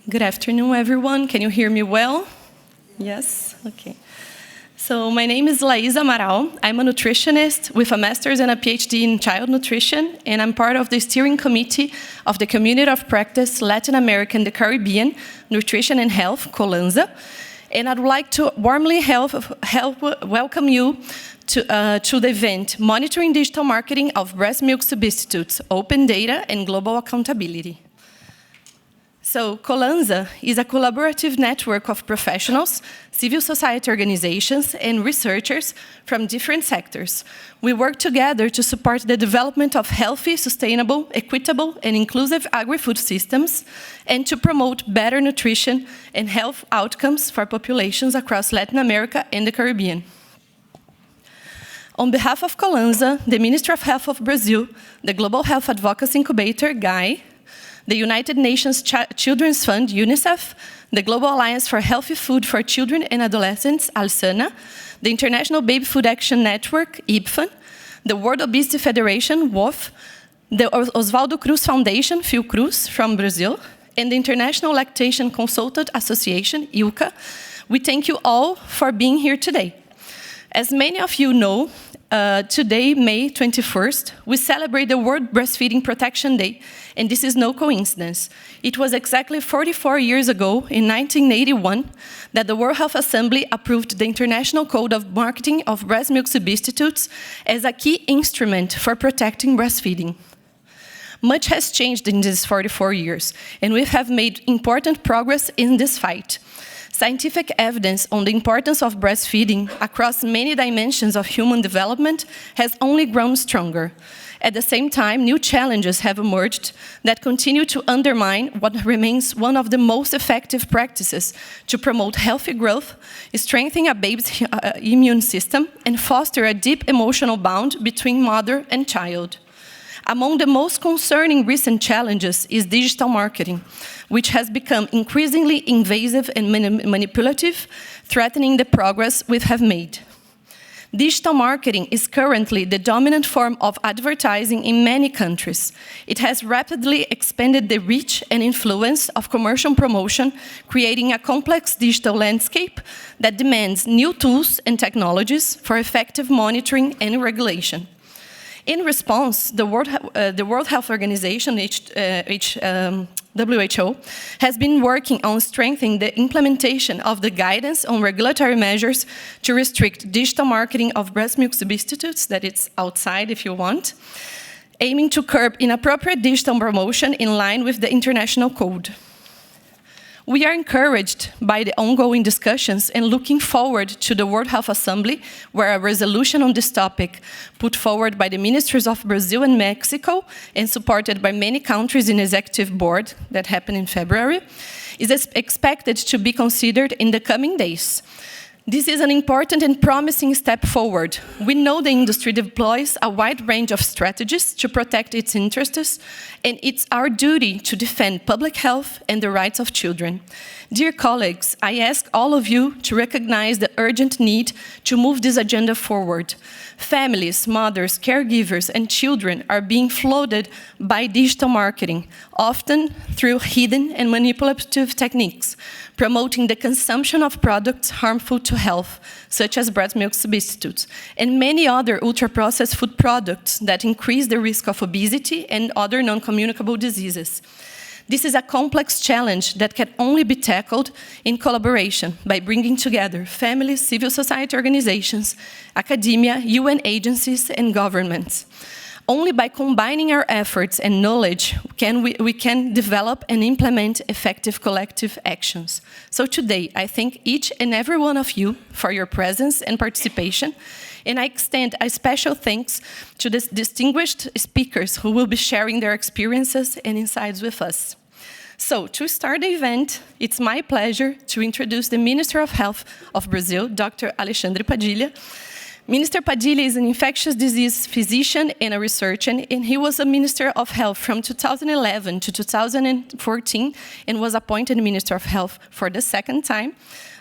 Good afternoon, everyone. Can you hear me well? Yes? Okay. So my name is Laís Amaral. I'm a nutritionist with a master's and a PhD in child nutrition, and I'm part of the steering committee of the Community of Practice Latin America and the Caribbean, Nutrition and Health, Colansa. And I'd like to warmly welcome you to the event, Monitoring Digital Marketing of Breast Milk Substitutes, Open Data and Global Accountability. So, Colansa is a collaborative network of professionals, civil society organizations, and researchers from different sectors. We work together to support the development of healthy, sustainable, equitable, and inclusive agri-food systems, and to promote better nutrition and health outcomes for populations across Latin America and the Caribbean. On behalf of Colansa, the Ministry of Health of Brazil, the Global Health Advocacy Incubator, GAI, the United Nations Children's Fund, UNICEF, the Global Alliance for Healthy Food for Children and Adolescents, ALSANA, the International Baby Food Action Network, IBFAN, the World Obesity Federation, WOF, the Oswaldo Cruz Foundation, Fiocruz, from Brazil, and the International Lactation Consultant Association, ILCA. We thank you all for being here today. As many of you know, today, May 21st, we celebrate the World Breastfeeding Protection Day, and this is no coincidence. It was exactly 44 years ago, in 1981, that the World Health Assembly approved the International Code of Marketing of Breast Milk Substitutes as a key instrument for protecting breastfeeding. Much has changed in these 44 years, and we have made important progress in this fight. Scientific evidence on the importance of breastfeeding across many dimensions of human development has only grown stronger. At the same time, new challenges have emerged that continue to undermine what remains one of the most effective practices to promote healthy growth, strengthen a baby's immune system, and foster a deep emotional bond between mother and child. Among the most concerning recent challenges is digital marketing, which has become increasingly invasive and manipulative, threatening the progress we have made. Digital marketing is currently the dominant form of advertising in many countries. It has rapidly expanded the reach and influence of commercial promotion, creating a complex digital landscape that demands new tools and technologies for effective monitoring and regulation. In response, the World Health Organization, WHO, has been working on strengthening the implementation of the guidance on regulatory measures to restrict digital marketing of breast milk substitutes, that it's outside if you want, aiming to curb inappropriate digital promotion in line with the international code. We are encouraged by the ongoing discussions and looking forward to the World Health Assembly, where a resolution on this topic, put forward by the ministries of Brazil and Mexico and supported by many countries in the executive board that happened in February, is expected to be considered in the coming days. This is an important and promising step forward. We know the industry deploys a wide range of strategies to protect its interests, and it's our duty to defend public health and the rights of children. Dear colleagues, I ask all of you to recognize the urgent need to move this agenda forward. Families, mothers, caregivers, and children are being flooded by digital marketing, often through hidden and manipulative techniques, promoting the consumption of products harmful to health, such as breast milk substitutes, and many other ultra-processed food products that increase the risk of obesity and other non-communicable diseases. This is a complex challenge that can only be tackled in collaboration by bringing together families, civil society organizations, academia, UN agencies, and governments. Only by combining our efforts and knowledge we can develop and implement effective collective actions. So today, I thank each and every one of you for your presence and participation, and I extend a special thanks to the distinguished speakers who will be sharing their experiences and insights with us. So, to start the event, it's my pleasure to introduce the Minister of Health of Brazil, Dr. Alexandre Padilha. Minister Padilha is an infectious disease physician and a researcher, and he was a Minister of Health from 2011 to 2014 and was appointed Minister of Health for the second time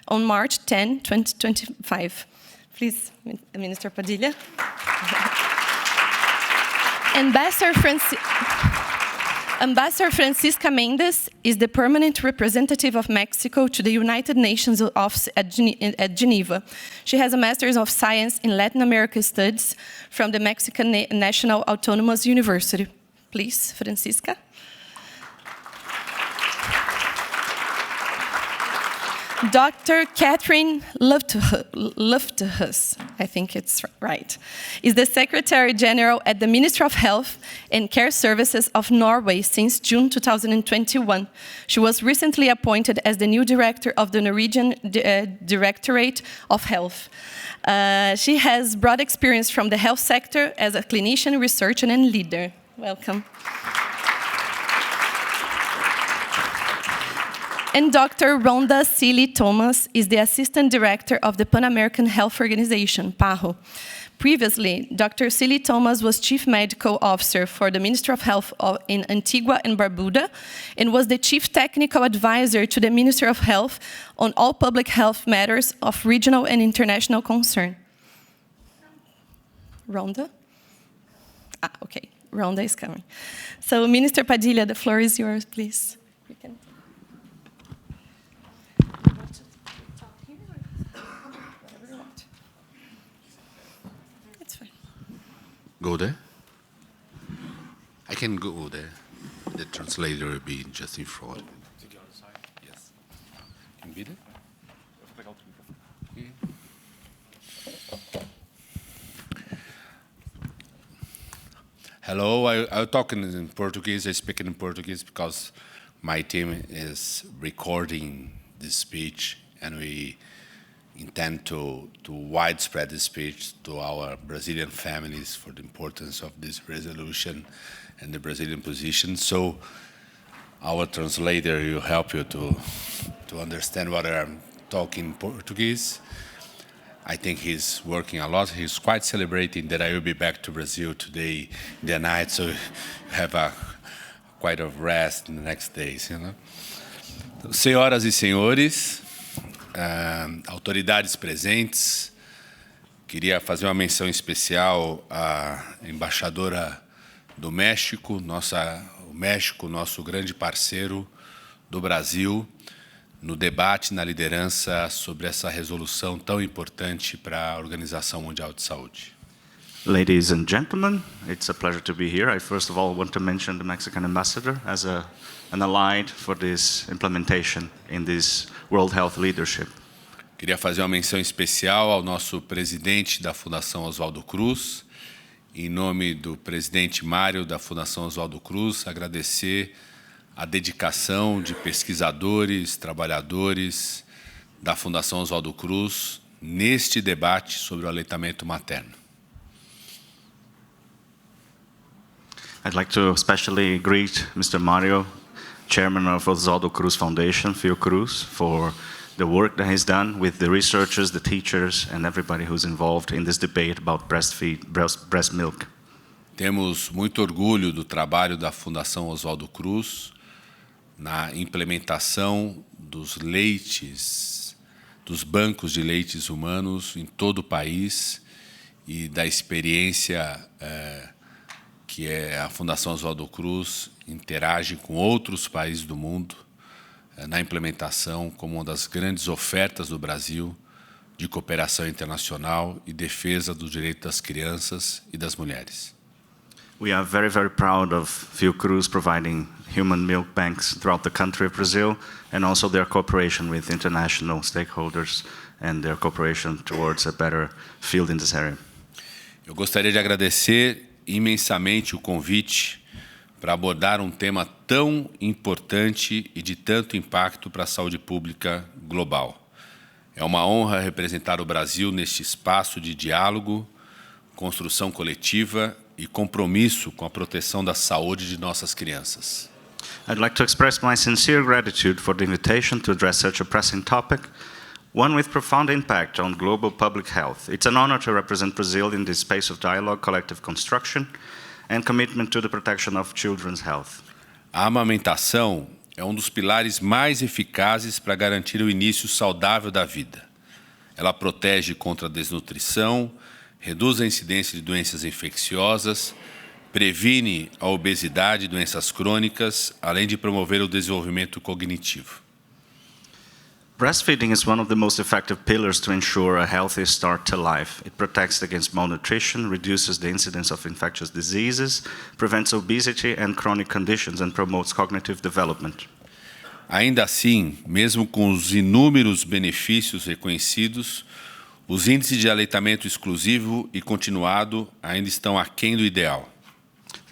on March 10, 2025. Please, Minister Padilha. Ambassador Francisca Mendes is the permanent representative of Mexico to the United Nations office at Geneva. She has a Master's of Science in Latin America Studies from the Mexican National Autonomous University. Please, Francisca. Dr. Catherine Lufthus, I think it's right, is the Secretary General at the Ministry of Health and Care Services of Norway since June 2021. She was recently appointed as the new director of the Norwegian Directorate of Health. She has broad experience from the health sector as a clinician, researcher, and leader. Welcome. And Dr. Rhonda Seeley Thomas is the Assistant Director of the Pan-American Health Organization, PAHO. Previously, Dr. Seeley Thomas was Chief Medical Officer for the Ministry of Health in Antigua and Barbuda, and was the Chief Technical Advisor to the Ministry of Health on all public health matters of regional and international concern. Rhonda? Okay, Rhonda is coming. So, Minister Padilla, the floor is yours, please. You can. Go there? I can go there. The translator will be just in front. Yes. Can be there? Hello, I'll talk in Portuguese. I speak in Portuguese because my team is recording this speech, and we intend to widespread this speech to our Brazilian families for the importance of this resolution and the Brazilian position. So our translator will help you to understand what I'm talking in Portuguese. I think he's working a lot. He's quite celebrating that I will be back to Brazil today in the night, so you have quite a rest in the next days, you know. Senhoras e senhores, autoridades presentes, queria fazer uma menção especial à embaixadora do México, o México, nosso grande parceiro do Brasil, no debate, na liderança sobre essa resolução tão importante para a Organização Mundial de Saúde. Ladies and gentlemen, it's a pleasure to be here. I first of all want to mention the Mexican ambassador as an allied for this implementation in this World Health Leadership. Queria fazer uma menção especial ao nosso presidente da Fundação Oswaldo Cruz, em nome do presidente Mário da Fundação Oswaldo Cruz, agradecer a dedicação de pesquisadores, trabalhadores da Fundação Oswaldo Cruz neste debate sobre o aleitamento materno. I'd like to especially greet Mr. Mario, chairman of Oswaldo Cruz Foundation, Fiocruz, for the work that he's done with the researchers, the teachers, and everybody who's involved in this debate about breast milk. Temos muito orgulho do trabalho da Fundação Oswaldo Cruz na implementação dos leites, dos bancos de leites humanos em todo o país e da experiência que a Fundação Oswaldo Cruz interage com outros países do mundo na implementação como uma das grandes ofertas do Brasil de cooperação internacional e defesa do direito das crianças e das mulheres. We are very, very proud of Fiocruz providing human milk banks throughout the country of Brazil, and also their cooperation with international stakeholders and their cooperation towards a better field in this area. Eu gostaria de agradecer imensamente o convite para abordar um tema tão importante e de tanto impacto para a saúde pública global. É uma honra representar o Brasil neste espaço de diálogo, construção coletiva e compromisso com a proteção da saúde de nossas crianças. I'd like to express my sincere gratitude for the invitation to address such a pressing topic, one with profound impact on global public health. It's an honor to represent Brazil in this space of dialogue, collective construction, and commitment to the protection of children's health. A amamentação é um dos pilares mais eficazes para garantir o início saudável da vida. Ela protege contra a desnutrição, reduz a incidência de doenças infecciosas, previne a obesidade e doenças crônicas, além de promover o desenvolvimento cognitivo. Breastfeeding is one of the most effective pillars to ensure a healthy start to life. It protects against malnutrition, reduces the incidence of infectious diseases, prevents obesity and chronic conditions, and promotes cognitive development. Ainda assim, mesmo com os inúmeros benefícios reconhecidos, os índices de aleitamento exclusivo e continuado ainda estão aquém do ideal.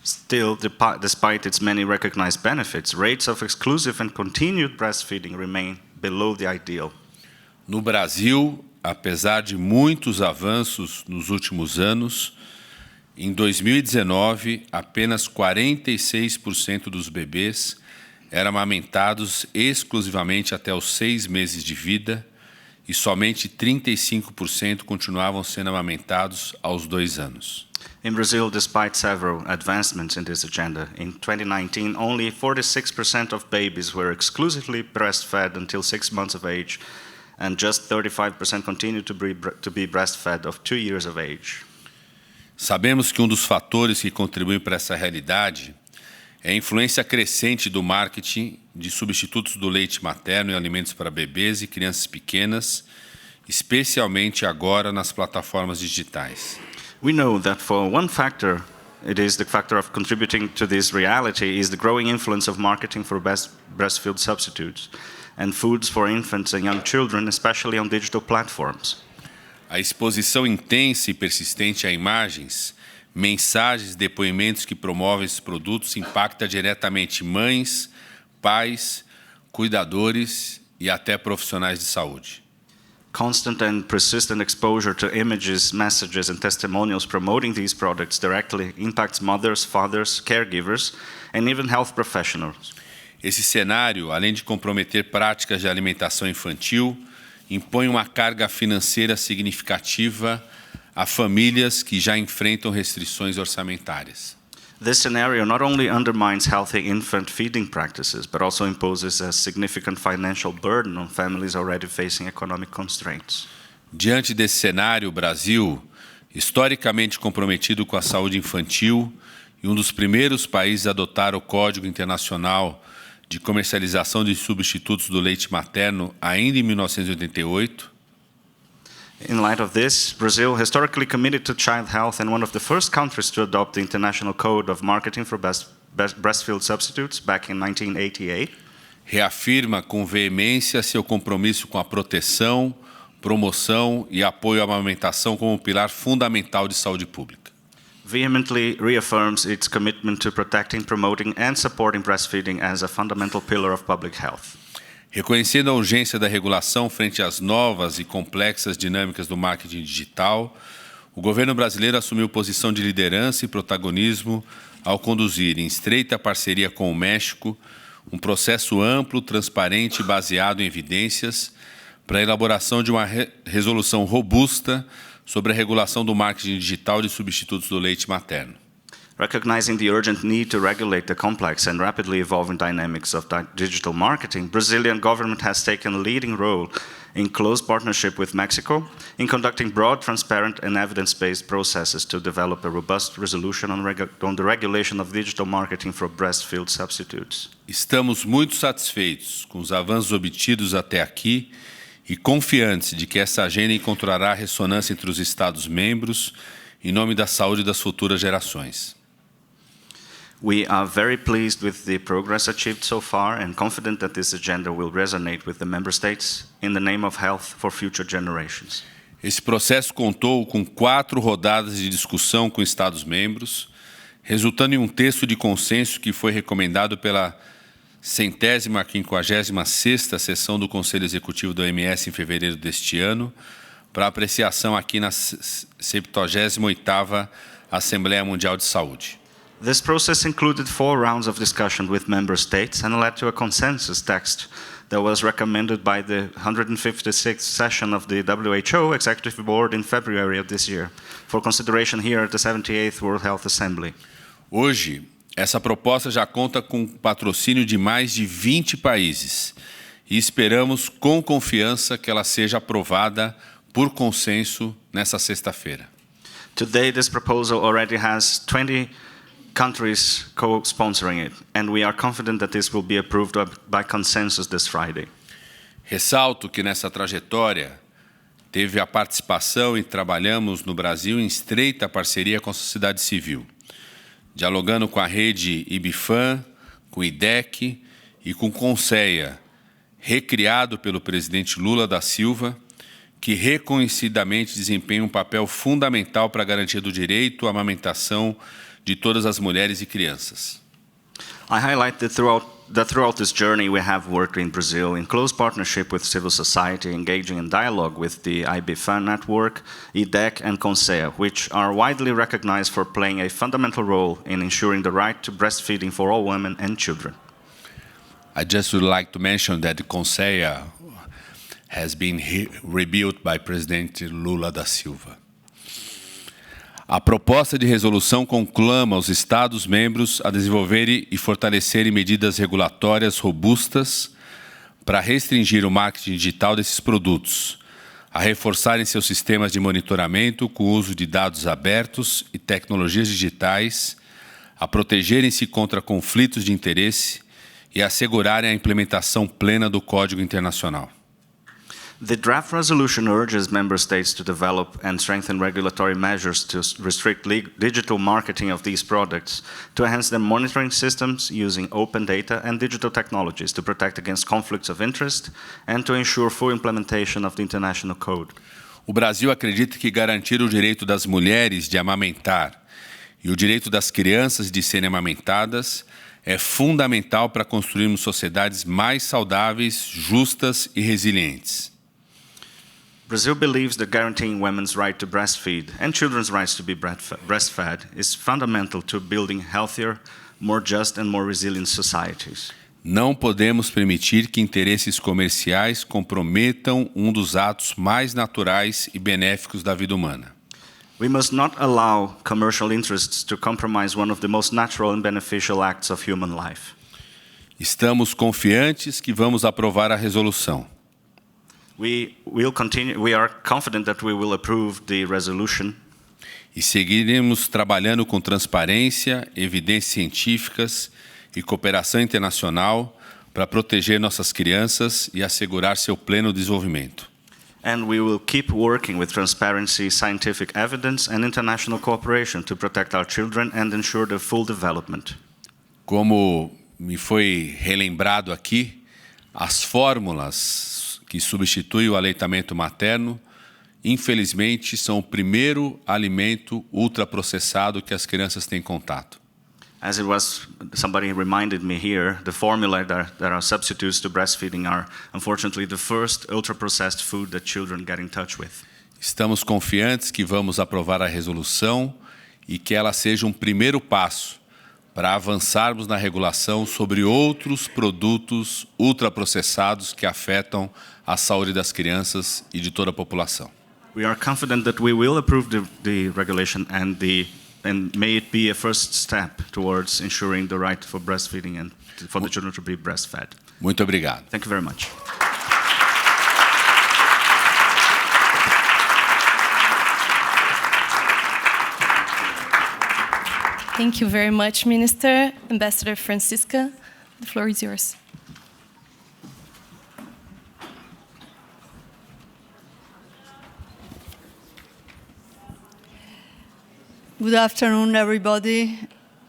Still, despite its many recognized benefits, rates of exclusive and continued breastfeeding remain below the ideal. No Brasil, apesar de muitos avanços nos últimos anos, em 2019, apenas 46% dos bebês eram amamentados exclusivamente até os 6 meses de vida e somente 35% continuavam sendo amamentados aos 2 anos. In Brazil, despite several advancements in this agenda, in 2019, only 46% of babies were exclusively breastfed until 6 months of age, and just 35% continued to be breastfed of 2 years of age. Sabemos que dos fatores que contribuem para essa realidade é a influência crescente do marketing de substitutos do leite materno em alimentos para bebês e crianças pequenas, especialmente agora nas plataformas digitais. We know that for one factor, it is the factor of contributing to this reality is the growing influence of marketing for breastfeed substitutes and foods for infants and young children, especially on digital platforms. A exposição intensa e persistente a imagens, mensagens, depoimentos que promovem esses produtos impacta diretamente mães, pais, cuidadores e até profissionais de saúde. Constant and persistent exposure to images, messages, and testimonials promoting these products directly impacts mothers, fathers, caregivers, and even health professionals. Esse cenário, além de comprometer práticas de alimentação infantil, impõe uma carga financeira significativa a famílias que já enfrentam restrições orçamentárias. This scenario not only undermines healthy infant feeding practices, but also imposes a significant financial burden on families already facing economic constraints. Diante desse cenário, o Brasil, historicamente comprometido com a saúde infantil e dos primeiros países a adotar o Código Internacional de Comercialização de Substitutos do Leite Materno ainda em 1988, in light of this, Brazil, historically committed to child health and one of the first countries to adopt the International Code of Marketing for Breastfeed Substitutes back in 1988, reafirma com veemência seu compromisso com a proteção, promoção e apoio à amamentação como pilar fundamental de saúde pública. Vehemently reaffirms its commitment to protecting, promoting, and supporting breastfeeding as a fundamental pillar of public health. Reconhecendo a urgência da regulação frente às novas e complexas dinâmicas do marketing digital, o governo brasileiro assumiu posição de liderança e protagonismo ao conduzir, em estreita parceria com o México, um processo amplo, transparente e baseado em evidências para a elaboração de uma resolução robusta sobre a regulação do marketing digital de substitutos do leite materno. Recognizing the urgent need to regulate the complex and rapidly evolving dynamics of digital marketing, Brazilian government has taken a leading role in close partnership with Mexico in conducting broad, transparent, and evidence-based processes to develop a robust resolution on the regulation of digital marketing for breastfeed substitutes. Estamos muito satisfeitos com os avanços obtidos até aqui e confiantes de que essa agenda encontrará ressonância entre os Estados-membros em nome da saúde das futuras gerações. We are very pleased with the progress achieved so far and confident that this agenda will resonate with the member states in the name of health for future generations. Esse processo contou com 4 rodadas de discussão com Estados-membros, resultando em um texto de consenso que foi recomendado pela 156ª sessão do Conselho Executivo da OMS em fevereiro deste ano, para apreciação aqui na 78ª Asamblea Mundial de Saúde. This process included 4 rounds of discussion with member states and led to a consensus text that was recommended by the 156th session of the WHO Executive Board in February of this year for consideration here at the 78th World Health Assembly. Hoje, essa proposta já conta com patrocínio de mais de 20 países e esperamos com confiança que ela seja aprovada por consenso nesta sexta-feira. Today, this proposal already has 20 countries co-sponsoring it, and we are confident that this will be approved by consensus this Friday. Ressalto que nessa trajetória teve a participação e trabalhamos no Brasil em estreita parceria com a sociedade civil, dialogando com a rede IBFAM, com o IDEC e com o Conceia, recriado pelo presidente Lula da Silva, que reconhecidamente desempenha um papel fundamental para a garantia do direito à amamentação de todas as mulheres e crianças. I highlight that throughout this journey we have worked in Brazil in close partnership with civil society, engaging in dialogue with the IBFAN network, IDEC and Conceia, which are widely recognized for playing a fundamental role in ensuring the right to breastfeeding for all women and children. I just would like to mention that the Conceia has been rebuilt by President Lula da Silva. A proposta de resolução conclama os Estados-membros a desenvolverem e fortalecerem medidas regulatórias robustas para restringir o marketing digital desses produtos, a reforçarem seus sistemas de monitoramento com o uso de dados abertos e tecnologias digitais, a protegerem-se contra conflitos de interesse e assegurarem a implementação plena do Código Internacional. The draft resolution urges member states to develop and strengthen regulatory measures to restrict digital marketing of these products, to enhance their monitoring systems using open data and digital technologies to protect against conflicts of interest and to ensure full implementation of the international code. O Brasil acredita que garantir o direito das mulheres de amamentar e o direito das crianças de serem amamentadas é fundamental para construirmos sociedades mais saudáveis, justas e resilientes. Brazil believes that guaranteeing women's right to breastfeed and children's rights to be breastfed is fundamental to building healthier, more just and more resilient societies. Não podemos permitir que interesses comerciais comprometam um dos atos mais naturais e benéficos da vida humana. We must not allow commercial interests to compromise one of the most natural and beneficial acts of human life. Estamos confiantes que vamos aprovar a resolução. We are confident that we will approve the resolution. E seguiremos trabalhando com transparência, evidências científicas e cooperação internacional para proteger nossas crianças e assegurar seu pleno desenvolvimento. And we will keep working with transparency, scientific evidence and international cooperation to protect our children and ensure their full development. Como me foi relembrado aqui, as fórmulas que substituem o aleitamento materno, infelizmente, são o primeiro alimento ultraprocessado que as crianças têm contato. As it was, somebody reminded me here, the formula that are substitutes to breastfeeding are, unfortunately, the first ultra-processed food that children get in touch with. Estamos confiantes que vamos aprovar a resolução e que ela seja um primeiro passo para avançarmos na regulação sobre outros produtos ultraprocessados que afetam a saúde das crianças e de toda a população. We are confident that we will approve the regulation and may it be a first step towards ensuring the right for breastfeeding and for the children to be breastfed. Muito obrigado. Thank you very much. Thank you very much, Minister. Ambassador Francisca, the floor is yours. Good afternoon, everybody.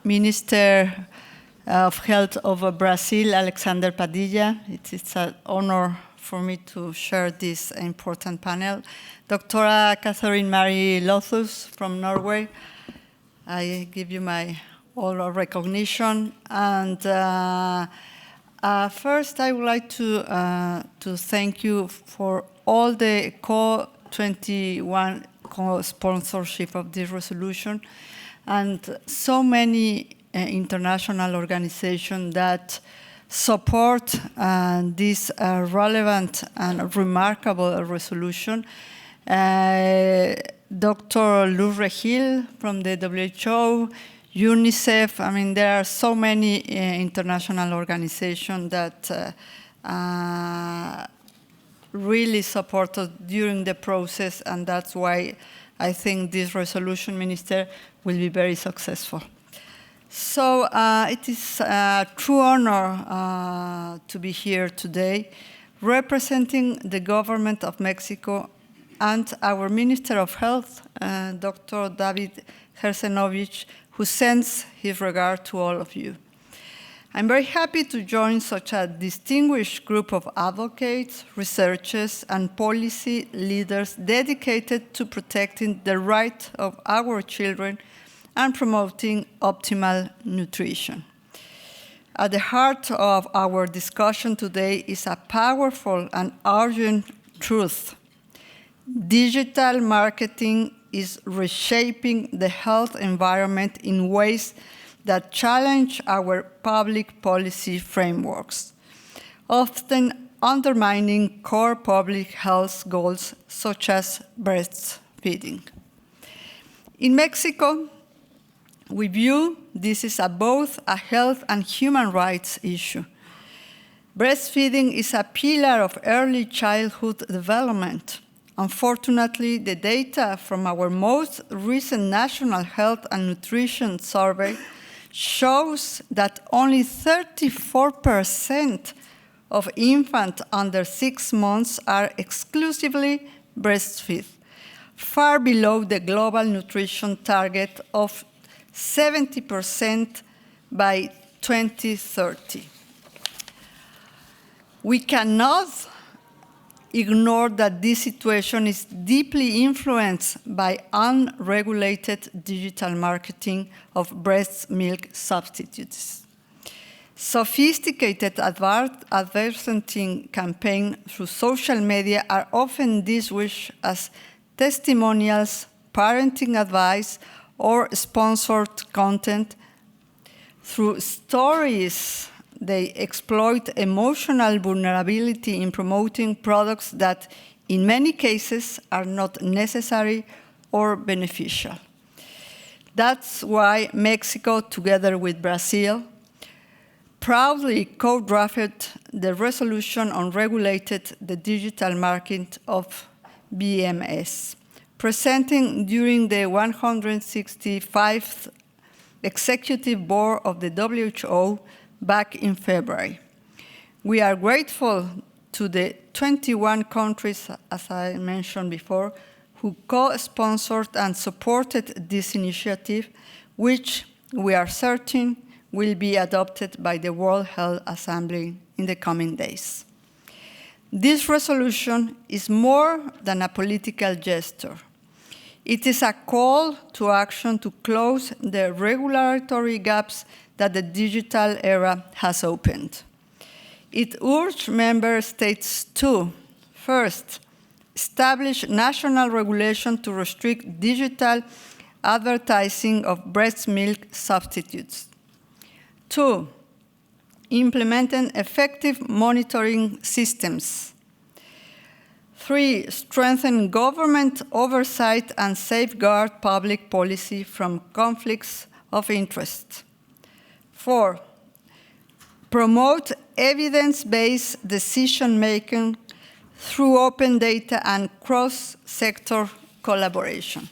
Minister of Health of Brazil, Alexander Padilla. It's an honor for me to share this important panel. Dr. Catherine Marie Lothus from Norway. I give you my all recognition. And first, I would like to thank you for all the co-21 co-sponsorship of this resolution, and so many international organizations that support this relevant and remarkable resolution. Dr. Luz Regil from the WHO, UNICEF, I mean, there are so many international organizations that really support us during the process, and that's why I think this resolution, Minister, will be very successful. So it is a true honor to be here today, representing the government of Mexico and our Minister of Health, Dr. David Herzenovich, who sends his regard to all of you. I'm very happy to join such a distinguished group of advocates, researchers, and policy leaders dedicated to protecting the right of our children and promoting optimal nutrition. At the heart of our discussion today is a powerful and urgent truth. Digital marketing is reshaping the health environment in ways that challenge our public policy frameworks, often undermining core public health goals such as breastfeeding. In Mexico, we view this as both a health and human rights issue. Breastfeeding is a pillar of early childhood development. Unfortunately, the data from our most recent National Health and Nutrition Survey shows that only 34% of infants under 6 months are exclusively breastfed, far below the global nutrition target of 70% by 2030. We cannot ignore that this situation is deeply influenced by unregulated digital marketing of breast milk substitutes. Sophisticated advertising campaigns through social media are often disguised as testimonials, parenting advice, or sponsored content. Through stories, they exploit emotional vulnerability in promoting products that, in many cases, are not necessary or beneficial. That's why Mexico, together with Brazil, proudly co-drafted the resolution on regulated the digital market of BMS, presenting during the 165th Executive Board of the WHO back in February. We are grateful to the 21 countries, as I mentioned before, who co-sponsored and supported this initiative, which we are certain will be adopted by the World Health Assembly in the coming days. This resolution is more than a political gesture. It is a call to action to close the regulatory gaps that the digital era has opened. It urged member states to, first, establish national regulation to restrict digital advertising of breast milk substitutes. 2, implementing effective monitoring systems. 3, strengthen government oversight and safeguard public policy from conflicts of interest. 4, promote evidence-based decision-making through open data and cross-sector collaboration.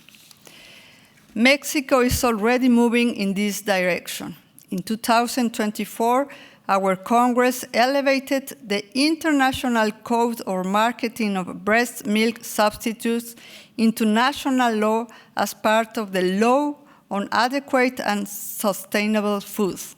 Mexico is already moving in this direction. In 2024, our Congress elevated the International Code of Marketing of Breast Milk Substitutes into national law as part of the Law on Adequate and Sustainable Foods.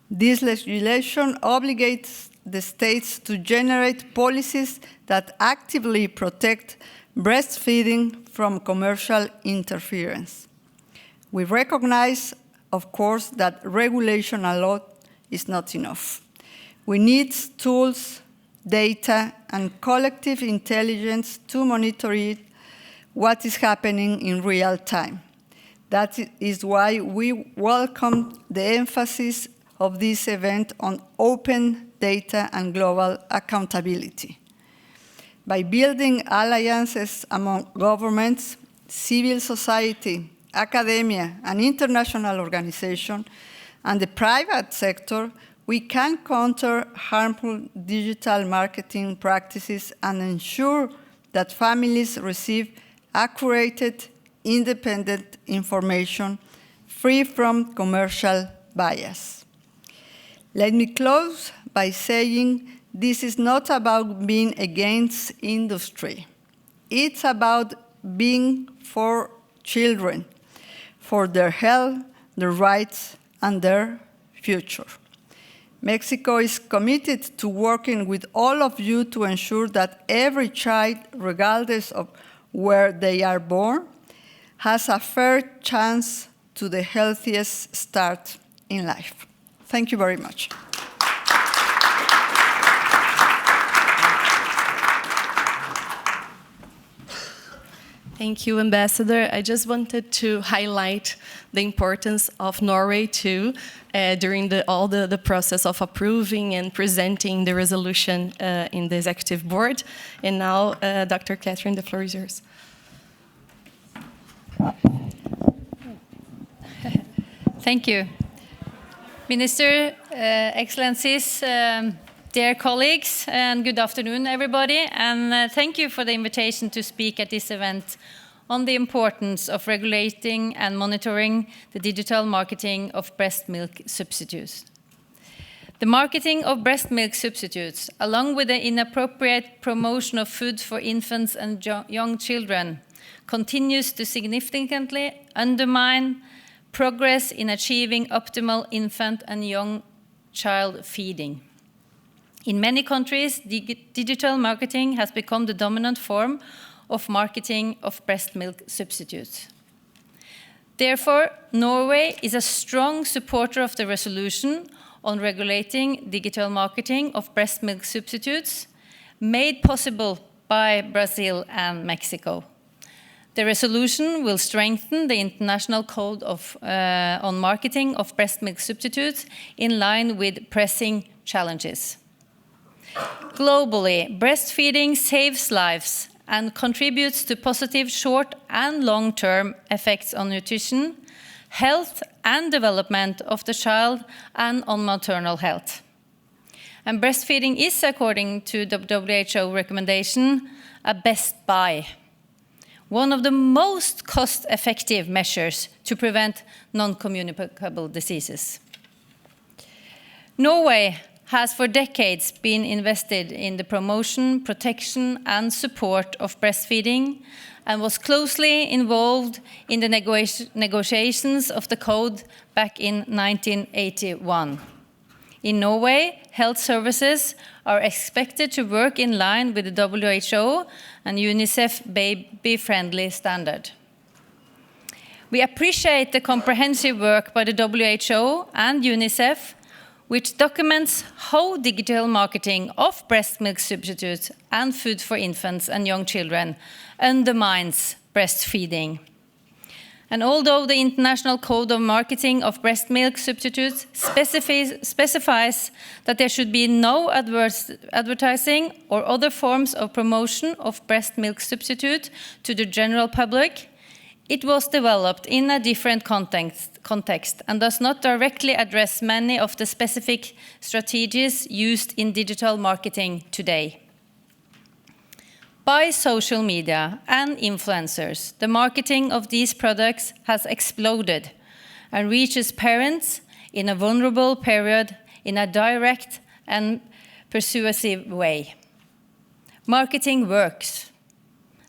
This legislation obligates the states to generate policies that actively protect breastfeeding from commercial interference. We recognize, of course, that regulation alone is not enough. We need tools, data, and collective intelligence to monitor what is happening in real time. That is why we welcome the emphasis of this event on open data and global accountability. By building alliances among governments, civil society, academia, and international organizations, and the private sector, we can counter harmful digital marketing practices and ensure that families receive accurate, independent information free from commercial bias. Let me close by saying this is not about being against industry. It's about being for children, for their health, their rights, and their future. Mexico is committed to working with all of you to ensure that every child, regardless of where they are born, has a fair chance to the healthiest start in life. Thank you very much. Thank you, Ambassador. I just wanted to highlight the importance of Norway too during all the process of approving and presenting the resolution in the Executive Board. And now, Dr. Catherine, the floor is yours. Thank you. Minister, Excellencies, dear colleagues, and good afternoon, everybody. And thank you for the invitation to speak at this event on the importance of regulating and monitoring the digital marketing of breast milk substitutes. The marketing of breast milk substitutes, along with the inappropriate promotion of food for infants and young children, continues to significantly undermine progress in achieving optimal infant and young child feeding. In many countries, digital marketing has become the dominant form of marketing of breast milk substitutes. Therefore, Norway is a strong supporter of the resolution on regulating digital marketing of breast milk substitutes, made possible by Brazil and Mexico. The resolution will strengthen the international code on marketing of breast milk substitutes in line with pressing challenges. Globally, breastfeeding saves lives and contributes to positive short and long-term effects on nutrition, health and development of the child and on maternal health. And breastfeeding is, according to the WHO recommendation, a best buy, one of the most cost-effective measures to prevent non-communicable diseases. Norway has for decades been invested in the promotion, protection, and support of breastfeeding, and was closely involved in the negotiations of the code back in 1981. In Norway, health services are expected to work in line with the WHO and UNICEF baby-friendly standard. We appreciate the comprehensive work by the WHO and UNICEF, which documents how digital marketing of breast milk substitutes and food for infants and young children undermines breastfeeding. And although the International Code of Marketing of Breast Milk Substitutes specifies that there should be no advertising or other forms of promotion of breast milk substitute to the general public, it was developed in a different context and does not directly address many of the specific strategies used in digital marketing today. By social media and influencers, the marketing of these products has exploded and reaches parents in a vulnerable period in a direct and persuasive way. Marketing works.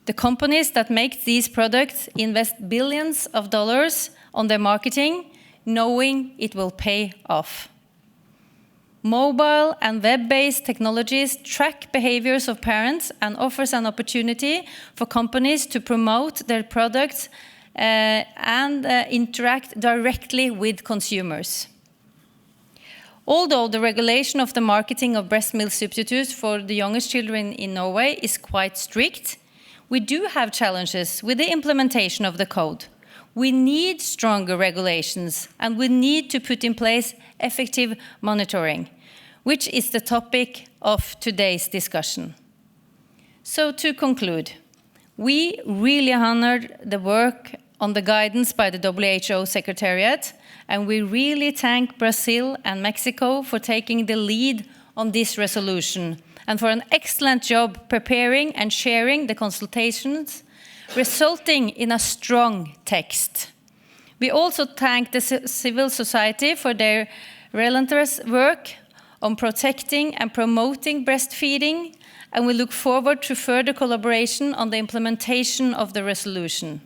The companies that make these products invest billions of dollars on their marketing, knowing it will pay off. Mobile and web-based technologies track behaviors of parents and offers an opportunity for companies to promote their products and interact directly with consumers. Although the regulation of the marketing of breast milk substitutes for the youngest children in Norway is quite strict, we do have challenges with the implementation of the code. We need stronger regulations, and we need to put in place effective monitoring, which is the topic of today's discussion. So to conclude, we really honored the work on the guidance by the WHO Secretariat, and we really thank Brazil and Mexico for taking the lead on this resolution and for an excellent job preparing and sharing the consultations, resulting in a strong text. We also thank the civil society for their relentless work on protecting and promoting breastfeeding, and we look forward to further collaboration on the implementation of the resolution.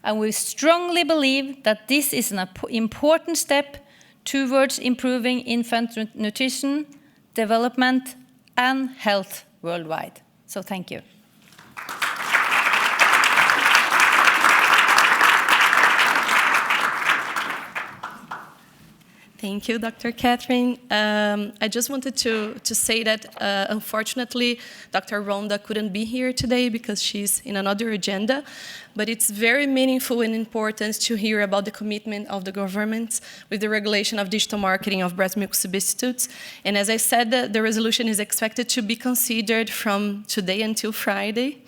And we strongly believe that this is an important step towards improving infant nutrition, development, and health worldwide. So thank you. Thank you, Dr. Catherine. I just wanted to say that, unfortunately, Dr. Rhonda couldn't be here today because she's in another agenda, but it's very meaningful and important to hear about the commitment of the government with the regulation of digital marketing of breast milk substitutes. And as I said, the resolution is expected to be considered from today until Friday.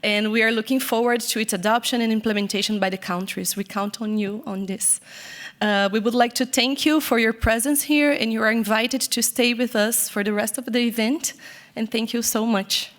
And we are looking forward to its adoption and implementation by the countries. We count on you on this. We would like to thank you for your presence here, and you are invited to stay with us for the rest of the event. And thank you so much.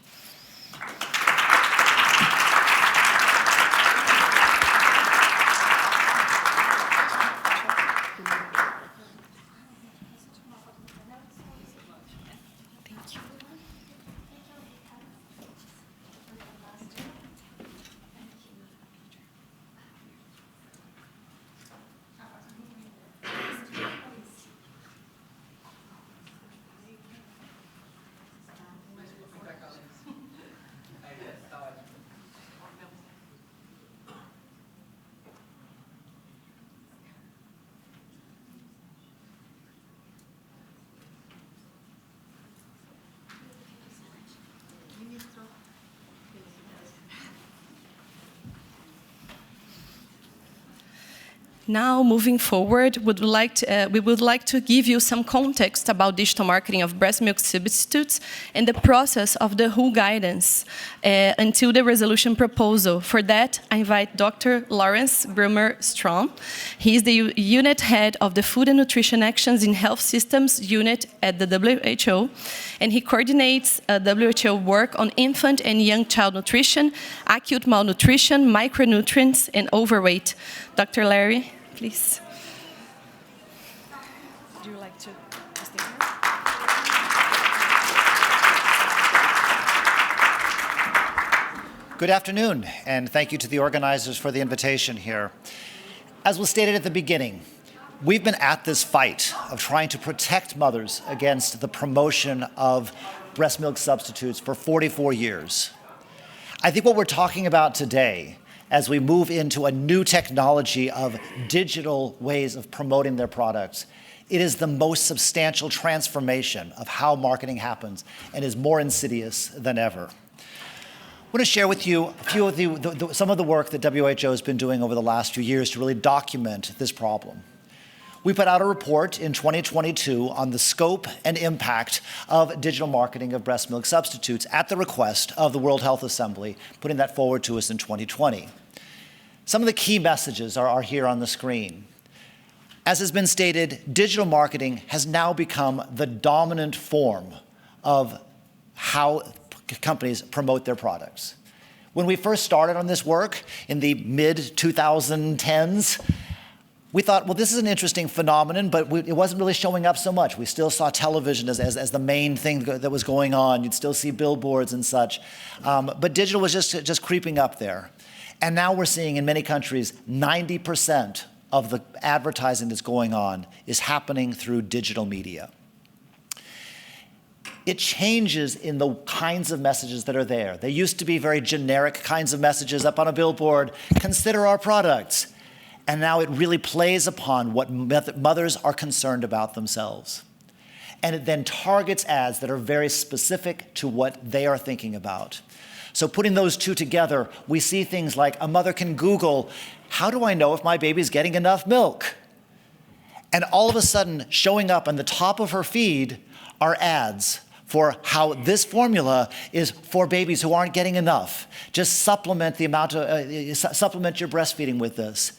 Now, moving forward, we would like to give you some context about digital marketing of breast milk substitutes and the process of the WHO guidance until the resolution proposal. For that, I invite Dr. Lawrence Grumer-Strom. He is the unit head of the Food and Nutrition Actions in Health Systems unit at the WHO, and he coordinates WHO work on infant and young child nutrition, acute malnutrition, micronutrients, and overweight. Dr. Larry, please. Would you like to stay here? Good afternoon, and thank you to the organizers for the invitation here. As was stated at the beginning, we've been at this fight of trying to protect mothers against the promotion of breast milk substitutes for 44 years. I think what we're talking about today, as we move into a new technology of digital ways of promoting their products, it is the most substantial transformation of how marketing happens and is more insidious than ever. I want to share with you a few of some of the work that WHO has been doing over the last few years to really document this problem. We put out a report in 2022 on the scope and impact of digital marketing of breast milk substitutes at the request of the World Health Assembly, putting that forward to us in 2020. Some of the key messages are here on the screen. As has been stated, digital marketing has now become the dominant form of how companies promote their products. When we first started on this work in the mid-2010s, we thought, well, this is an interesting phenomenon, but it wasn't really showing up so much. We still saw television as the main thing that was going on. You'd still see billboards and such. But digital was just creeping up there. And now we're seeing in many countries, 90% of the advertising that's going on is happening through digital media. It changes in the kinds of messages that are there. They used to be very generic kinds of messages up on a billboard, consider our products. And now it really plays upon what mothers are concerned about themselves. And it then targets ads that are very specific to what they are thinking about. So putting those two together, we see things like a mother can Google, how do I know if my baby's getting enough milk? And all of a sudden, showing up on the top of her feed are ads for how this formula is for babies who aren't getting enough. Just supplement the amount of, supplement your breastfeeding with this.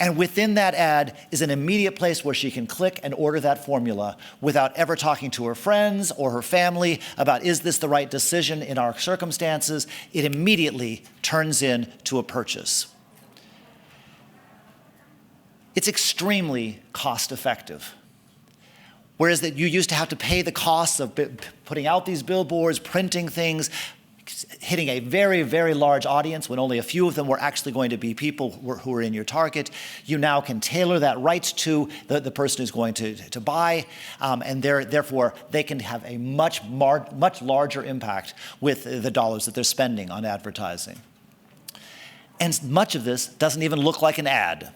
And within that ad is an immediate place where she can click and order that formula without ever talking to her friends or her family about, is this the right decision in our circumstances? It immediately turns into a purchase. it's extremely cost effective. Whereas that you used to have to pay the costs of putting out these billboards, printing things, hitting a very, very large audience when only a few of them were actually going to be people who were in your target. You now can tailor that right to the person who's going to buy, and therefore they can have a much larger impact with the dollars that they're spending on advertising. And much of this doesn't even look like an ad.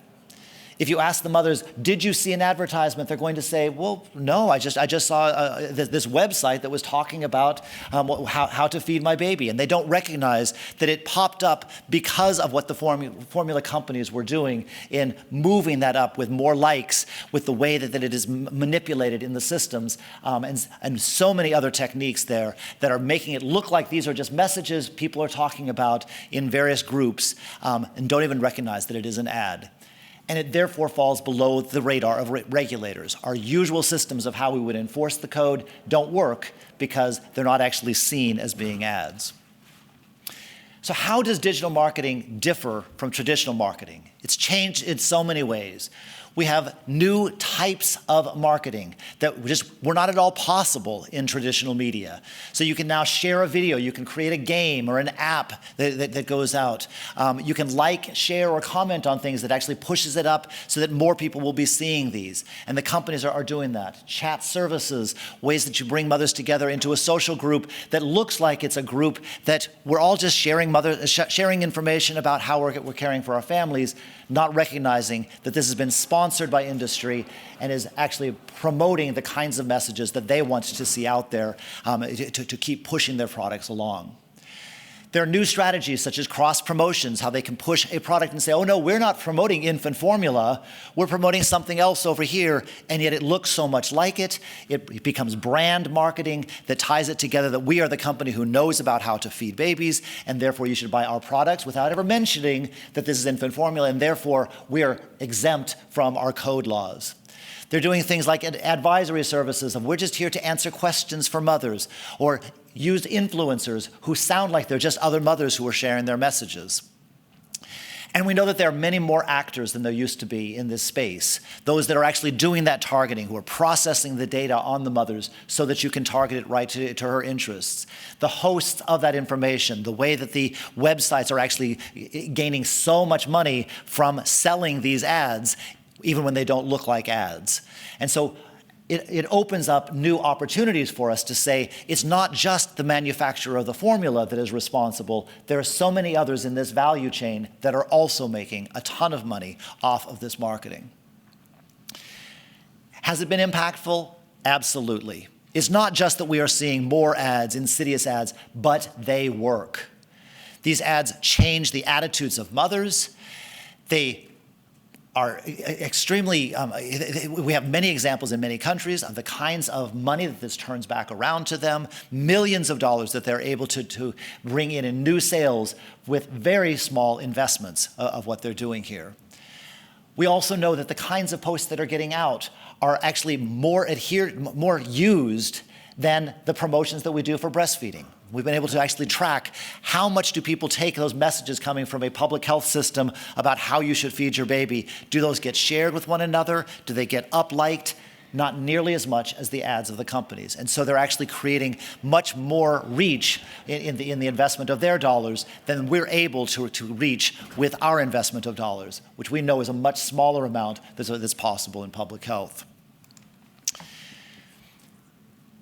If you ask the mothers, did you see an advertisement? They're going to say, well, no, I just saw this website that was talking about how to feed my baby. And they don't recognize that it popped up because of what the formula companies were doing in moving that up with more likes, with the way that it is manipulated in the systems, and so many other techniques there that are making it look like these are just messages people are talking about in various groups, and don't even recognize that it is an ad. And it therefore falls below the radar of regulators. Our usual systems of how we would enforce the code don't work because they're not actually seen as being ads. So how does digital marketing differ from traditional marketing? It's changed in so many ways. We have new types of marketing that just were not at all possible in traditional media. So you can now share a video, you can create a game or an app that goes out. You can like, share, or comment on things that actually pushes it up so that more people will be seeing these. And the companies are doing that. Chat services, ways that you bring mothers together into a social group that looks like it's a group that we're all just sharing information about how we're caring for our families, not recognizing that this has been sponsored by industry and is actually promoting the kinds of messages that they want to see out there to keep pushing their products along. There are new strategies such as cross-promotions, how they can push a product and say, oh no, we're not promoting infant formula, we're promoting something else over here, and yet it looks so much like it. It becomes brand marketing that ties it together that we are the company who knows about how to feed babies, and therefore you should buy our products without ever mentioning that this is infant formula, and therefore we are exempt from our code laws. They're doing things like advisory services of we're just here to answer questions for mothers, or use influencers who sound like they're just other mothers who are sharing their messages. And we know that there are many more actors than there used to be in this space, those that are actually doing that targeting, who are processing the data on the mothers so that you can target it right to her interests. The hosts of that information, the way that the websites are actually gaining so much money from selling these ads, even when they don't look like ads. And so it opens up new opportunities for us to say, it's not just the manufacturer of the formula that is responsible. There are so many others in this value chain that are also making a ton of money off of this marketing. Has it been impactful? Absolutely. It's not just that we are seeing more ads, insidious ads, but they work. These ads change the attitudes of mothers. They are extremely, we have many examples in many countries of the kinds of money that this turns back around to them, millions of dollars that they're able to bring in new sales with very small investments of what they're doing here. We also know that the kinds of posts that are getting out are actually more used than the promotions that we do for breastfeeding. We've been able to actually track how much do people take those messages coming from a public health system about how you should feed your baby. Do those get shared with one another? Do they get up-liked? Not nearly as much as the ads of the companies. And so they're actually creating much more reach in the investment of their dollars than we're able to reach with our investment of dollars, which we know is a much smaller amount that's possible in public health.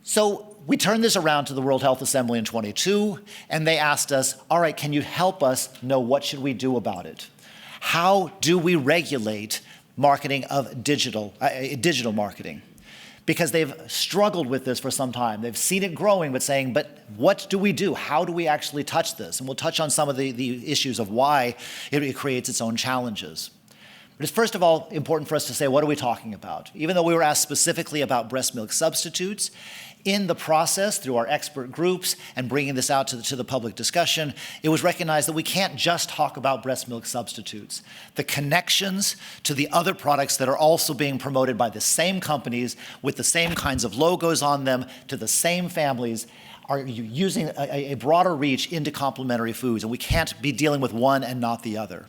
So we turned this around to the World Health Assembly in 22, and they asked us, all right, can you help us know what should we do about it? How do we regulate marketing of digital marketing? Because they've struggled with this for some time. They've seen it growing, but saying, but what do we do? How do we actually touch this? And we'll touch on some of the issues of why it creates its own challenges. But it's first of all important for us to say, what are we talking about? Even though we were asked specifically about breast milk substitutes, in the process, through our expert groups and bringing this out to the public discussion, it was recognized that we can't just talk about breast milk substitutes. The connections to the other products that are also being promoted by the same companies with the same kinds of logos on them to the same families are using a broader reach into complementary foods, and we can't be dealing with one and not the other.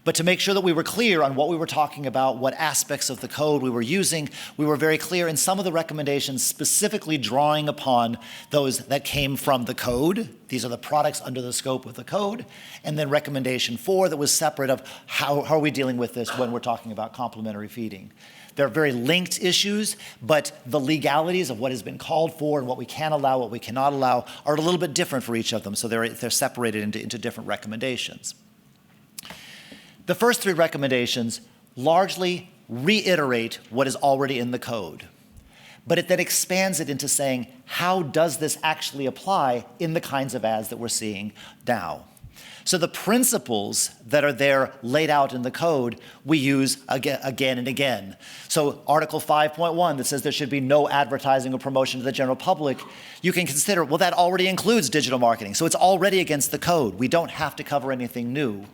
But to make sure that we were clear on what we were talking about, what aspects of the code we were using, we were very clear in some of the recommendations specifically drawing upon those that came from the code. These are the products under the scope of the code. And then recommendation 4 that was separate of how are we dealing with this when we're talking about complementary feeding. They're very linked issues, but the legalities of what has been called for and what we can allow, what we cannot allow, are a little bit different for each of them. So they're separated into different recommendations. The first 3 recommendations largely reiterate what is already in the code, but it then expands it into saying, how does this actually apply in the kinds of ads that we're seeing now? So the principles that are there laid out in the code, we use again and again. So Article 5.1 that says there should be no advertising or promotion to the general public, you can consider, well, that already includes digital marketing, so it's already against the code. We don't have to cover anything new.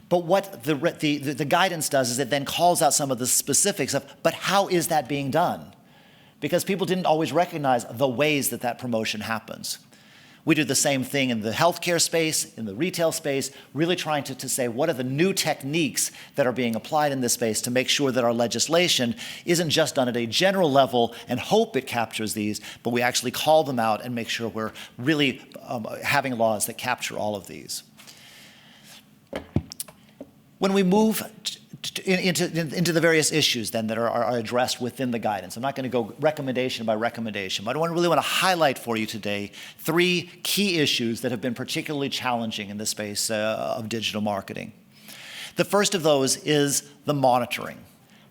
But what the guidance does is it then calls out some of the specifics of, but how is that being done? Because people didn't always recognize the ways that that promotion happens. We do the same thing in the healthcare space, in the retail space, really trying to say what are the new techniques that are being applied in this space to make sure that our legislation isn't just done at a general level and hope it captures these, but we actually call them out and make sure we're really having laws that capture all of these. When we move into the various issues then that are addressed within the guidance, I'm not going to go recommendation by recommendation, but I really want to highlight for you today 3 key issues that have been particularly challenging in the space of digital marketing. The first of those is the monitoring.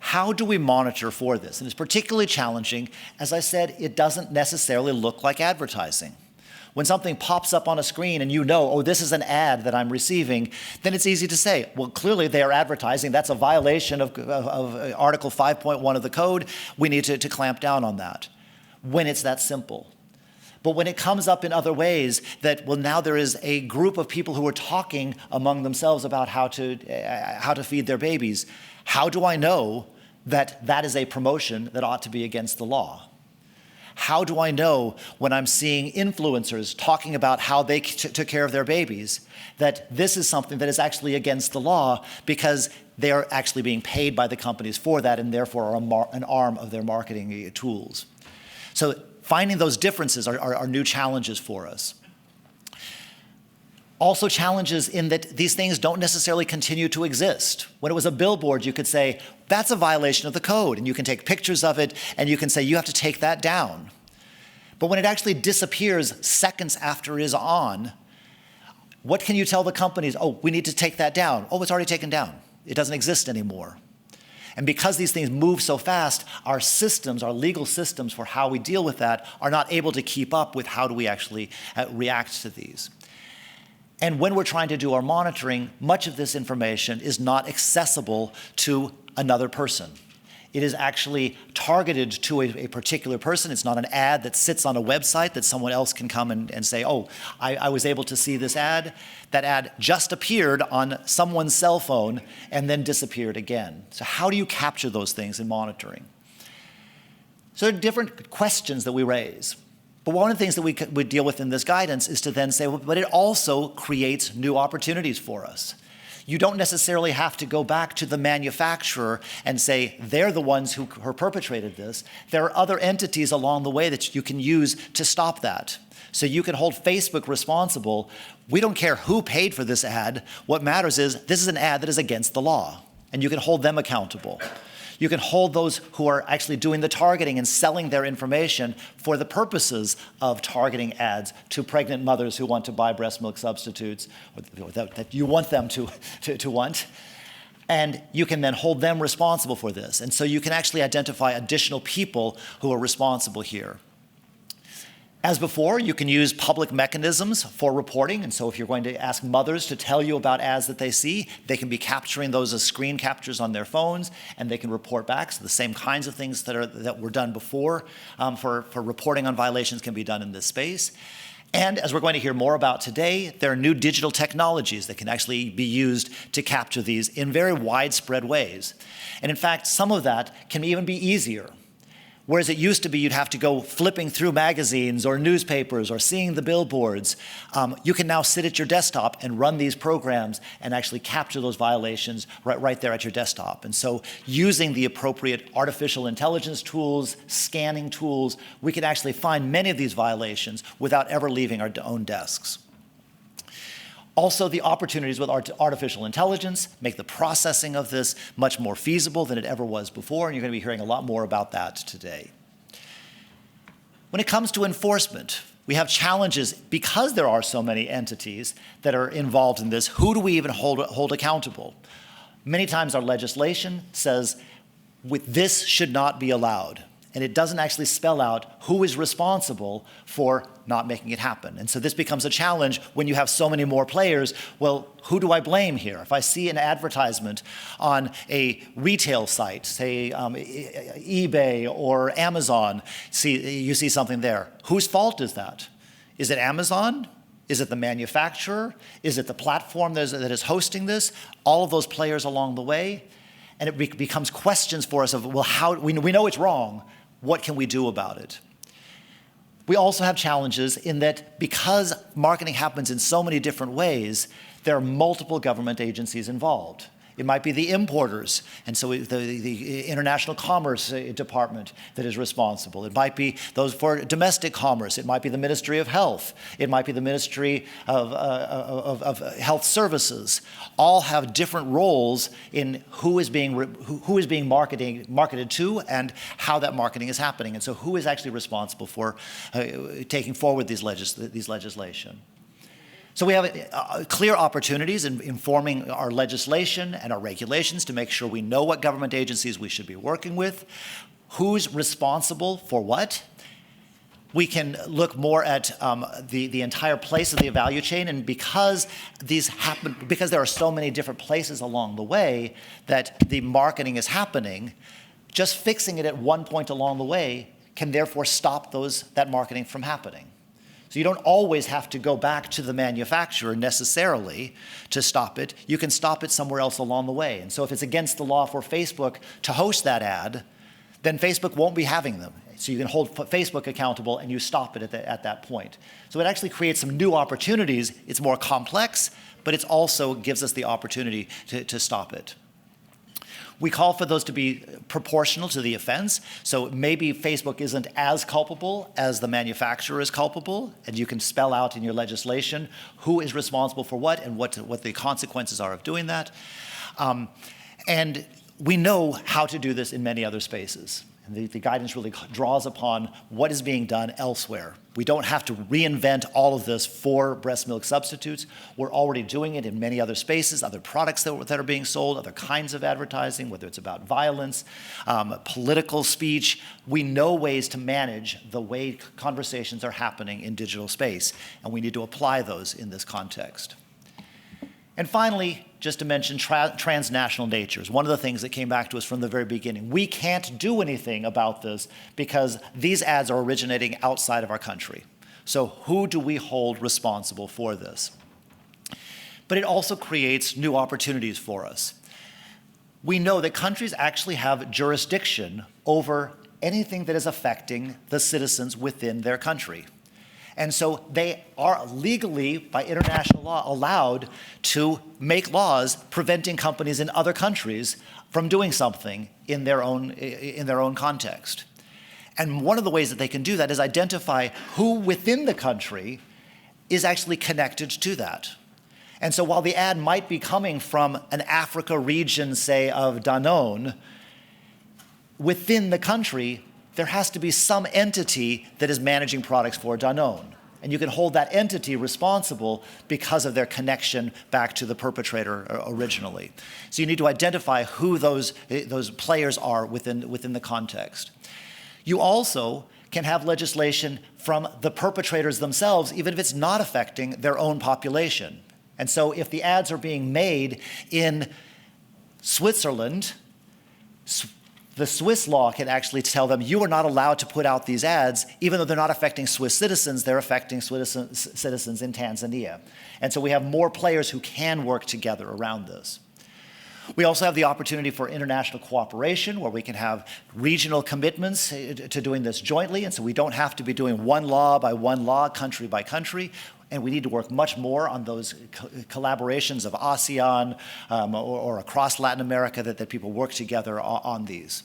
How do we monitor for this? And it's particularly challenging. As I said, it doesn't necessarily look like advertising. When something pops up on a screen and you know, oh, this is an ad that I'm receiving, then it's easy to say, well, clearly they are advertising. That's a violation of Article 5.1 of the code. We need to clamp down on that, when it's that simple. But when it comes up in other ways that, well, now there is a group of people who are talking among themselves about how to feed their babies, how do I know that that is a promotion that ought to be against the law? How do I know when I'm seeing influencers talking about how they took care of their babies that this is something that is actually against the law because they're actually being paid by the companies for that and therefore are an arm of their marketing tools? So finding those differences are new challenges for us. Also challenges in that these things don't necessarily continue to exist. When it was a billboard, you could say, that's a violation of the code, and you can take pictures of it, and you can say, you have to take that down. But when it actually disappears seconds after it is on, what can you tell the companies? Oh, we need to take that down. Oh, it's already taken down. It doesn't exist anymore. And because these things move so fast, our systems, our legal systems for how we deal with that are not able to keep up with how do we actually react to these. And when we're trying to do our monitoring, much of this information is not accessible to another person. It is actually targeted to a particular person. It's not an ad that sits on a website that someone else can come and say, oh, I was able to see this ad. That ad just appeared on someone's cell phone and then disappeared again. So how do you capture those things in monitoring? So there are different questions that we raise. But one of the things that we deal with in this guidance is to then say, well, but it also creates new opportunities for us. You don't necessarily have to go back to the manufacturer and say they're the ones who perpetrated this. There are other entities along the way that you can use to stop that. So you can hold Facebook responsible. We don't care who paid for this ad. What matters is this is an ad that is against the law, and you can hold them accountable. You can hold those who are actually doing the targeting and selling their information for the purposes of targeting ads to pregnant mothers who want to buy breast milk substitutes, or that you want them to want. And you can then hold them responsible for this. And so you can actually identify additional people who are responsible here. As before, you can use public mechanisms for reporting. And so if you're going to ask mothers to tell you about ads that they see, they can be capturing those as screen captures on their phones, and they can report back. So the same kinds of things that were done before for reporting on violations can be done in this space. And as we're going to hear more about today, there are new digital technologies that can actually be used to capture these in very widespread ways. And in fact, some of that can even be easier. Whereas it used to be you'd have to go flipping through magazines or newspapers or seeing the billboards, you can now sit at your desktop and run these programs and actually capture those violations right there at your desktop. And so using the appropriate artificial intelligence tools, scanning tools, we can actually find many of these violations without ever leaving our own desks. Also, the opportunities with artificial intelligence make the processing of this much more feasible than it ever was before, and you're going to be hearing a lot more about that today. When it comes to enforcement, we have challenges because there are so many entities that are involved in this. Who do we even hold accountable? Many times our legislation says this should not be allowed, and it doesn't actually spell out who is responsible for not making it happen. And so this becomes a challenge when you have so many more players. Well, who do I blame here? If I see an advertisement on a retail site, say eBay or Amazon, you see something there. Whose fault is that? Is it Amazon? Is it the manufacturer? Is it the platform that is hosting this? All of those players along the way. And it becomes questions for us of, well, how we know it's wrong. What can we do about it? We also have challenges in that because marketing happens in so many different ways, there are multiple government agencies involved. It might be the importers, and so the International Commerce Department that is responsible. It might be those for domestic commerce. It might be the Ministry of Health. It might be the Ministry of Health Services. All have different roles in who is being marketed to and how that marketing is happening. And so who is actually responsible for taking forward these legislation? So we have clear opportunities in informing our legislation and our regulations to make sure we know what government agencies we should be working with, who's responsible for what. We can look more at the entire place of the value chain, and because there are so many different places along the way that the marketing is happening, just fixing it at one point along the way can therefore stop that marketing from happening. So you don't always have to go back to the manufacturer necessarily to stop it. You can stop it somewhere else along the way. And so if it's against the law for Facebook to host that ad, then Facebook won't be having them. So you can hold Facebook accountable and you stop it at that point. So it actually creates some new opportunities. It's more complex, but it also gives us the opportunity to stop it. We call for those to be proportional to the offense. So maybe Facebook isn't as culpable as the manufacturer is culpable, and you can spell out in your legislation who is responsible for what and what the consequences are of doing that. And we know how to do this in many other spaces. And the guidance really draws upon what is being done elsewhere. We don't have to reinvent all of this for breast milk substitutes. We're already doing it in many other spaces, other products that are being sold, other kinds of advertising, whether it's about violence, political speech. We know ways to manage the way conversations are happening in digital space, and we need to apply those in this context. And finally, just to mention transnational natures. One of the things that came back to us from the very beginning. We can't do anything about this because these ads are originating outside of our country. So who do we hold responsible for this? But it also creates new opportunities for us. We know that countries actually have jurisdiction over anything that is affecting the citizens within their country. And so they are legally, by international law, allowed to make laws preventing companies in other countries from doing something in their own context. And one of the ways that they can do that is identify who within the country is actually connected to that. And so while the ad might be coming from an Africa region, say, of Danone, within the country, there has to be some entity that is managing products for Danone. And you can hold that entity responsible because of their connection back to the perpetrator originally. So you need to identify who those players are within the context. You also can have legislation from the perpetrators themselves, even if it's not affecting their own population. And so if the ads are being made in Switzerland, the Swiss law can actually tell them, you are not allowed to put out these ads, even though they're not affecting Swiss citizens, they're affecting citizens in Tanzania. And so we have more players who can work together around this. We also have the opportunity for international cooperation where we can have regional commitments to doing this jointly, and so we don't have to be doing one law by one law, country by country, and we need to work much more on those collaborations of ASEAN or across Latin America that people work together on these.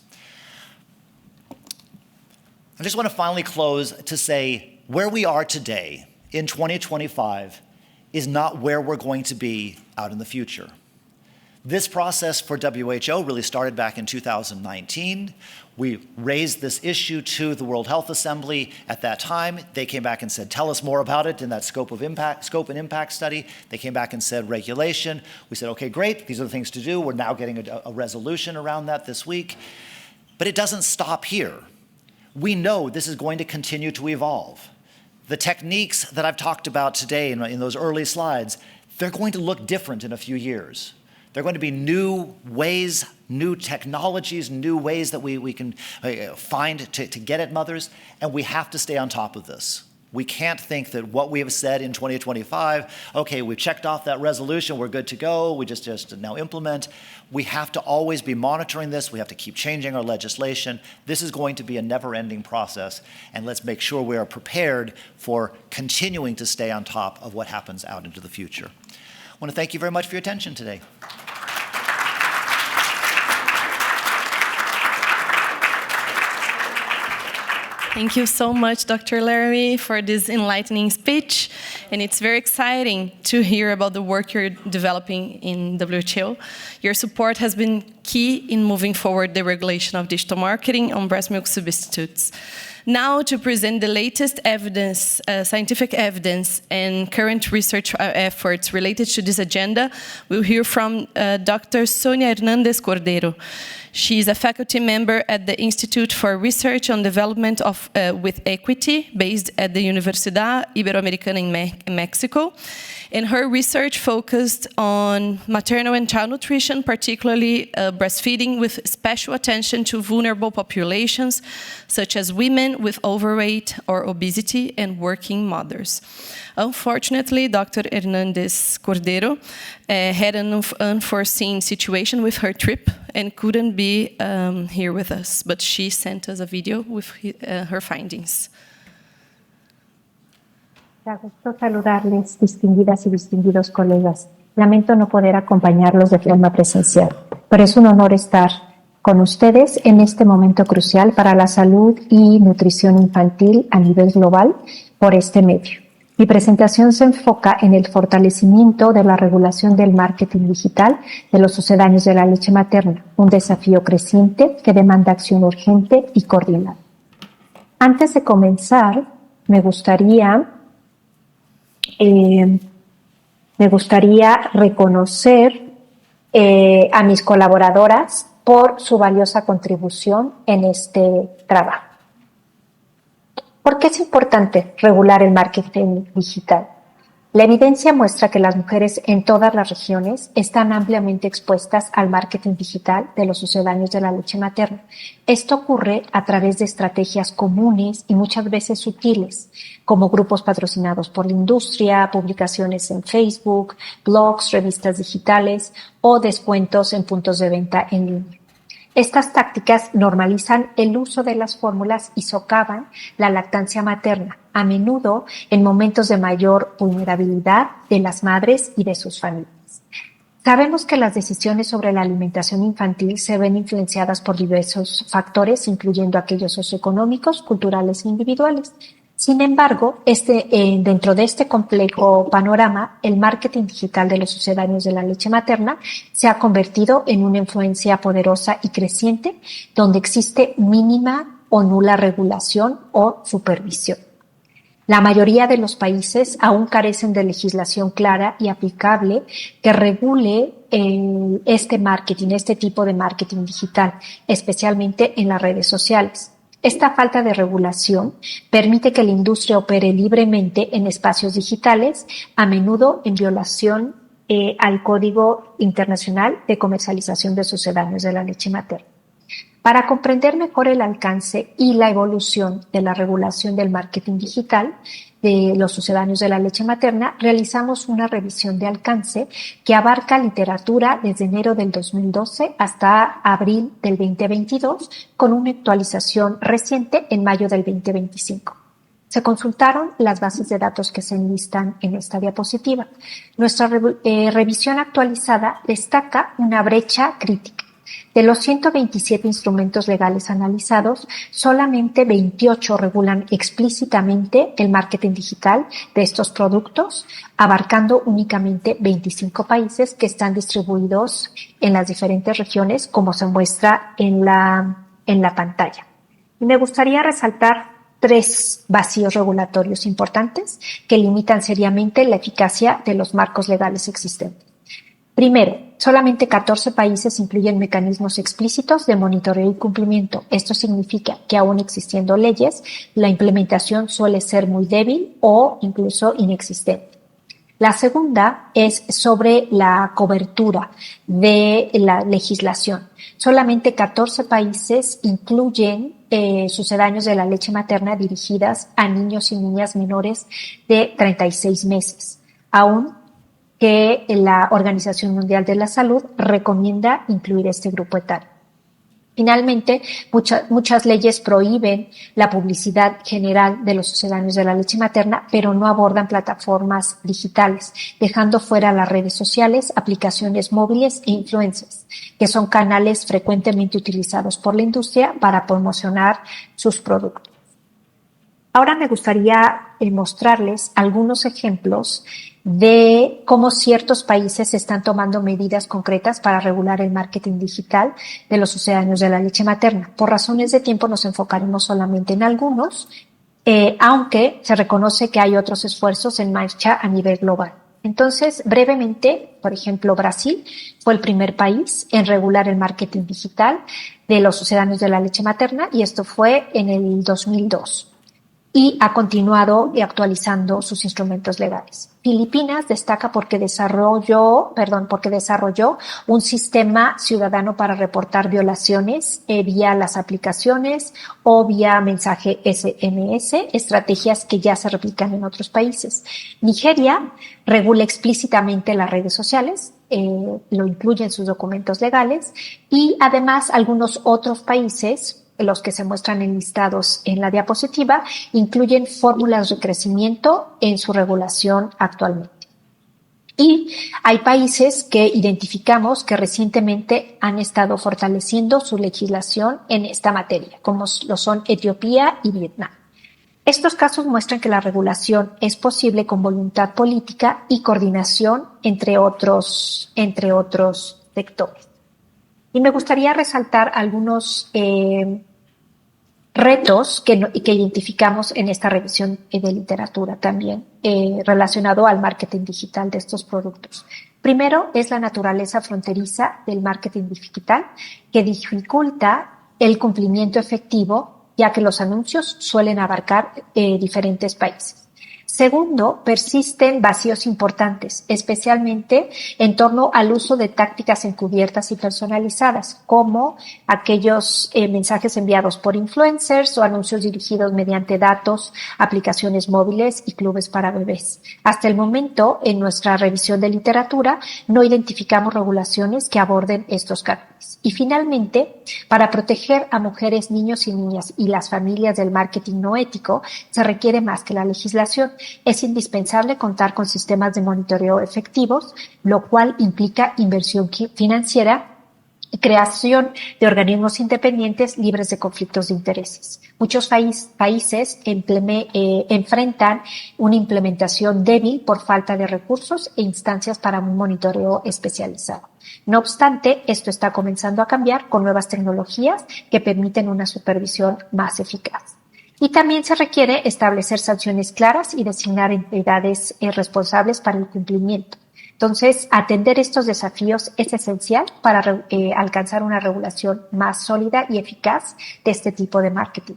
I just want to finally close to say where we are today in 2025 is not where we're going to be out in the future. This process for WHO really started back in 2019. We raised this issue to the World Health Assembly at that time. They came back and said, tell us more about it in that scope and impact study. They came back and said regulation. We said, okay, great, these are the things to do. We're now getting a resolution around that this week. But it doesn't stop here. We know this is going to continue to evolve. The techniques that I've talked about today in those early slides, they're going to look different in a few years. There are going to be new ways, new technologies, new ways that we can find to get at mothers, and we have to stay on top of this. We can't think that what we have said in 2025, okay, we've checked off that resolution, we're good to go, we just now implement. We have to always be monitoring this, we have to keep changing our legislation. This is going to be a never-ending process, and let's make sure we are prepared for continuing to stay on top of what happens out into the future. I want to thank you very much for your attention today. Thank you so much, Dr. Larry, for this enlightening speech. And it's very exciting to hear about the work you're developing in WHO. Your support has been key in moving forward the regulation of digital marketing on breast milk substitutes. Now, to present the latest evidence, scientific evidence, and current research efforts related to this agenda, we'll hear from Dr. Sonia Hernandez Cordero. She is a faculty member at the Institute for Research on Development with Equity, based at the Universidad Iberoamericana in Mexico. And her research focused on maternal and child nutrition, particularly breastfeeding, with special attention to vulnerable populations, such as women with overweight or obesity and working mothers. Unfortunately, Dr. Hernandez Cordero had an unforeseen situation with her trip and couldn't be here with us, but she sent us a video with her findings. Da gusto saludarles, distinguidas y distinguidos colegas. Lamento no poder acompañarlos de forma presencial, pero es un honor estar con ustedes en este momento crucial para la salud y nutrición infantil a nivel global por este medio. Mi presentación se enfoca en el fortalecimiento de la regulación del marketing digital de los sucedáneos de la leche materna, un desafío creciente que demanda acción urgente y coordinada. Antes de comenzar, me gustaría reconocer a mis colaboradoras por su valiosa contribución en este trabajo. ¿Por qué es importante regular el marketing digital? La evidencia muestra que las mujeres en todas las regiones están ampliamente expuestas al marketing digital de los sucedáneos de la leche materna. Esto ocurre a través de estrategias comunes y muchas veces sutiles, como grupos patrocinados por la industria, publicaciones en Facebook, blogs, revistas digitales o descuentos en puntos de venta en línea. Estas tácticas normalizan el uso de las fórmulas y socavan la lactancia materna, a menudo en momentos de mayor vulnerabilidad de las madres y de sus familias. Sabemos que las decisiones sobre la alimentación infantil se ven influenciadas por diversos factores, incluyendo aquellos socioeconómicos, culturales e individuales. Sin embargo, dentro de este complejo panorama, el marketing digital de los sucedáneos de la leche materna se ha convertido en una influencia poderosa y creciente, donde existe mínima o nula regulación o supervisión. La mayoría de los países aún carecen de legislación clara y aplicable que regule este tipo de marketing digital, especialmente en las redes sociales. Esta falta de regulación permite que la industria opere libremente en espacios digitales, a menudo en violación al Código Internacional de Comercialización de Sucedáneos de la leche materna. Para comprender mejor el alcance y la evolución de la regulación del marketing digital, de los sucedáneos de la leche materna, realizamos una revisión de alcance que abarca literatura desde enero del 2012 hasta abril del 2022, con una actualización reciente en mayo del 2025. Se consultaron las bases de datos que se enlistan en esta diapositiva. Nuestra revisión actualizada destaca una brecha crítica. De los 127 instrumentos legales analizados, solamente 28 regulan explícitamente el marketing digital de estos productos, abarcando únicamente 25 países que están distribuidos en las diferentes regiones, como se muestra en la pantalla. Y me gustaría resaltar 3 vacíos regulatorios importantes que limitan seriamente la eficacia de los marcos legales existentes. Primero, solamente 14 países incluyen mecanismos explícitos de monitoreo y cumplimiento. Esto significa que aún existiendo leyes, la implementación suele ser muy débil o incluso inexistente. La segunda es sobre la cobertura de la legislación. Solamente 14 países incluyen sucedáneos de la leche materna dirigidas a niños y niñas menores de 36 meses. Aún que la Organización Mundial de la Salud recomienda incluir este grupo etario. Finalmente, muchas leyes prohíben la publicidad general de los sucedáneos de la leche materna, pero no abordan plataformas digitales, dejando fuera las redes sociales, aplicaciones móviles e influencers, que son canales frecuentemente utilizados por la industria para promocionar sus productos. Ahora me gustaría mostrarles algunos ejemplos de cómo ciertos países están tomando medidas concretas para regular el marketing digital de los sucedáneos de la leche materna. Por razones de tiempo nos enfocaremos solamente en algunos, aunque se reconoce que hay otros esfuerzos en marcha a nivel global. Entonces, brevemente, por ejemplo, Brasil fue el primer país en regular el marketing digital de los sucedáneos de la leche materna, y esto fue en el 2002. Y ha continuado actualizando sus instrumentos legales. Filipinas destaca porque desarrolló un sistema ciudadano para reportar violaciones vía las aplicaciones o vía mensaje SMS, estrategias que ya se replican en otros países. Nigeria regula explícitamente las redes sociales, lo incluye en sus documentos legales, y además algunos otros países, los que se muestran enlistados en la diapositiva, incluyen fórmulas de crecimiento en su regulación actualmente. Y hay países que identificamos que recientemente han estado fortaleciendo su legislación en esta materia, como lo son Etiopía y Vietnam. Estos casos muestran que la regulación es posible con voluntad política y coordinación entre otros sectores. Y me gustaría resaltar algunos retos que identificamos en esta revisión de literatura también relacionado al marketing digital de estos productos. Primero es la naturaleza fronteriza del marketing digital, que dificulta el cumplimiento efectivo, ya que los anuncios suelen abarcar diferentes países. Segundo, persisten vacíos importantes, especialmente en torno al uso de tácticas encubiertas y personalizadas, como aquellos mensajes enviados por influencers o anuncios dirigidos mediante datos, aplicaciones móviles y clubes para bebés. Hasta el momento, en nuestra revisión de literatura, no identificamos regulaciones que aborden estos canales. Y finalmente, para proteger a mujeres, niños y niñas y las familias del marketing no ético, se requiere más que la legislación. Es indispensable contar con sistemas de monitoreo efectivos, lo cual implica inversión financiera y creación de organismos independientes libres de conflictos de intereses. Muchos países enfrentan una implementación débil por falta de recursos e instancias para un monitoreo especializado. No obstante, esto está comenzando a cambiar con nuevas tecnologías que permiten una supervisión más eficaz. Y también se requiere establecer sanciones claras y designar entidades responsables para el cumplimiento. Entonces, atender estos desafíos es esencial para alcanzar una regulación más sólida y eficaz de este tipo de marketing.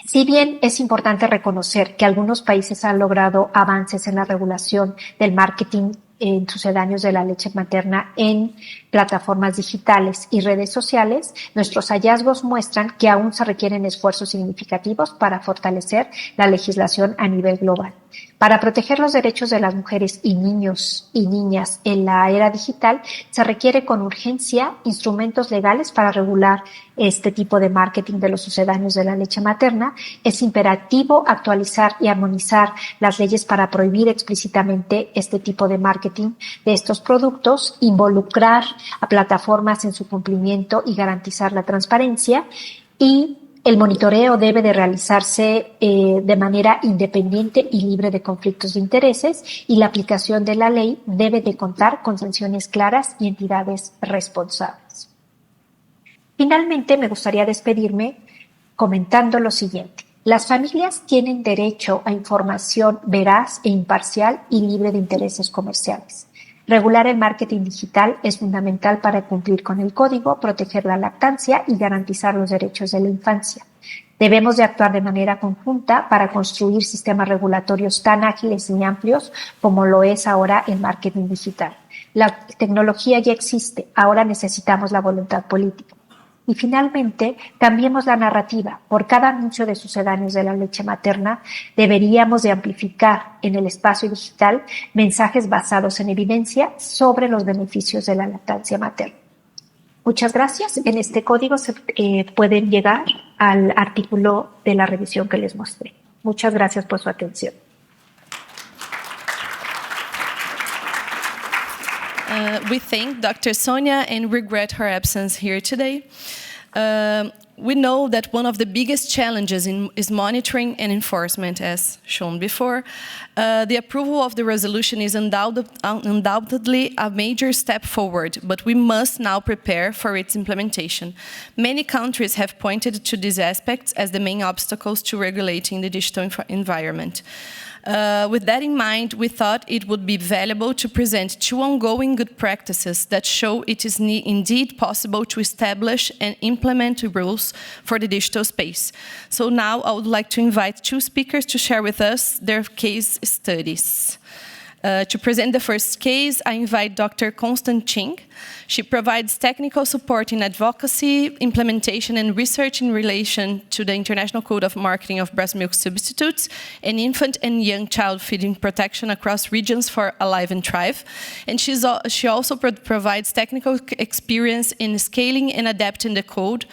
Si bien es importante reconocer que algunos países han logrado avances en la regulación del marketing en Sucedáneos de la leche materna en plataformas digitales y redes sociales, nuestros hallazgos muestran que aún se requieren esfuerzos significativos para fortalecer la legislación a nivel global. Para proteger los derechos de las mujeres y niños y niñas en la era digital, se requiere con urgencia instrumentos legales para regular este tipo de marketing de los sucedáneos de la leche materna. Es imperativo actualizar y armonizar las leyes para prohibir explícitamente este tipo de marketing de estos productos, involucrar a plataformas en su cumplimiento y garantizar la transparencia, y el monitoreo debe de realizarse de manera independiente y libre de conflictos de intereses, y la aplicación de la ley debe de contar con sanciones claras y entidades responsables. Finalmente, me gustaría despedirme comentando lo siguiente. Las familias tienen derecho a información veraz e imparcial y libre de intereses comerciales. Regular el marketing digital es fundamental para cumplir con el código, proteger la lactancia y garantizar los derechos de la infancia. Debemos de actuar de manera conjunta para construir sistemas regulatorios tan ágiles y amplios como lo es ahora el marketing digital. La tecnología ya existe, ahora necesitamos la voluntad política. Y finalmente, cambiemos la narrativa. Por cada anuncio de sucedáneos de la leche materna, deberíamos de amplificar en el espacio digital mensajes basados en evidencia sobre los beneficios de la lactancia materna. Muchas gracias. En este código se pueden llegar al artículo de la revisión que les mostré. Muchas gracias por su atención. We thank Dr. Sonia and regret her absence here today. We know that one of the biggest challenges is monitoring and enforcement, as shown before. The approval of the resolution is undoubtedly a major step forward, but we must now prepare for its implementation. Many countries have pointed to these aspects as the main obstacles to regulating the digital environment. With that in mind, we thought it would be valuable to present 2 ongoing good practices that show it is indeed possible to establish and implement rules for the digital space. So now I would like to invite 2 speakers to share with us their case studies. To present the first case, I invite Dr. Constance Ching. She provides technical support in advocacy, implementation, and research in relation to the International Code of Marketing of Breast Milk Substitutes and infant and young child feeding protection across regions for Alive and Thrive. And she also provides technical experience in scaling and adapting the code,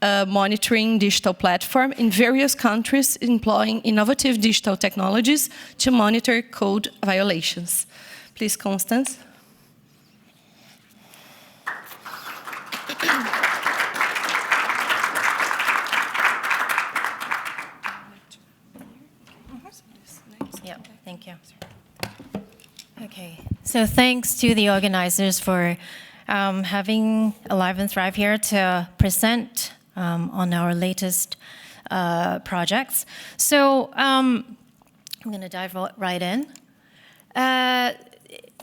monitoring digital platform in various countries employing innovative digital technologies to monitor code violations. Please, Constance. Yeah, thank you. Okay, so thanks to the organizers for having Alive and Thrive here to present on our latest projects. So I'm going to dive right in.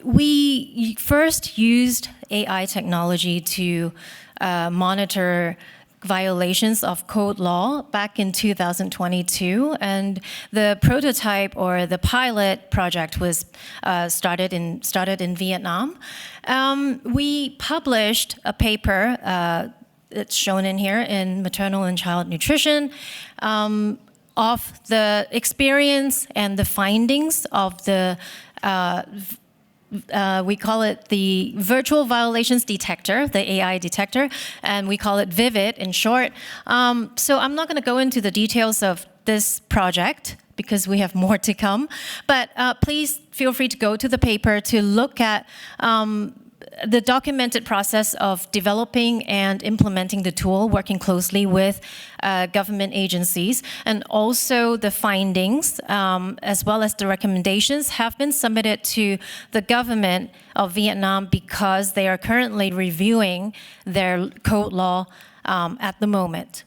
We first used AI technology to monitor violations of code law back in 2022, and the prototype or the pilot project was started in Vietnam. We published a paper that's shown in here in Maternal and Child Nutrition of the experience and the findings of the we call it the Virtual Violations Detector, the AI detector, and we call it VIVID in short. So I'm not going to go into the details of this project because we have more to come, but please feel free to go to the paper to look at the documented process of developing and implementing the tool, working closely with government agencies, and also the findings as well as the recommendations have been submitted to the government of Vietnam because they are currently reviewing their code law at the moment.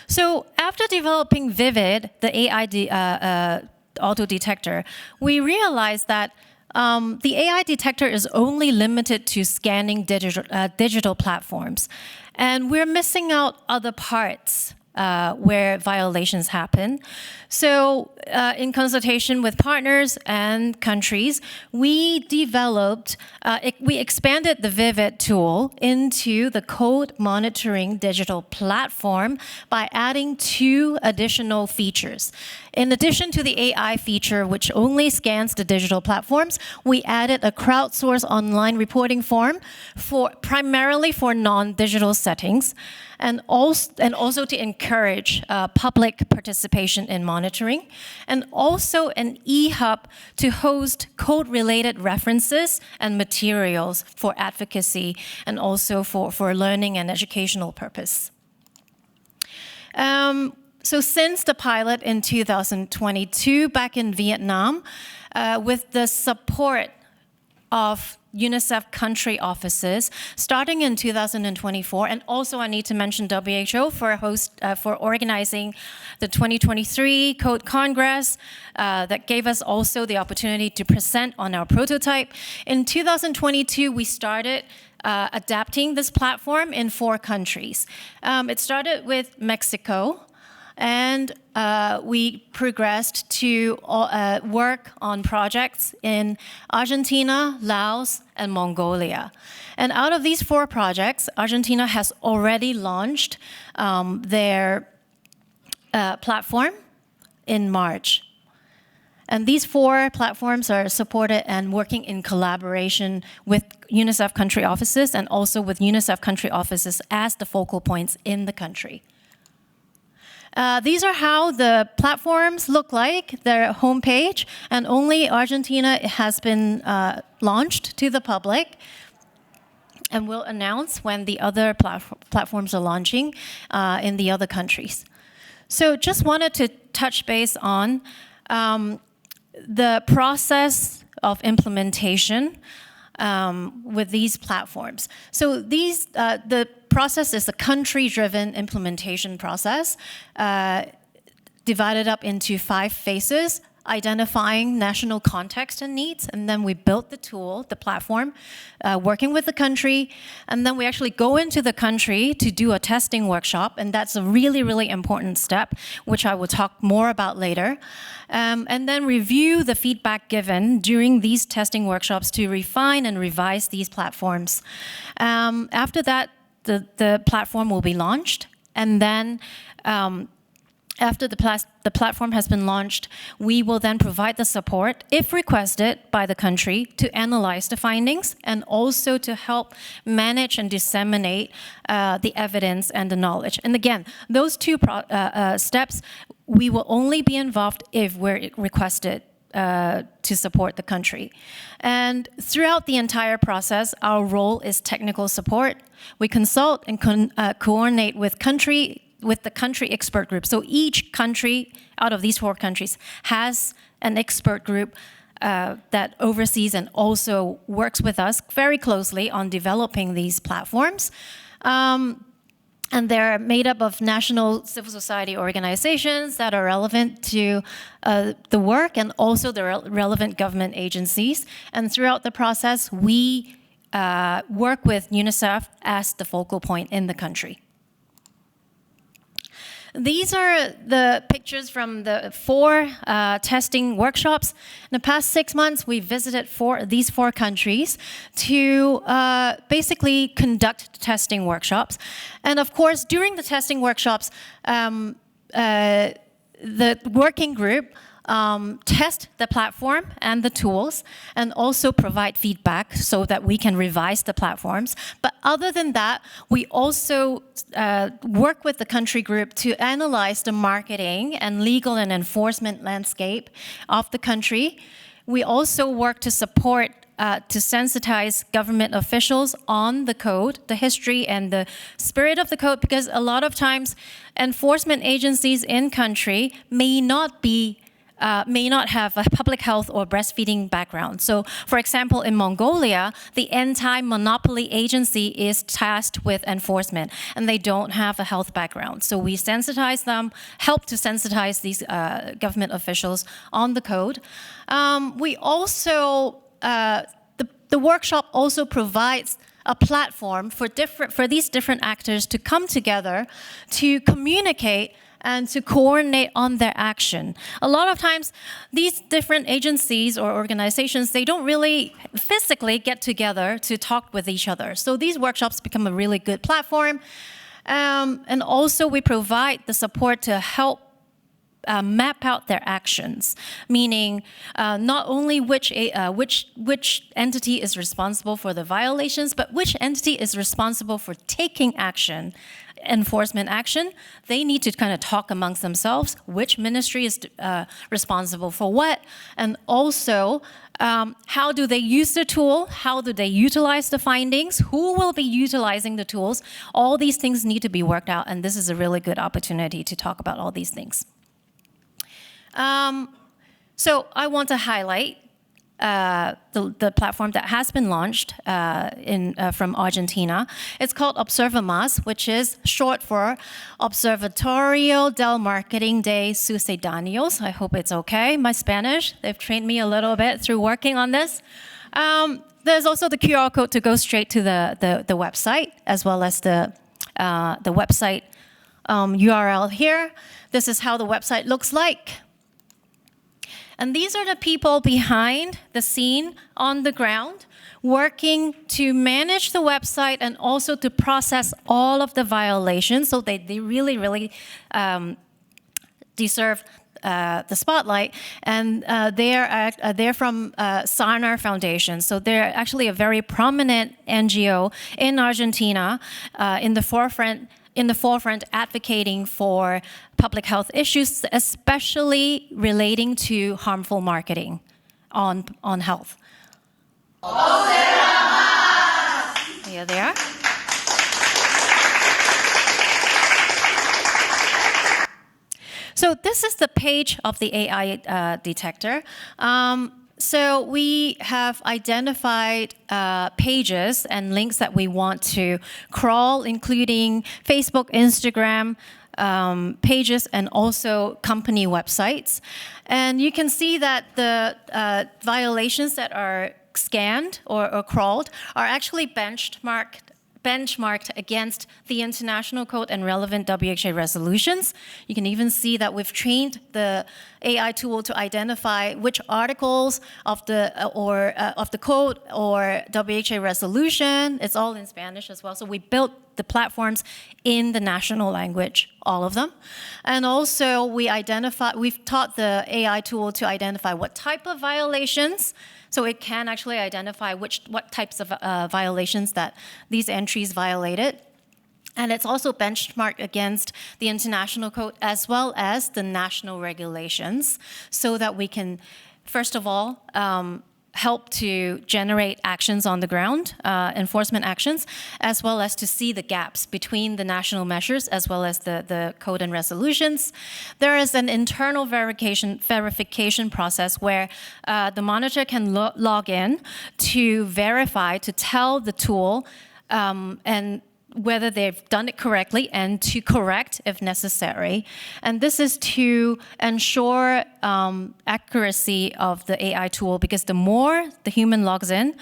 So after developing VIVID, the AI auto detector, we realized that the AI detector is only limited to scanning digital platforms, and we're missing out other parts where violations happen. So in consultation with partners and countries, we developed, we expanded the Vivid tool into the code monitoring digital platform by adding 2 additional features. In addition to the AI feature, which only scans the digital platforms, we added a crowdsourced online reporting form primarily for non-digital settings, and also to encourage public participation in monitoring, and also an e-hub to host code-related references and materials for advocacy and also for learning and educational purpose. So since the pilot in 2022 back in Vietnam, with the support of UNICEF country offices, starting in 2024, and also I need to mention WHO for organizing the 2023 Code Congress that gave us also the opportunity to present on our prototype. In 2022, we started adapting this platform in 4 countries. It started with Mexico, and we progressed to work on projects in Argentina, Laos, and Mongolia. And out of these 4 projects, Argentina has already launched their platform in March. And these 4 platforms are supported and working in collaboration with UNICEF country offices and also with UNICEF country offices as the focal points in the country. These are how the platforms look like, their homepage, and only Argentina has been launched to the public. And we'll announce when the other platforms are launching in the other countries. So just wanted to touch base on the process of implementation with these platforms. So the process is a country-driven implementation process divided up into 5 phases, identifying national context and needs, and then we built the tool, the platform, working with the country, and then we actually go into the country to do a testing workshop, and that's a really, really important step, which I will talk more about later, and then review the feedback given during these testing workshops to refine and revise these platforms. After that, the platform will be launched, and then after the platform has been launched, we will then provide the support, if requested by the country, to analyze the findings and also to help manage and disseminate the evidence and the knowledge. And again, those 2 steps, we will only be involved if we're requested to support the country. And throughout the entire process, our role is technical support. We consult and coordinate with the country expert group. So each country out of these 4 countries has an expert group that oversees and also works with us very closely on developing these platforms. And they're made up of national civil society organizations that are relevant to the work and also the relevant government agencies. And throughout the process, we work with UNICEF as the focal point in the country. These are the pictures from the 4 testing workshops. In the past 6 months, we visited these 4 countries to basically conduct testing workshops. And of course, during the testing workshops, the working group test the platform and the tools and also provide feedback so that we can revise the platforms. But other than that, we also work with the country group to analyze the marketing and legal and enforcement landscape of the country. We also work to support to sensitize government officials on the code, the history and the spirit of the code, because a lot of times enforcement agencies in country may not have a public health or breastfeeding background. So, for example, in Mongolia, the anti-monopoly agency is tasked with enforcement, and they don't have a health background. So we sensitize them, help to sensitize these government officials on the code. We also, the workshop also provides a platform for these different actors to come together to communicate and to coordinate on their action. A lot of times, these different agencies or organizations, they don't really physically get together to talk with each other. So these workshops become a really good platform. And also, we provide the support to help map out their actions, meaning not only which entity is responsible for the violations, but which entity is responsible for taking action, enforcement action. They need to kind of talk amongst themselves, which ministry is responsible for what, and also how do they use the tool, how do they utilize the findings, who will be utilizing the tools. All these things need to be worked out, and this is a really good opportunity to talk about all these things. So I want to highlight the platform that has been launched from Argentina. It's called Observamas, which is short for Observatorio del Marketing de Sucedáneos. I hope it's okay. My Spanish, they've trained me a little bit through working on this. There's also the QR code to go straight to the website, as well as the website URL here. This is how the website looks like. And these are the people behind the scene on the ground working to manage the website and also to process all of the violations. So they really, really deserve the spotlight. And they're from Sarnar Foundation. So they're actually a very prominent NGO in Argentina in the forefront advocating for public health issues, especially relating to harmful marketing on health. Here they are. So this is the page of the AI detector. So we have identified pages and links that we want to crawl, including Facebook, Instagram pages, and also company websites. And you can see that the violations that are scanned or crawled are actually benchmarked against the international code and relevant WHA resolutions. You can even see that we've trained the AI tool to identify which articles of the code or WHA resolution. It's all in Spanish as well. So we built the platforms in the national language, all of them. And also we've taught the AI tool to identify what type of violations. So it can actually identify what types of violations that these entries violated. And it's also benchmarked against the international code as well as the national regulations so that we can, first of all, help to generate actions on the ground, enforcement actions, as well as to see the gaps between the national measures as well as the code and resolutions. There is an internal verification process where the monitor can log in to verify, to tell the tool and whether they've done it correctly and to correct if necessary. And this is to ensure accuracy of the AI tool, because the more the human logs in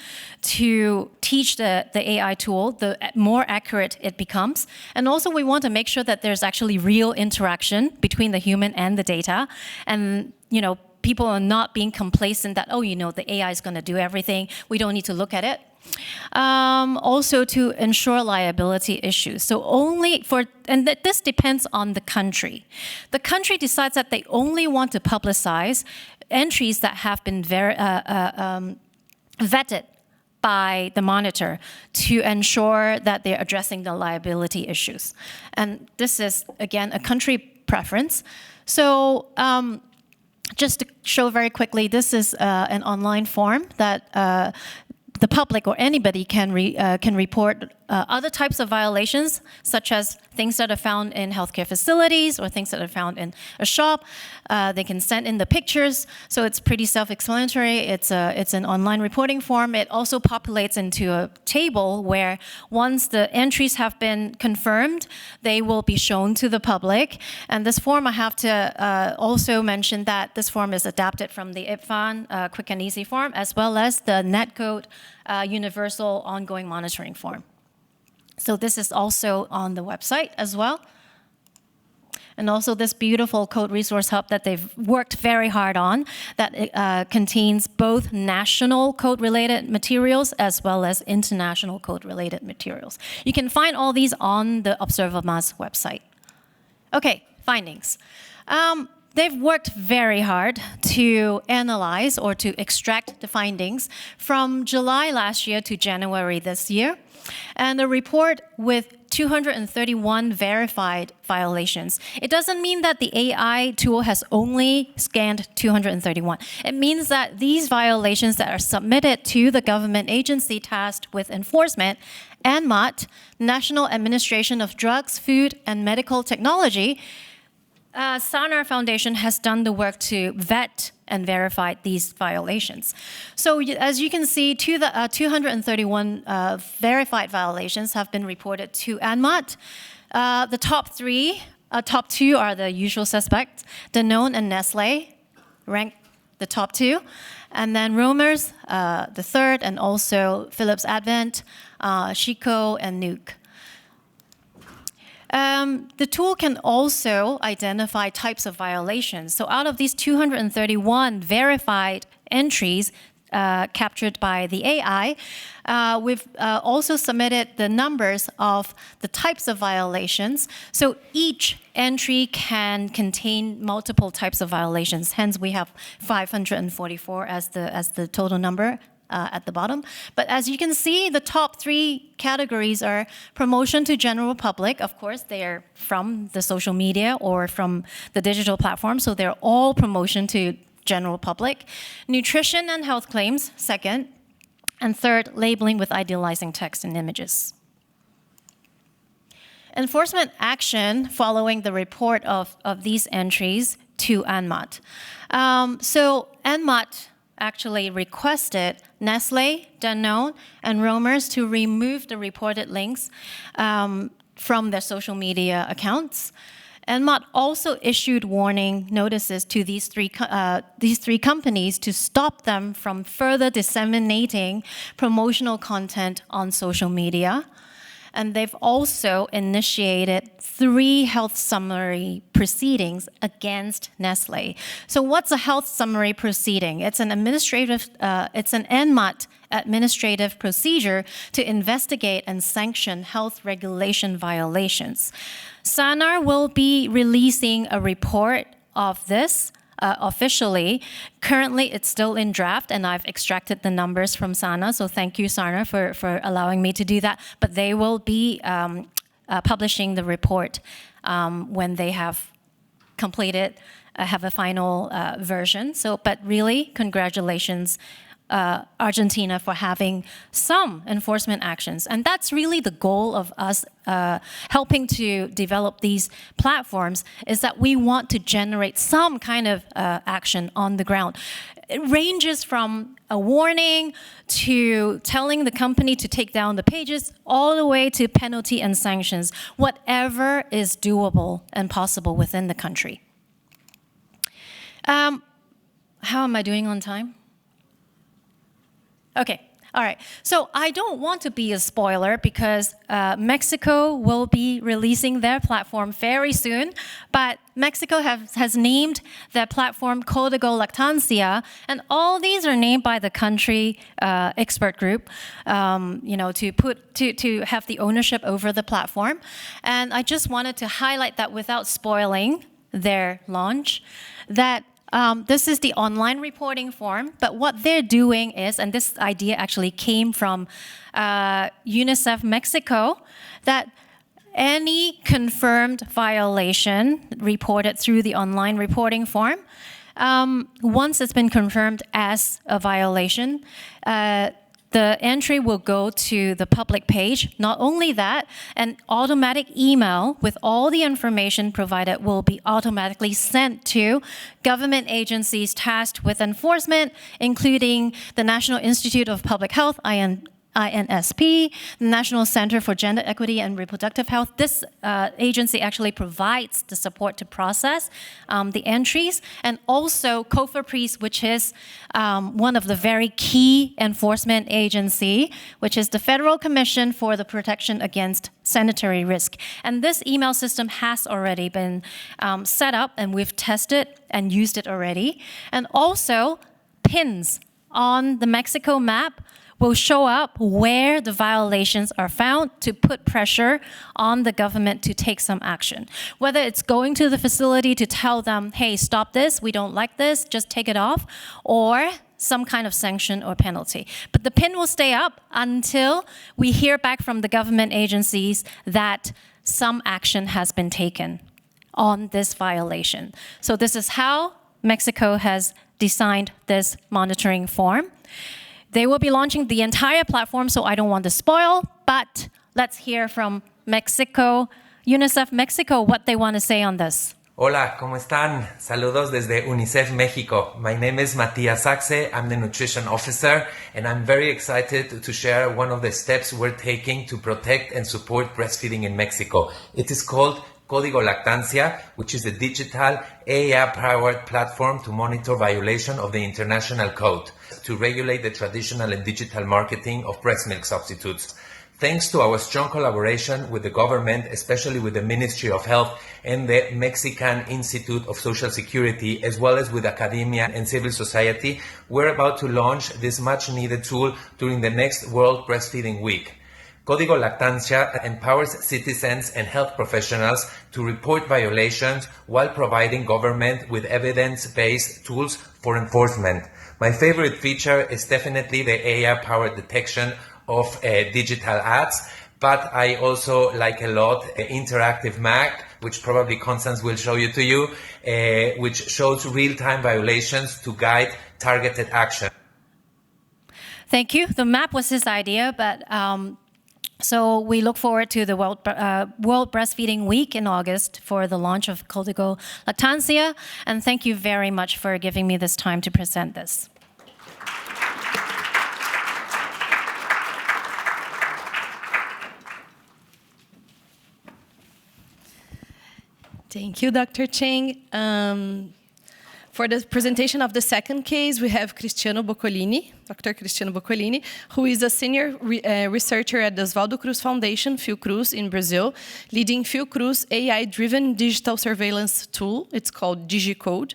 to teach the AI tool, the more accurate it becomes. And also we want to make sure that there's actually real interaction between the human and the data. And, people are not being complacent that, the AI is going to do everything. We don't need to look at it. Also to ensure liability issues. So this depends on the country. The country decides that they only want to publicize entries that have been vetted by the monitor to ensure that they're addressing the liability issues. And this is, again, a country preference. So just to show very quickly, this is an online form that the public or anybody can report other types of violations, such as things that are found in healthcare facilities or things that are found in a shop. They can send in the pictures, so it's pretty self-explanatory. It's an online reporting form. It also populates into a table where once the entries have been confirmed, they will be shown to the public. And this form, I have to also mention that this form is adapted from the IPFAN Quick and Easy form, as well as the Netcode Universal Ongoing Monitoring form. So this is also on the website as well. And also this beautiful code resource hub that they've worked very hard on that contains both national code-related materials as well as international code-related materials. You can find all these on the Observamas website. Okay, findings. They've worked very hard to analyze or to extract the findings from July last year to January this year. And the report with 231 verified violations. It doesn't mean that the AI tool has only scanned 231. It means that these violations that are submitted to the government agency tasked with enforcement, ANMAT, National Administration of Drugs, Food, and Medical Technology, SANAR Foundation has done the work to vet and verify these violations. So as you can see, 231 verified violations have been reported to ANMAT. The top two are the usual suspects. Danone and Nestle rank the top two. And then Romer's, the third, and also Philips Advent, Chico, and Nuke. The tool can also identify types of violations. So out of these 231 verified entries captured by the AI, we've also submitted the numbers of the types of violations. So each entry can contain multiple types of violations. Hence, we have 544 as the total number. At the bottom. But as you can see, the top three categories are promotion to general public. Of course, they are from the social media or from the digital platform, so they're all promotion to general public. Nutrition and health claims, second. And third, labeling with idealizing text and images. Enforcement action following the report of these entries to ANMAT. So ANMAT actually requested Nestle, Danone, and Romer's to remove the reported links from their social media accounts. ANMAT also issued warning notices to these three companies to stop them from further disseminating promotional content on social media. And they've also initiated 3 health summary proceedings against Nestle. So what's a health summary proceeding? It's an ANMAT administrative procedure to investigate and sanction health regulation violations. SANAR will be releasing a report of this officially. Currently, it's still in draft, and I've extracted the numbers from SANA, so thank you, SANA, for allowing me to do that. But they will be publishing the report when they have completed, have a final version. So, but really, congratulations, Argentina, for having some enforcement actions. And that's really the goal of us helping to develop these platforms, is that we want to generate some kind of action on the ground. It ranges from a warning to telling the company to take down the pages, all the way to penalty and sanctions, whatever is doable and possible within the country. How am I doing on time? Okay, all right. So I don't want to be a spoiler because Mexico will be releasing their platform very soon, but Mexico has named their platform Código Lactancia, and all these are named by the country expert group, to have the ownership over the platform. And I just wanted to highlight that without spoiling their launch, that this is the online reporting form, but what they're doing is, and this idea actually came from UNICEF Mexico, that any confirmed violation reported through the online reporting form, once it's been confirmed as a violation, the entry will go to the public page. Not only that, an automatic email with all the information provided will be automatically sent to government agencies tasked with enforcement, including the National Institute of Public Health, INSP, the National Center for Gender Equity and Reproductive Health. This agency actually provides the support to process the entries, and also COFEPRIS, which is one of the very key enforcement agency, which is the Federal Commission for the Protection Against Sanitary Risk. And this email system has already been set up, and we've tested and used it already. And also, pins on the Mexico map will show up where the violations are found to put pressure on the government to take some action. Whether it's going to the facility to tell them, hey, stop this, we don't like this, just take it off, or some kind of sanction or penalty. But the pin will stay up until we hear back from the government agencies that some action has been taken on this violation. So this is how Mexico has designed this monitoring form. They will be launching the entire platform, so I don't want to spoil, but let's hear from Mexico, UNICEF Mexico, what they want to say on this. Hola, ¿cómo están? Saludos desde UNICEF Mexico. My name is Matías Saxe. I'm the nutrition officer, and I'm very excited to share one of the steps we're taking to protect and support breastfeeding in Mexico. It is called Código Lactancia, which is a digital AI-powered platform to monitor violation of the international code to regulate the traditional and digital marketing of breast milk substitutes. Thanks to our strong collaboration with the government, especially with the Ministry of Health and the Mexican Institute of Social Security, as well as with academia and civil society, we're about to launch this much-needed tool during the next World Breastfeeding Week. Código Lactancia empowers citizens and health professionals to report violations while providing government with evidence-based tools for enforcement. My favorite feature is definitely the AI-powered detection of digital ads, but I also like a lot interactive map, which probably Constance will show to you, which shows real-time violations to guide targeted action. Thank you. The map was his idea, but so we look forward to the World Breastfeeding Week in August for the launch of Código Lactancia, and thank you very much for giving me this time to present this. Thank you, Dr. Cheng. For the presentation of the second case, we have Cristiano Boccolini, Dr. Cristiano Boccolini, who is a senior researcher at the Oswaldo Cruz Foundation, Fiocruz, in Brazil, leading Fiocruz AI-driven digital surveillance tool, it's called DigiCode,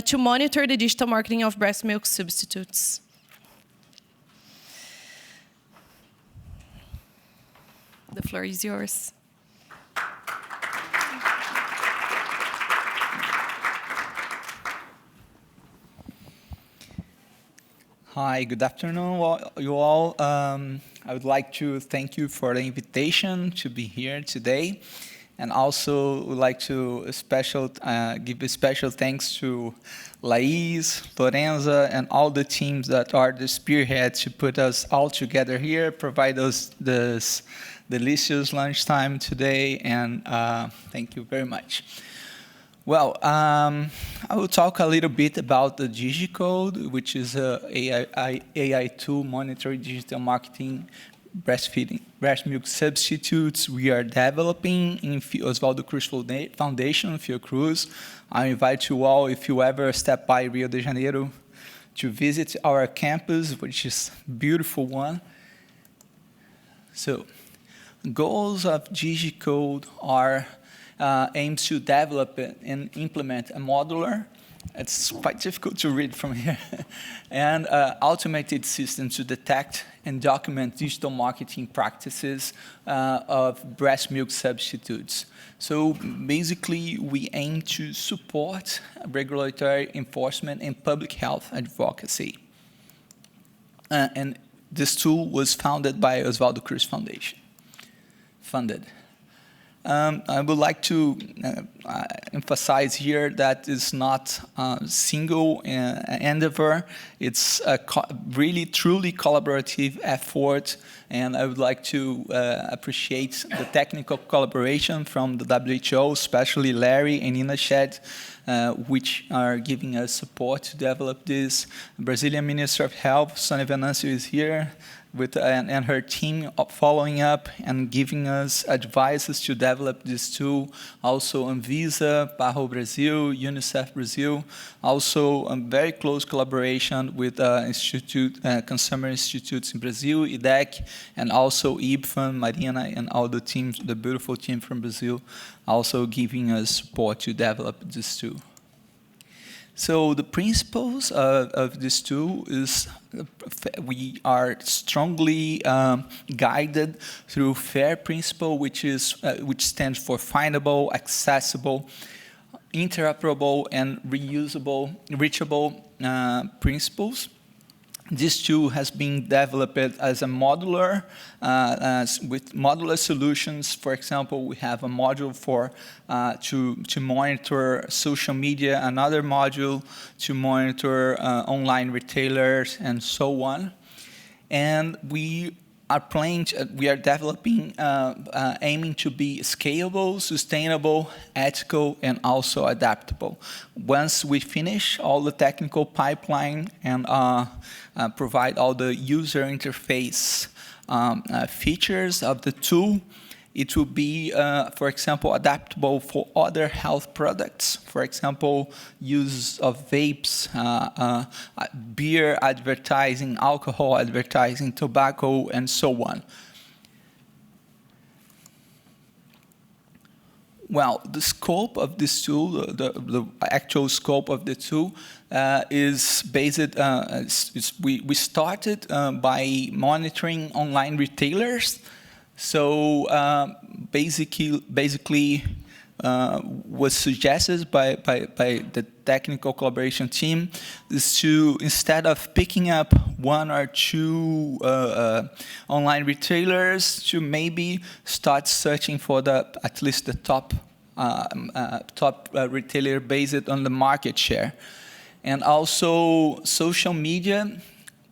to monitor the digital marketing of breast milk substitutes. The floor is yours. Hi, good afternoon, you all. I would like to thank you for the invitation to be here today, and also would like to give a special thanks to Laís, Lorenza, and all the teams that are the spearheads to put us all together here, provide us this delicious lunchtime today, and thank you very much. Well, I will talk a little bit about the DigiCode, which is an AI tool monitoring digital marketing breast milk substitutes we are developing in Oswaldo Cruz Foundation, Fiocruz. I invite you all, if you ever step by Rio de Janeiro, to visit our campus, which is a beautiful one. So, goals of DigiCode are aims to develop and implement a modular, it's quite difficult to read from here, and automated system to detect and document digital marketing practices of breast milk substitutes. So basically, we aim to support regulatory enforcement and public health advocacy. And this tool was founded by Oswaldo Cruz Foundation, funded. I would like to emphasize here that it's not a single endeavor. It's a really, truly collaborative effort, and I would like to appreciate the technical collaboration from the WHO, especially Larry and Ina Shed, which are giving us support to develop this. Brazilian Minister of Health, Sonia Venancio, is here and her team following up and giving us advices to develop this tool. Also Anvisa, PAHO Brazil, UNICEF Brazil. Also a very close collaboration with consumer institutes in Brazil, IDEC, and also IBFAN, Marina, and all the teams, the beautiful team from Brazil, also giving us support to develop this tool. So the principles of this tool is we are strongly guided through FAIR principle, which stands for findable, accessible, interoperable, and reachable principles. This tool has been developed as a modular, with modular solutions. For example, we have a module for to monitor social media, another module to monitor online retailers, and so on. And we are developing, aiming to be scalable, sustainable, ethical, and also adaptable. Once we finish all the technical pipeline and provide all the user interface features of the tool, it will be, for example, adaptable for other health products. For example, use of vapes, beer advertising, alcohol advertising, tobacco, and so on. Well, the scope of this tool, the actual scope of the tool, is based. We started by monitoring online retailers. So basically, was suggested by the technical collaboration team is to, instead of picking up one or two online retailers, to maybe start searching for at least the top retailer based on the market share. And also social media,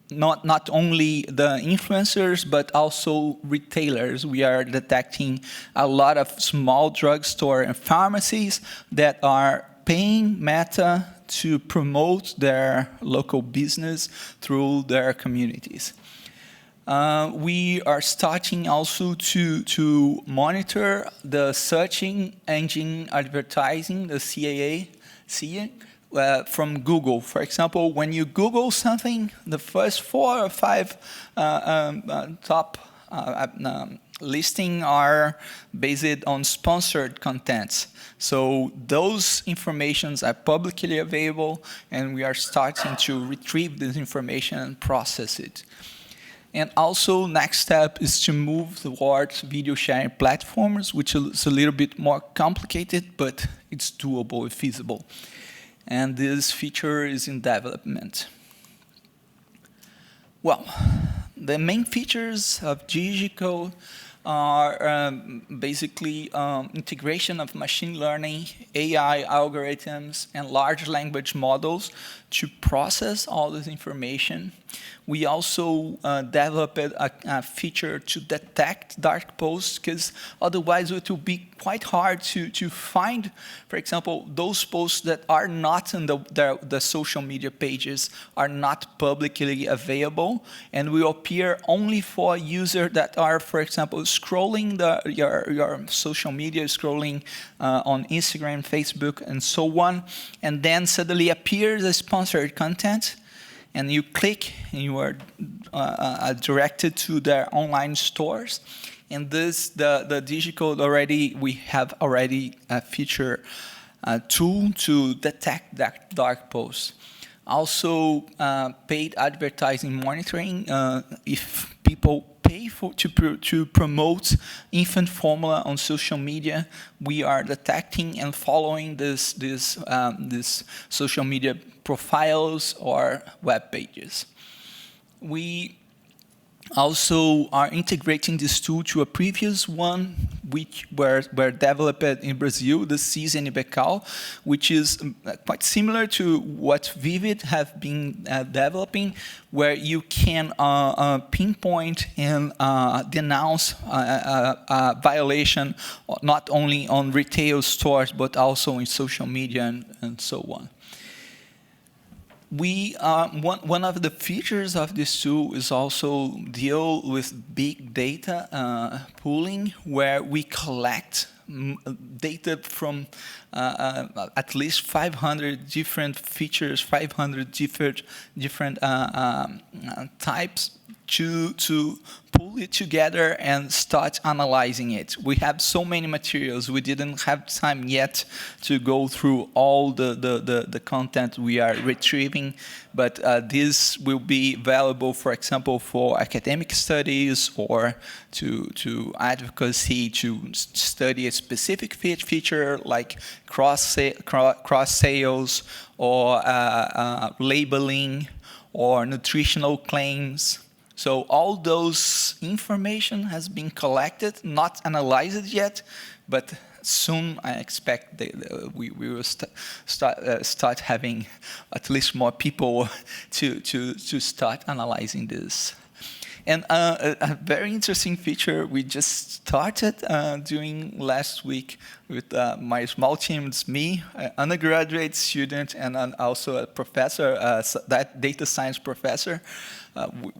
not only the influencers, but also retailers. We are detecting a lot of small drugstore and pharmacies that are paying Meta to promote their local business through their communities. We are starting also to monitor the searching engine advertising, the CAA, from Google. For example, when you Google something, the first 4 or 5 top listing are based on sponsored contents. So those informations are publicly available, and we are starting to retrieve this information and process it. And also, next step is to move towards video sharing platforms, which is a little bit more complicated, but it's doable and feasible. And this feature is in development. Well, the main features of DigiCode are basically integration of machine learning, AI algorithms, and large language models to process all this information. We also developed a feature to detect dark posts, because otherwise it will be quite hard to find, for example, those posts that are not in the social media pages, are not publicly available, and will appear only for users that are, for example, scrolling your social media, scrolling on Instagram, Facebook, and so on, and then suddenly appears as sponsored content, and you click and you are directed to their online stores. And this, the DigiCode we have already a feature tool to detect that dark posts. Also, paid advertising monitoring. If people pay to promote infant formula on social media, we are detecting and following this social media profiles or web pages. We also are integrating this tool to a previous one, which were developed in Brazil, the CIS and Becal, which is quite similar to what Vivid have been developing, where you can pinpoint and denounce a violation not only on retail stores, but also in social media and so on. One of the features of this tool is also deal with big data pooling, where we collect data from at least 500 different features, 500 different types, to pull it together and start analyzing it. We have so many materials, we didn't have time yet to go through all the content we are retrieving, but this will be valuable, for example, for academic studies or to advocacy, to study a specific feature like cross sales or labeling or nutritional claims. So all those information has been collected, not analyzed yet, but soon I expect we will start having at least more people to start analyzing this. And a very interesting feature we just started doing last week with my small team. It's me, an undergraduate student, and also a professor, that data science professor,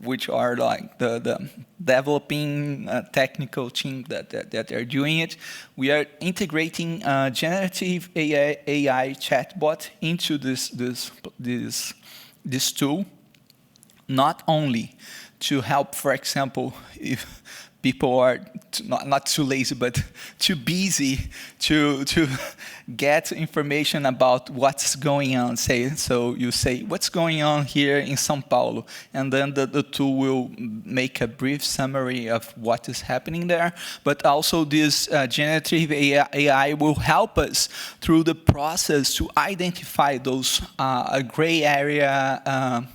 which are like the developing technical team that are doing it. We are integrating generative AI chatbot into this tool, not only to help, for example, if people are not too lazy, but too busy to get information about what's going on. So you say, what's going on here in São Paulo? And then the tool will make a brief summary of what is happening there. But also this generative AI will help us through the process to identify those gray area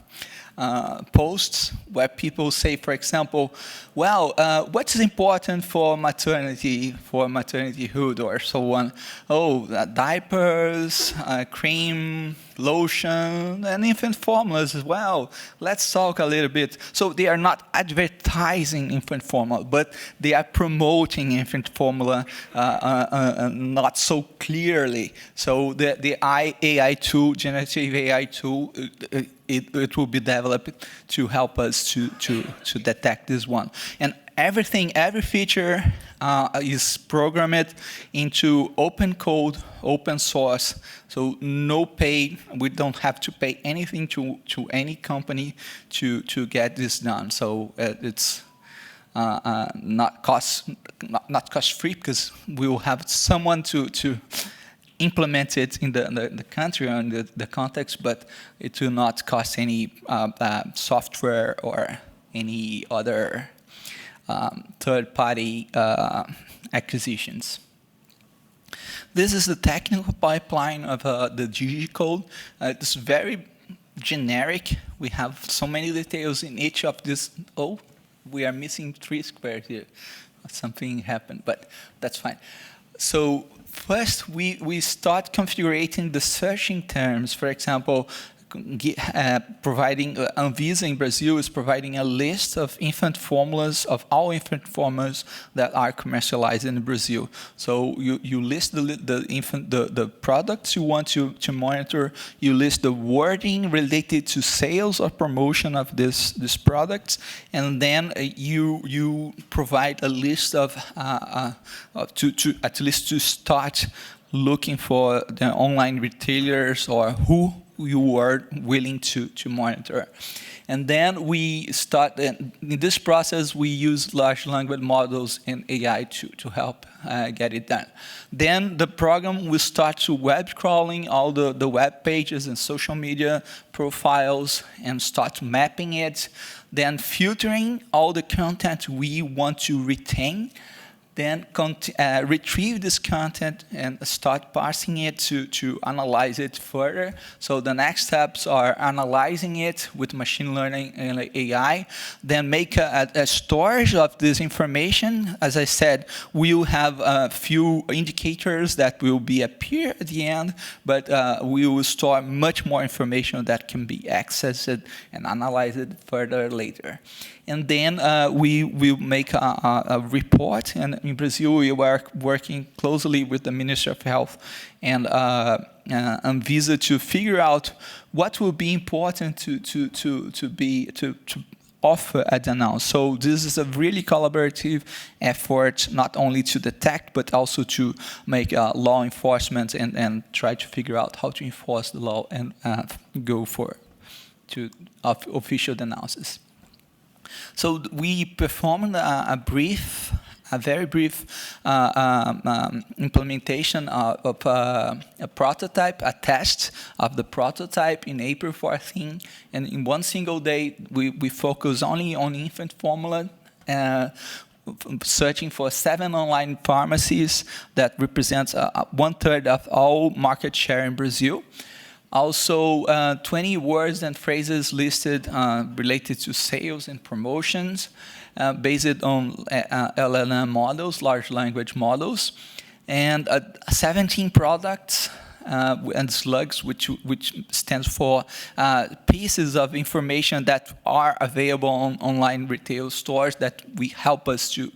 posts where people say, for example, well, what's important for maternityhood or so on? Oh, diapers, cream, lotion, and infant formulas as well. Let's talk a little bit. So they are not advertising infant formula, but they are promoting infant formula not so clearly. So the AI tool, generative AI tool, it will be developed to help us to detect this one. And every feature is programmed into open code, open source. So no pay, we don't have to pay anything to any company to get this done. So it's not cost free, because we will have someone to implement it in the country or in the context, but it will not cost any software or any other third-party acquisitions. This is the technical pipeline of the GG code. It's very generic. We have so many details in each of this. Oh, we are missing 3 squares here. Something happened, but that's fine. So first, we start configuring the searching terms. For example, providing Anvisa in Brazil is providing a list of infant formulas, of all infant formulas that are commercialized in Brazil. So you list the products you want to monitor. You list the wording related to sales or promotion of this products, and then you provide a list of to at least to start looking for the online retailers or who you are willing to monitor. And then we start, in this process, we use large language models and AI to help get it done. Then the program will start to web crawling all the web pages and social media profiles and start mapping it, then filtering all the content we want to retain, then retrieve this content and start parsing it to analyze it further. So the next steps are analyzing it with machine learning and AI, then make a storage of this information. As I said, we'll have a few indicators that will appear at the end, but we will store much more information that can be accessed and analyzed further later. And then we will make a report. And in Brazil, we are working closely with the Ministry of Health and Anvisa to figure out what will be important to offer at the now. So this is a really collaborative effort, not only to detect, but also to make law enforcement and try to figure out how to enforce the law and go to official denounces. So we performed a very brief implementation of a prototype, a test of the prototype in April 14. And in one single day, we focus only on infant formula, searching for 7 online pharmacies that represents 1/3 of all market share in Brazil. Also, 20 words and phrases listed related to sales and promotions, based on LLM models, large language models, and 17 products and slugs, which stands for pieces of information that are available on online retail stores that help us to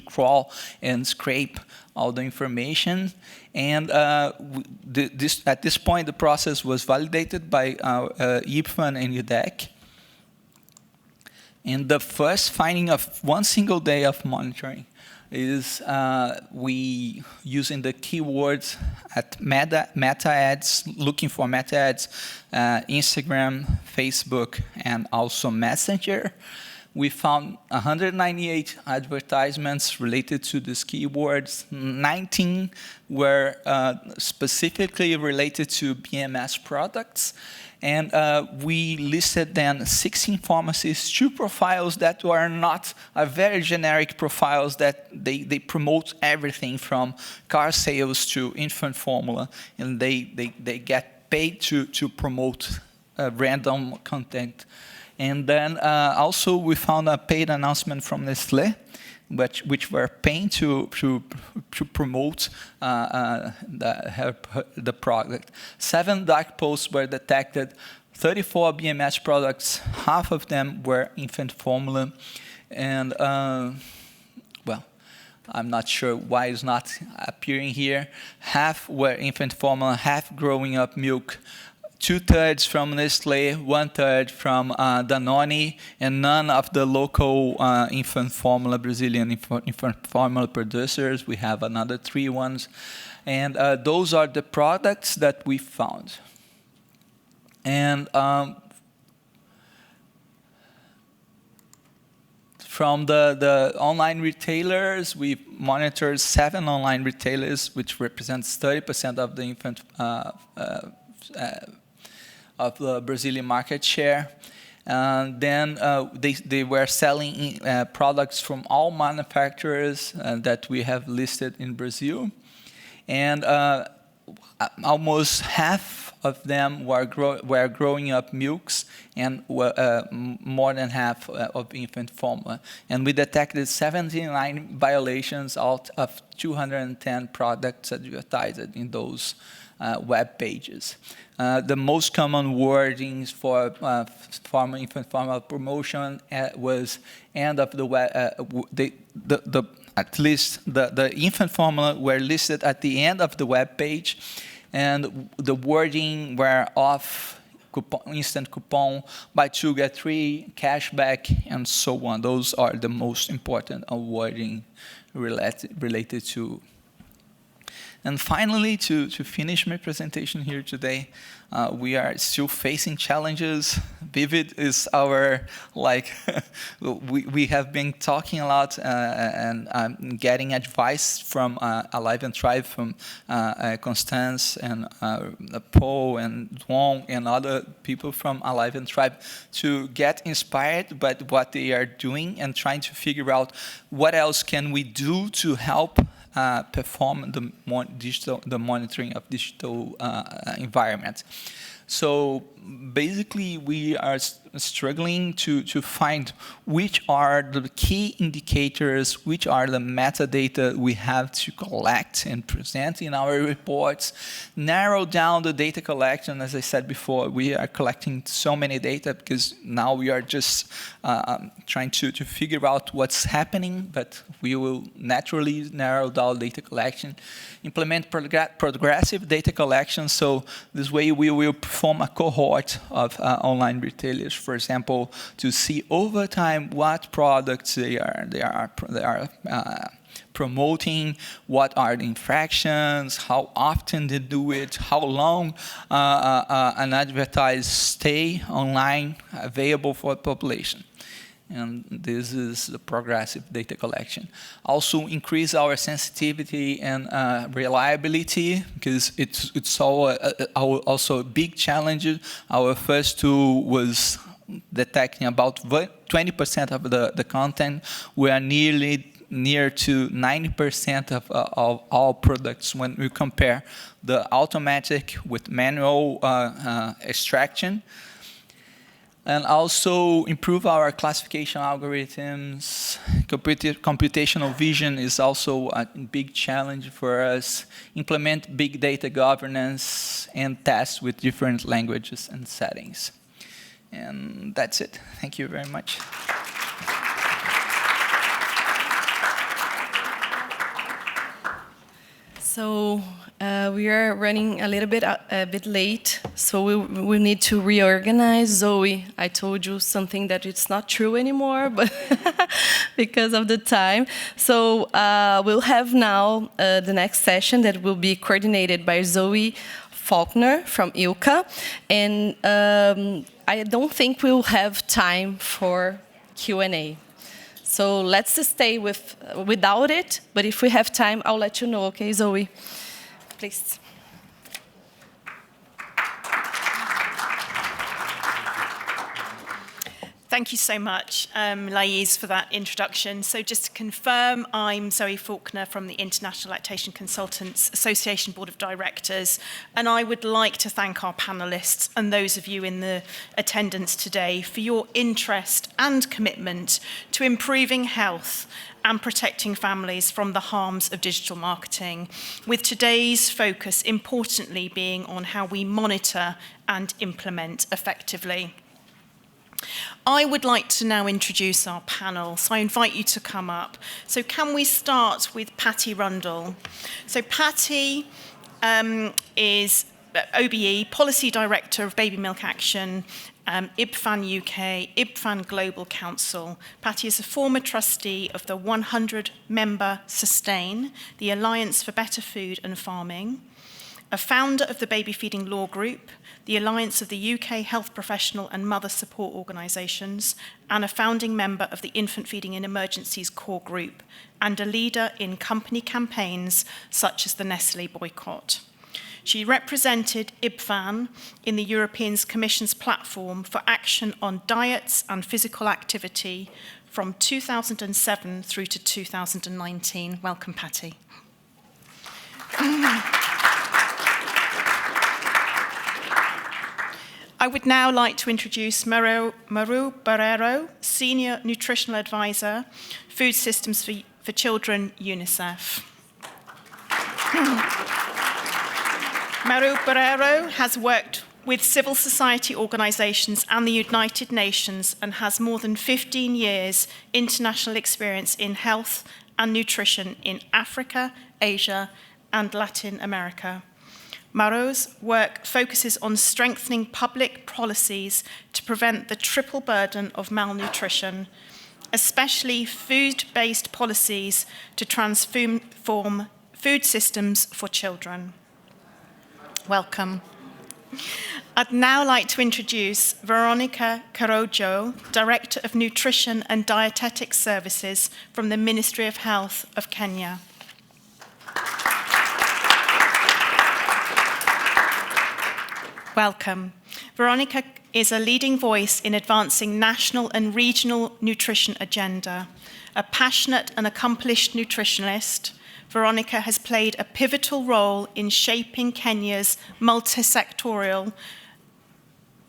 crawl and scrape all the information. And at this point, the process was validated by IPFAN and UDEC. And the first finding of one single day of monitoring is we using the keywords at meta ads, looking for meta ads, Instagram, Facebook, and also Messenger. We found 198 advertisements related to these keywords. 19 were specifically related to BMS products. And we listed then 16 pharmacies, 2 profiles that were not very generic profiles that they promote everything from car sales to infant formula. And they get paid to promote random content. And then also we found a paid announcement from Nestlé, which were paying to promote the product. 7 dark posts were detected, 34 BMS products, half of them were infant formula. And well, I'm not sure why it's not appearing here. Half were infant formula, half growing up milk, 2/3 from Nestlé, 1/3 from Danone, and none of the local infant formula, Brazilian infant formula producers. We have another 3 ones. And those are the products that we found. And from the online retailers, we monitored 7 online retailers, which represents 30% of the infant of the Brazilian market share. Then they were selling products from all manufacturers that we have listed in Brazil. And almost half of them were growing up milks, and more than half of infant formula. And we detected 79 violations out of 210 products advertised in those web pages. The most common wordings for infant formula promotion was end of the web. At least the infant formula were listed at the end of the web page, and the wording were off, instant coupon, buy 2 get 3, cashback, and so on. Those are the most important wording related to And finally, to finish my presentation here today, we are still facing challenges. Vivid is our, we have been talking a lot and getting advice from Alive and Thrive, from Constance and Paul and Duong and other people from Alive and Thrive, to get inspired by what they are doing and trying to figure out what else can we do to help perform the monitoring of digital environment. So basically, we are struggling to find which are the key indicators, which are the metadata we have to collect and present in our reports, narrow down the data collection. As I said before, we are collecting so many data because now we are just trying to figure out what's happening, but we will naturally narrow down data collection, implement progressive data collection, so this way we will perform a cohort of online retailers, for example, to see over time what products they are promoting, what are the infractions, how often they do it, how long an advertised stay online available for the population. And this is the progressive data collection. Also increase our sensitivity and reliability, because it's also a big challenge. Our first tool was detecting about 20% of the content. We are near to 90% of all products when we compare the automatic with manual extraction. And also improve our classification algorithms. Computational vision is also a big challenge for us. Implement big data governance and test with different languages and settings. And that's it. Thank you very much. So we are running a little bit late, so we need to reorganize. Zoe, I told you something that it's not true anymore, but because of the time. So we'll have now the next session that will be coordinated by Zoe Faulkner from ILCA, and I don't think we'll have time for Q&A. So let's stay without it, but if we have time, I'll let you know, okay, Zoe? Please. Thank you so much, Lais, for that introduction. So just to confirm, I'm Zoe Faulkner from the International Lactation Consultants Association Board of Directors, and I would like to thank our panelists and those of you in the attendance today for your interest and commitment to improving health and protecting families from the harms of digital marketing, with today's focus importantly being on how we monitor and implement effectively. I would like to now introduce our panel, so I invite you to come up. So can we start with Patty Rundle? So Patty is OBE, Policy Director of Baby Milk Action, IBFAN UK, IBFAN Global Council. Patty is a former trustee of the 100-member Sustain, the Alliance for Better Food and Farming, a founder of the Baby Feeding Law Group, the Alliance of the UK Health Professional and Mother Support Organisations, and a founding member of the Infant Feeding in Emergencies Core Group, and a leader in company campaigns such as the Nestlé boycott. She represented IBFAN in the European Commission's platform for action on diets and physical activity from 2007 through to 2019. Welcome, Patty. I would now like to introduce Maru Barrero, Senior Nutritional Advisor, Food Systems for Children, UNICEF. Maru Barrero has worked with civil society organisations and the United Nations and has more than 15 years international experience in health and nutrition in Africa, Asia, and Latin America. Maru's work focuses on strengthening public policies to prevent the triple burden of malnutrition, especially food-based policies to transform Food Systems for Children. Welcome. I'd now like to introduce Veronica Karojo, Director of Nutrition and Dietetic Services from the Ministry of Health of Kenya. Welcome. Veronica is a leading voice in advancing national and regional nutrition agenda. A passionate and accomplished nutritionist, Veronica has played a pivotal role in shaping Kenya's multi-sectorial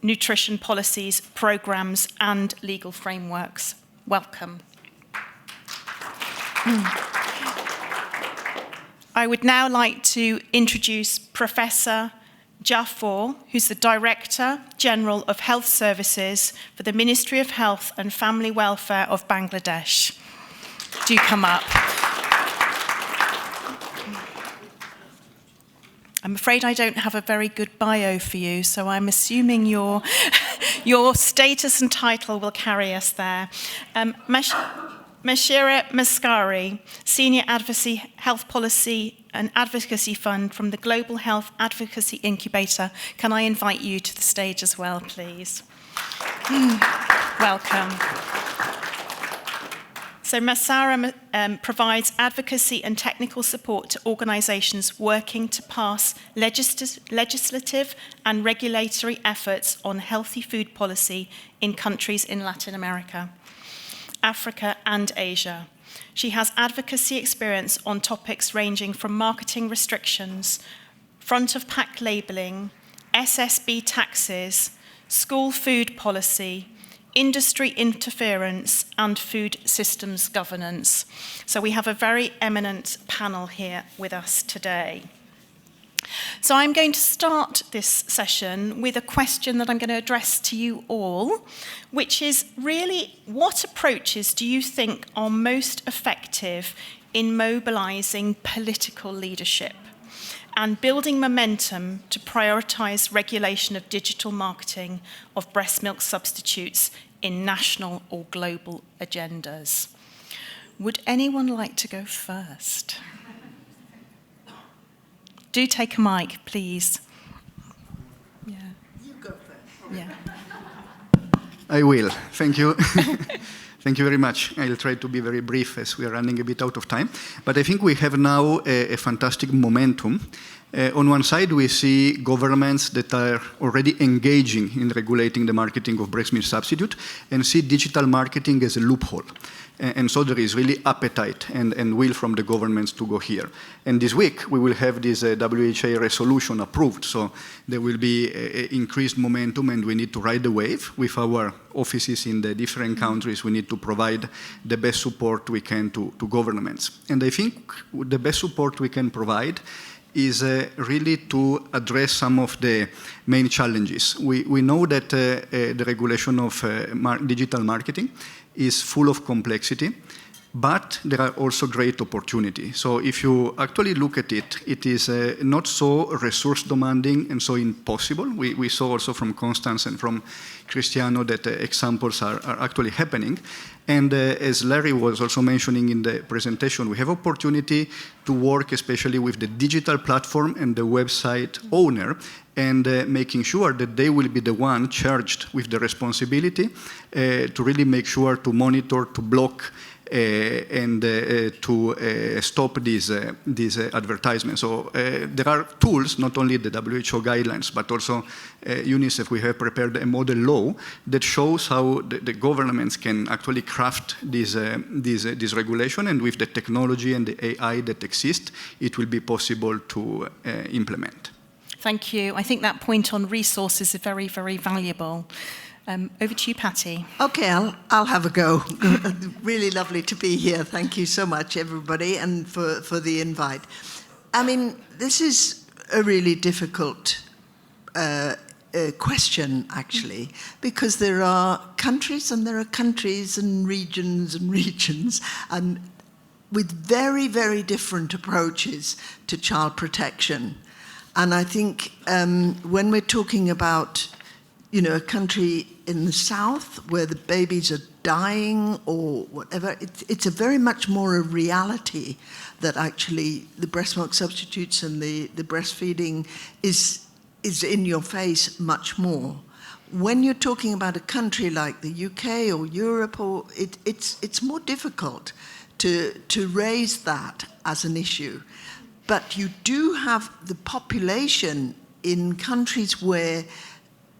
nutrition policies, programs, and legal frameworks. Welcome. I would now like to introduce Professor Jaffor, who's the Director General of Health Services for the Ministry of Health and Family Welfare of Bangladesh. Do come up. I'm afraid I don't have a very good bio for you, so I'm assuming your status and title will carry us there. Mashira Maskari, Senior Advocacy Health Policy and Advocacy Fund from the Global Health Advocacy Incubator. Can I invite you to the stage as well, please? Welcome. So Masara provides advocacy and technical support to organisations working to pass legislative and regulatory efforts on healthy food policy in countries in Latin America, Africa and Asia. She has advocacy experience on topics ranging from marketing restrictions, front-of-pack labelling, SSB taxes, school food policy, industry interference, and food systems governance. So we have a very eminent panel here with us today. So I'm going to start this session with a question that I'm going to address to you all, which is really, what approaches do you think are most effective in mobilising political leadership and building momentum to prioritise regulation of digital marketing of breast milk substitutes in national or global agendas? Would anyone like to go first? Do take a mic, please. Yeah. You go first. Yeah. I will. Thank you. Thank you very much. I'll try to be very brief as we are running a bit out of time. But I think we have now a fantastic momentum. On one side, we see governments that are already engaging in regulating the marketing of breast milk substitute and see digital marketing as a loophole. And so there is really appetite and will from the governments to go here. And this week, we will have this WHA resolution approved. So there will be increased momentum, and we need to ride the wave with our offices in the different countries. We need to provide the best support we can to governments. And I think the best support we can provide is really to address some of the main challenges. We know that the regulation of digital marketing is full of complexity, but there are also great opportunities. So if you actually look at it, it is not so resource demanding and so impossible. We saw also from Constance and from Cristiano that examples are actually happening. And as Larry was also mentioning in the presentation, we have opportunity to work especially with the digital platform and the website owner, and making sure that they will be the one charged with the responsibility to really make sure to monitor, to block, and to stop these advertisements. So there are tools, not only the WHO guidelines, but also UNICEF. We have prepared a model law that shows how the governments can actually craft this regulation, and with the technology and the AI that exist, it will be possible to implement. Thank you. I think that point on resources is very, very valuable. Over to you, Patty. Okay, I'll have a go. Really lovely to be here. Thank you so much, everybody, and for the invite. I mean, this is a really difficult question, actually, because there are countries and there are countries and regions and with very, very different approaches to child protection. And I think when we're talking about you know, a country in the south where the babies are dying or whatever. It's a very much more a reality that actually the breast milk substitutes and the breastfeeding is in your face much more. When you're talking about a country like the UK or Europe, or it's more difficult to raise that as an issue. But you do have the population in countries where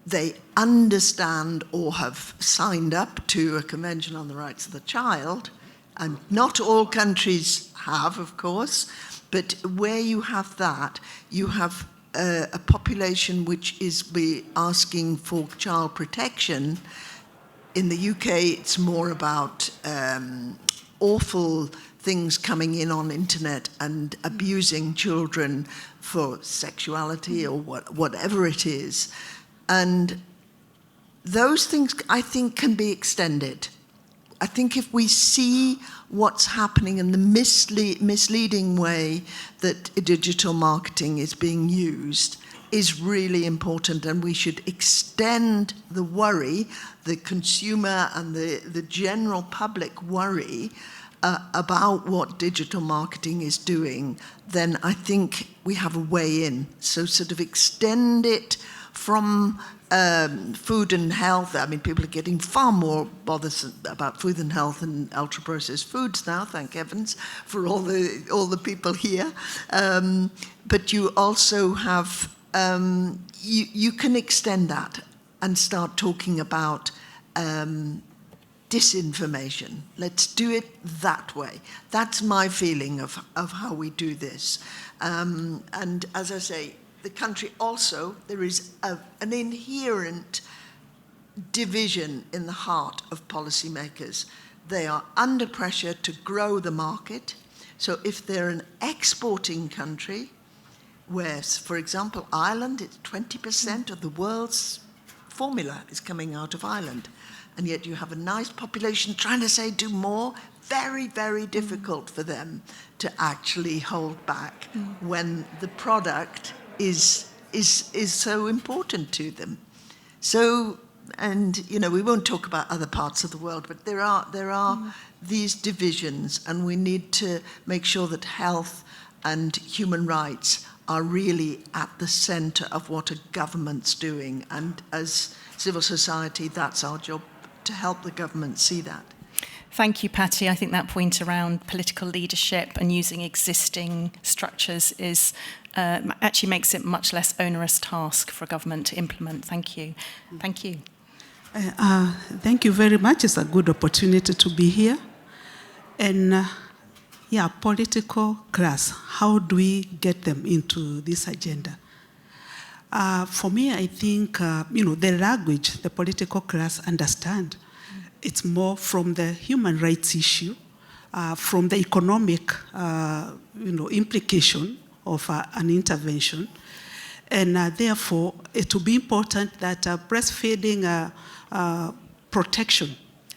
they understand or have signed up to a Convention on the Rights of the Child, and not all countries have, of course, but where you have that, you have a population which is asking for child protection. In the UK, it's more about awful things coming in on internet and abusing children for sexuality or whatever it is. And those things, I think, can be extended. I think if we see what's happening in the misleading way that digital marketing is being used is really important, and we should extend the worry, the consumer and the general public worry about what digital marketing is doing, then I think we have a way in. So sort of extend it from food and health. I mean, people are getting far more bothersome about food and health and ultra-processed foods now, thank heavens, for all the people here. But you also have, you can extend that and start talking about disinformation. Let's do it that way. That's my feeling of how we do this. And as I say, the country also, there is an inherent division in the heart of policymakers. They are under pressure to grow the market. So if they're an exporting country, where, for example, Ireland, it's 20% of the world's formula is coming out of Ireland. And yet you have a nice population trying to say do more, very, very difficult for them to actually hold back when the product is so important to them. So, and you know, we won't talk about other parts of the world, but there are these divisions, and we need to make sure that health and human rights are really at the center of what a government's doing. And as civil society, that's our job, to help the government see that. Thank you, Patty. I think that point around political leadership and using existing structures is actually makes it much less onerous task for a government to implement. Thank you. Thank you. Thank you very much. It's a good opportunity to be here. And yeah, political class, how do we get them into this agenda? For me, I think, the language the political class understand, it's more from the human rights issue, from the economic, implication of an intervention. And therefore, it will be important that breastfeeding protection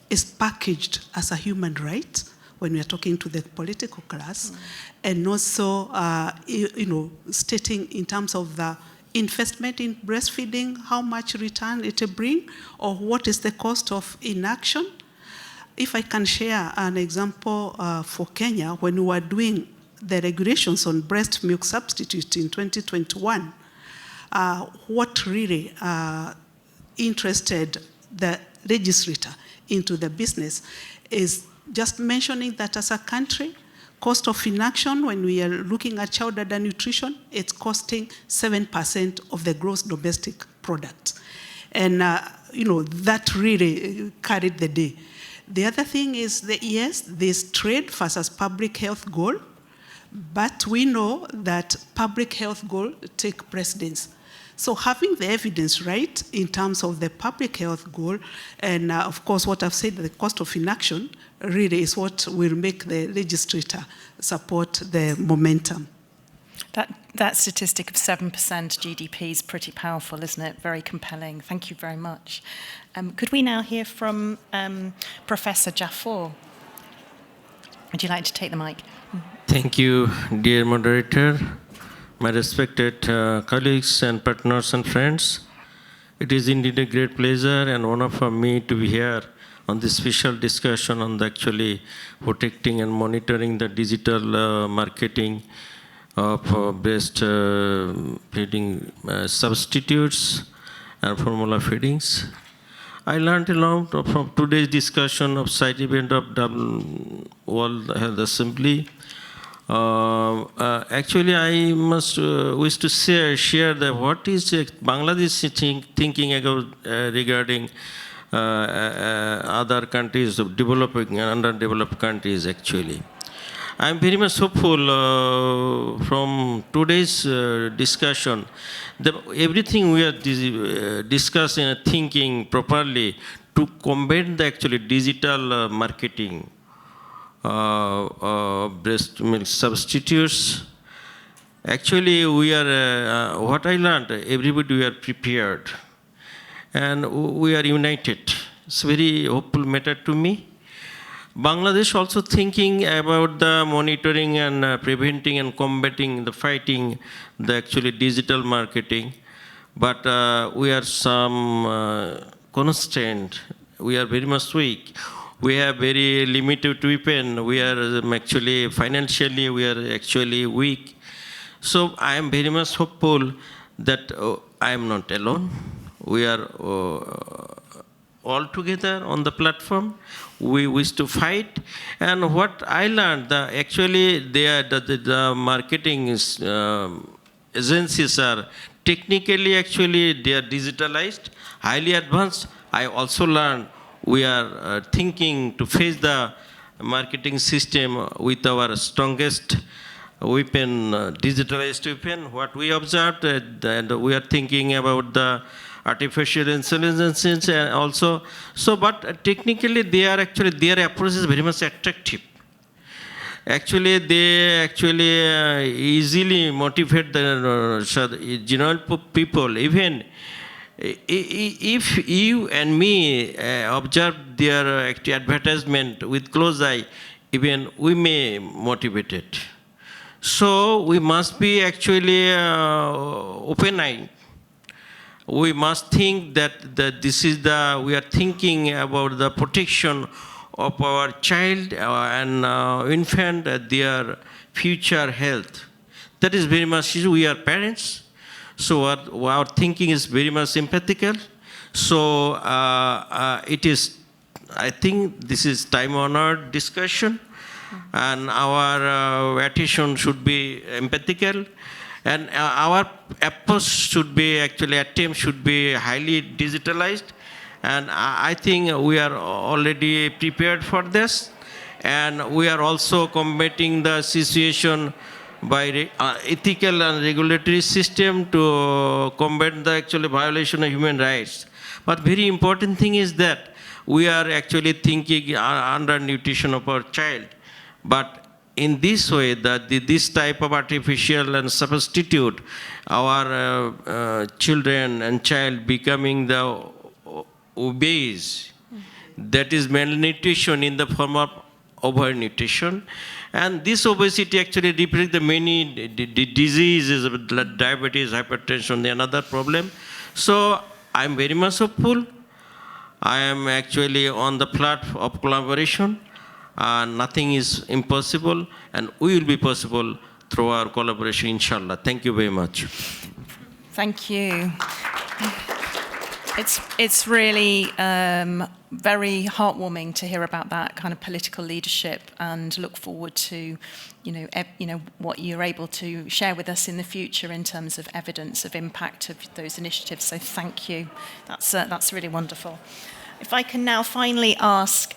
is packaged as a human right when we are talking to the political class, and also, stating in terms of the investment in breastfeeding, how much return it will bring, or what is the cost of inaction. If I can share an example for Kenya, when we were doing the regulations on breast milk substitute in 2021, what really interested the legislator into the business is just mentioning that as a country, cost of inaction, when we are looking at child under nutrition, it's costing 7% of the gross domestic product. And, that really carried the day. The other thing is that, yes, this trade versus public health goal, but we know that public health goal take precedence. So having the evidence right in terms of the public health goal, and of course what I've said, the cost of inaction, really is what will make the legislator support the momentum. That statistic of 7% GDP is pretty powerful, isn't it? Very compelling. Thank you very much. Could we now hear from Professor Jaffor? Would you like to take the mic? Thank you, dear moderator, my respected colleagues and partners and friends. It is indeed a great pleasure and honor for me to be here on this special discussion on the actually protecting and monitoring the digital marketing of breast feeding substitutes and formula feedings. I learned a lot from today's discussion of side event of World Health Assembly. Actually, I must wish to share that what is Bangladesh thinking about regarding other countries of developing and underdeveloped countries. Actually, I am very much hopeful from today's discussion that everything we are discussing and thinking properly to combat the actually digital marketing. Breast milk substitutes. Actually, we are, what I learned, everybody we are prepared and we are united. It's very hopeful matter to me. Bangladesh also thinking about the monitoring and preventing and combating the fighting the actually digital marketing. But we are some constant. We are very much weak. We have very limited weapon. We are actually financially we are actually weak. So I am very much hopeful that I am not alone. We are all together on the platform. We wish to fight. And what I learned, actually the marketing agencies are technically actually they are digitalized, highly advanced. I also learned we are thinking to face the marketing system with our strongest weapon, digitalized weapon. What we observed, and we are thinking about the artificial intelligence and also. So, but technically, their approach is very much attractive. Actually, they actually easily motivate the general people, even. If you and me observe their advertisement with close eye, even we may motivate it. So we must be actually open-eyed. We must think that this is we are thinking about the protection of our child and infant, their future health. That is very much, we are parents. So our thinking is very much empathical. So it is, I think this is time-honored discussion, and our attention should be empathical, and our approach should be attempt should be highly digitalized. And I think we are already prepared for this, and we are also combating the situation by ethical and regulatory system to combat the violation of human rights. But very important thing is that we are actually thinking under nutrition of our child. But in this way, that this type of artificial and substitute, our children and child becoming the obese, that is malnutrition in the form of overnutrition. And this obesity actually represents the many diseases, diabetes, hypertension, another problem. So I'm very much hopeful. I am actually on the platform of collaboration. Nothing is impossible, and we will be possible through our collaboration, inshallah. Thank you very much. Thank you. It's really very heartwarming to hear about that kind of political leadership, and look forward to, what you're able to share with us in the future in terms of evidence of impact of those initiatives. So thank you. That's really wonderful. If I can now finally ask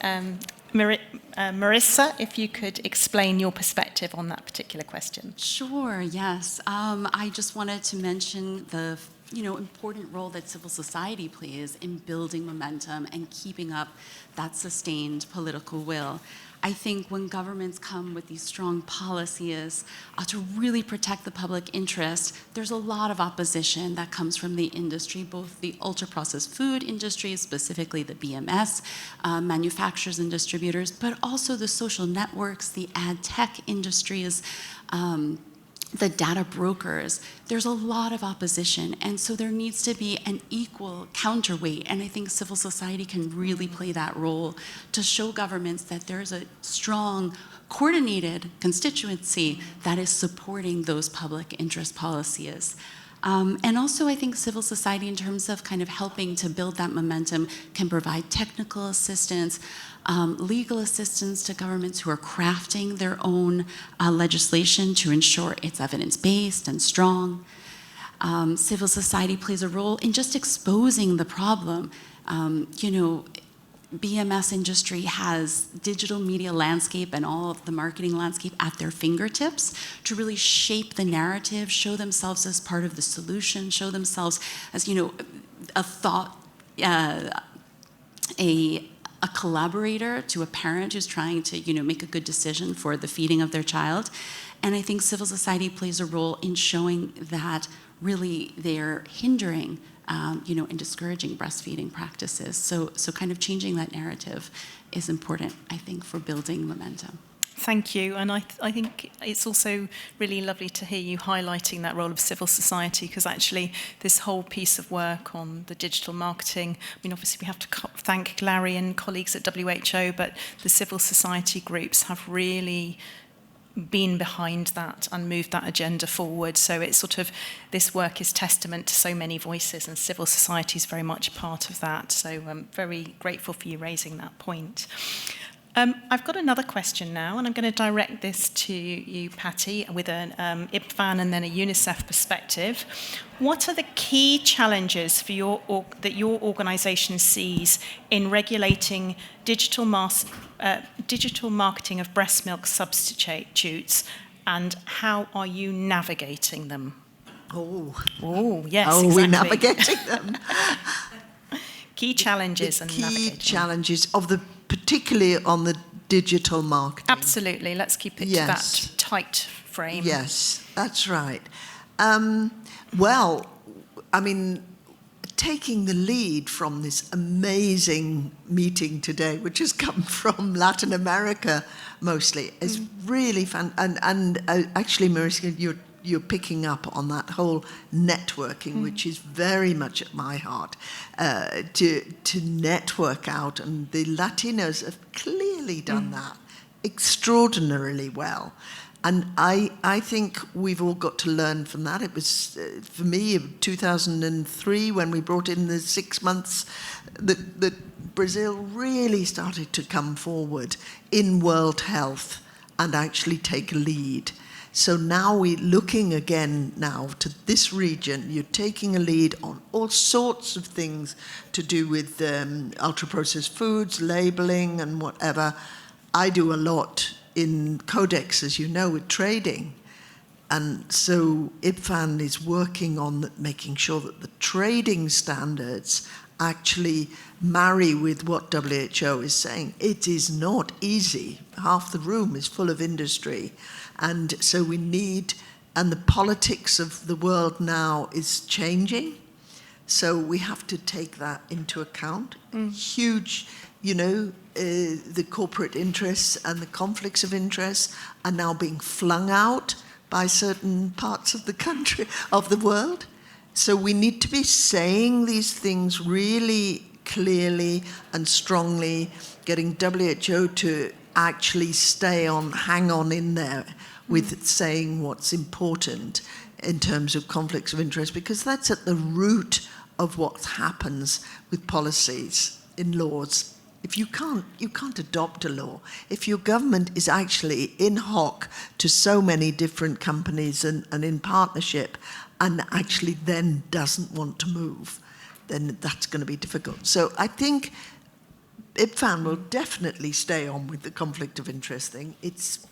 Marissa, if you could explain your perspective on that particular question. Sure. Yes. I just wanted to mention the important role that civil society plays in building momentum and keeping up that sustained political will. I think when governments come with these strong policies to really protect the public interest, there's a lot of opposition that comes from the industry, both the ultra-processed food industry, specifically the BMS, manufacturers and distributors, but also the social networks, the ad tech industries, the data brokers, there's a lot of opposition. And so there needs to be an equal counterweight. And I think civil society can really play that role to show governments that there's a strong, coordinated constituency that is supporting those public interest policies. And also, I think civil society, in terms of kind of helping to build that momentum, can provide technical assistance, legal assistance to governments who are crafting their own legislation to ensure it's evidence-based and strong. Civil society plays a role in just exposing the problem. BMS industry has digital media landscape and all of the marketing landscape at their fingertips to really shape the narrative, show themselves as part of the solution, show themselves as, a thought, a collaborator to a parent who's trying to, make a good decision for the feeding of their child. And I think civil society plays a role in showing that really they're hindering and discouraging breastfeeding practices. So kind of changing that narrative is important, I think, for building momentum. Thank you. And I think it's also really lovely to hear you highlighting that role of civil society, because actually this whole piece of work on the digital marketing, obviously we have to thank Larry and colleagues at WHO, but the civil society groups have really been behind that and moved that agenda forward. So it's this work is testament to so many voices, and civil society is very much a part of that. So I'm very grateful for you raising that point. I've got another question now, and I'm going to direct this to you, Patty, with an IPFAN and then a UNICEF perspective. What are the key challenges for that your organisation sees in regulating digital marketing of breast milk substitutes, and how are you navigating them? Yes, how exactly. are we navigating them? Key challenges and navigating. Key challenges particularly on the digital marketing. Absolutely. Let's keep it to that tight frame. Yes, that's right. Taking the lead from this amazing meeting today, which has come from Latin America mostly, is really fun. And actually, Mariska, you're picking up on that whole networking, which is very much at my heart, to network out. And the Latinos have clearly done that extraordinarily well. And I think we've all got to learn from that. It was, for me, 2003 when we brought in the 6 months that Brazil really started to come forward in world health and actually take a lead. So now we're looking again now to this region. You're taking a lead on all sorts of things to do with ultra-processed foods, labeling and whatever. I do a lot in Codex, as you know, with trading. And so IPFAN is working on making sure that the trading standards actually marry with what WHO is saying. It is not easy. Half the room is full of industry. And so we need, and the politics of the world now is changing. So we have to take that into account. Huge, the corporate interests and the conflicts of interest are now being flung out by certain parts of the country, of the world. So we need to be saying these things really clearly and strongly, getting WHO to actually hang on in there with saying what's important in terms of conflicts of interest, because that's at the root of what happens with policies in laws. If you can't adopt a law. If your government is actually in hoc to so many different companies and in partnership, and actually then doesn't want to move, then that's going to be difficult. So I think IPFAN will definitely stay on with the conflict of interest thing.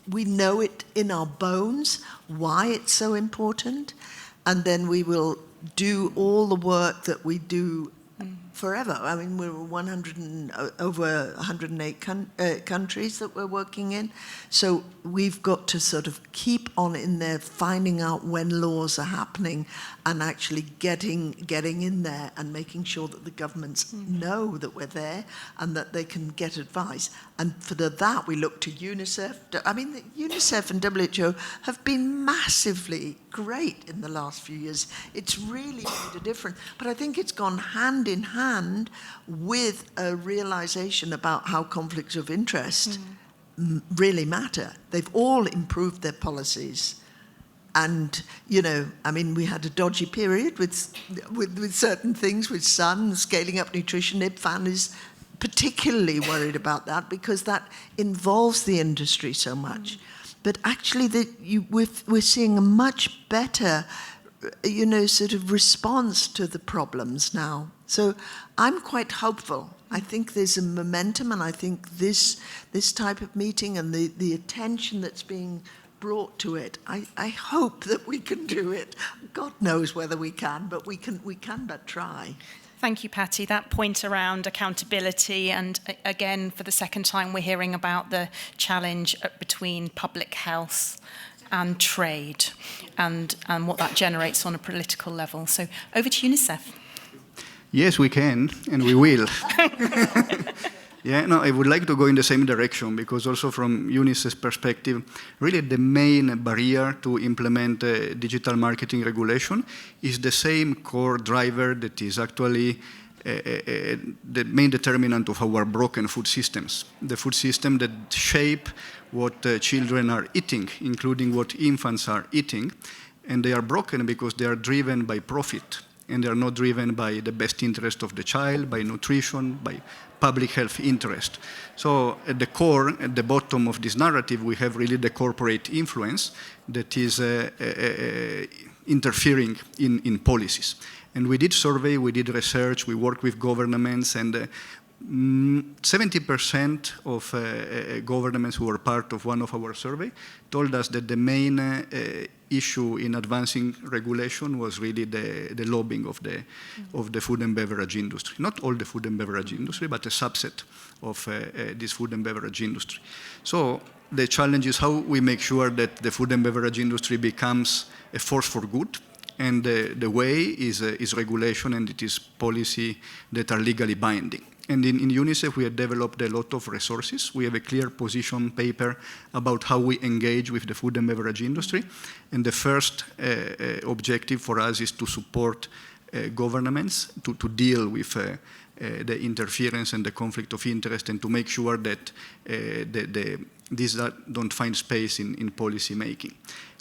We know it in our bones, why it's so important, and then we will do all the work that we do forever. I mean, we're over 108 countries that we're working in. So we've got to sort of keep on in there, finding out when laws are happening and actually getting in there and making sure that the governments know that we're there and that they can get advice. And for that, we look to UNICEF. I mean, UNICEF and WHO have been massively great in the last few years. It's really made a difference. But I think it's gone hand in hand with a realization about how conflicts of interest really matter. They've all improved their policies. And, you know, I mean, we had a dodgy period with certain things, with Sun, scaling up nutrition. IPFAN is particularly worried about that because that involves the industry so much. But actually, we're seeing a much better, you know, sort of response to the problems now. So I'm quite hopeful. I think there's a momentum, and I think this type of meeting and the attention that's being brought to it, I hope that we can do it. God knows whether we can, but we can but try. Thank you, Patty. That point around accountability, and again, for the second time, we're hearing about the challenge between public health and trade and what that generates on a political level. So over to UNICEF. Yes, we can, and we will. Yeah, no, I would like to go in the same direction because also from UNICEF's perspective, really the main barrier to implement digital marketing regulation is the same core driver that is actually the main determinant of our broken food systems. The food system that shape what children are eating, including what infants are eating, and they are broken because they are driven by profit. And they are not driven by the best interest of the child, by nutrition, by public health interest. So at the core, at the bottom of this narrative, we have really the corporate influence that is interfering in policies. And we did survey, we did research, we worked with governments, and 70% of governments who were part of one of our survey told us that the main issue in advancing regulation was really the lobbying of the food and beverage industry. Not all the food and beverage industry, but a subset of this food and beverage industry. So the challenge is how we make sure that the food and beverage industry becomes a force for good. And the way is regulation, and it is policy that are legally binding. And in UNICEF, we have developed a lot of resources. We have a clear position paper about how we engage with the food and beverage industry. And the first objective for us is to support governments to deal with the interference and the conflict of interest, and to make sure that these don't find space in policy making.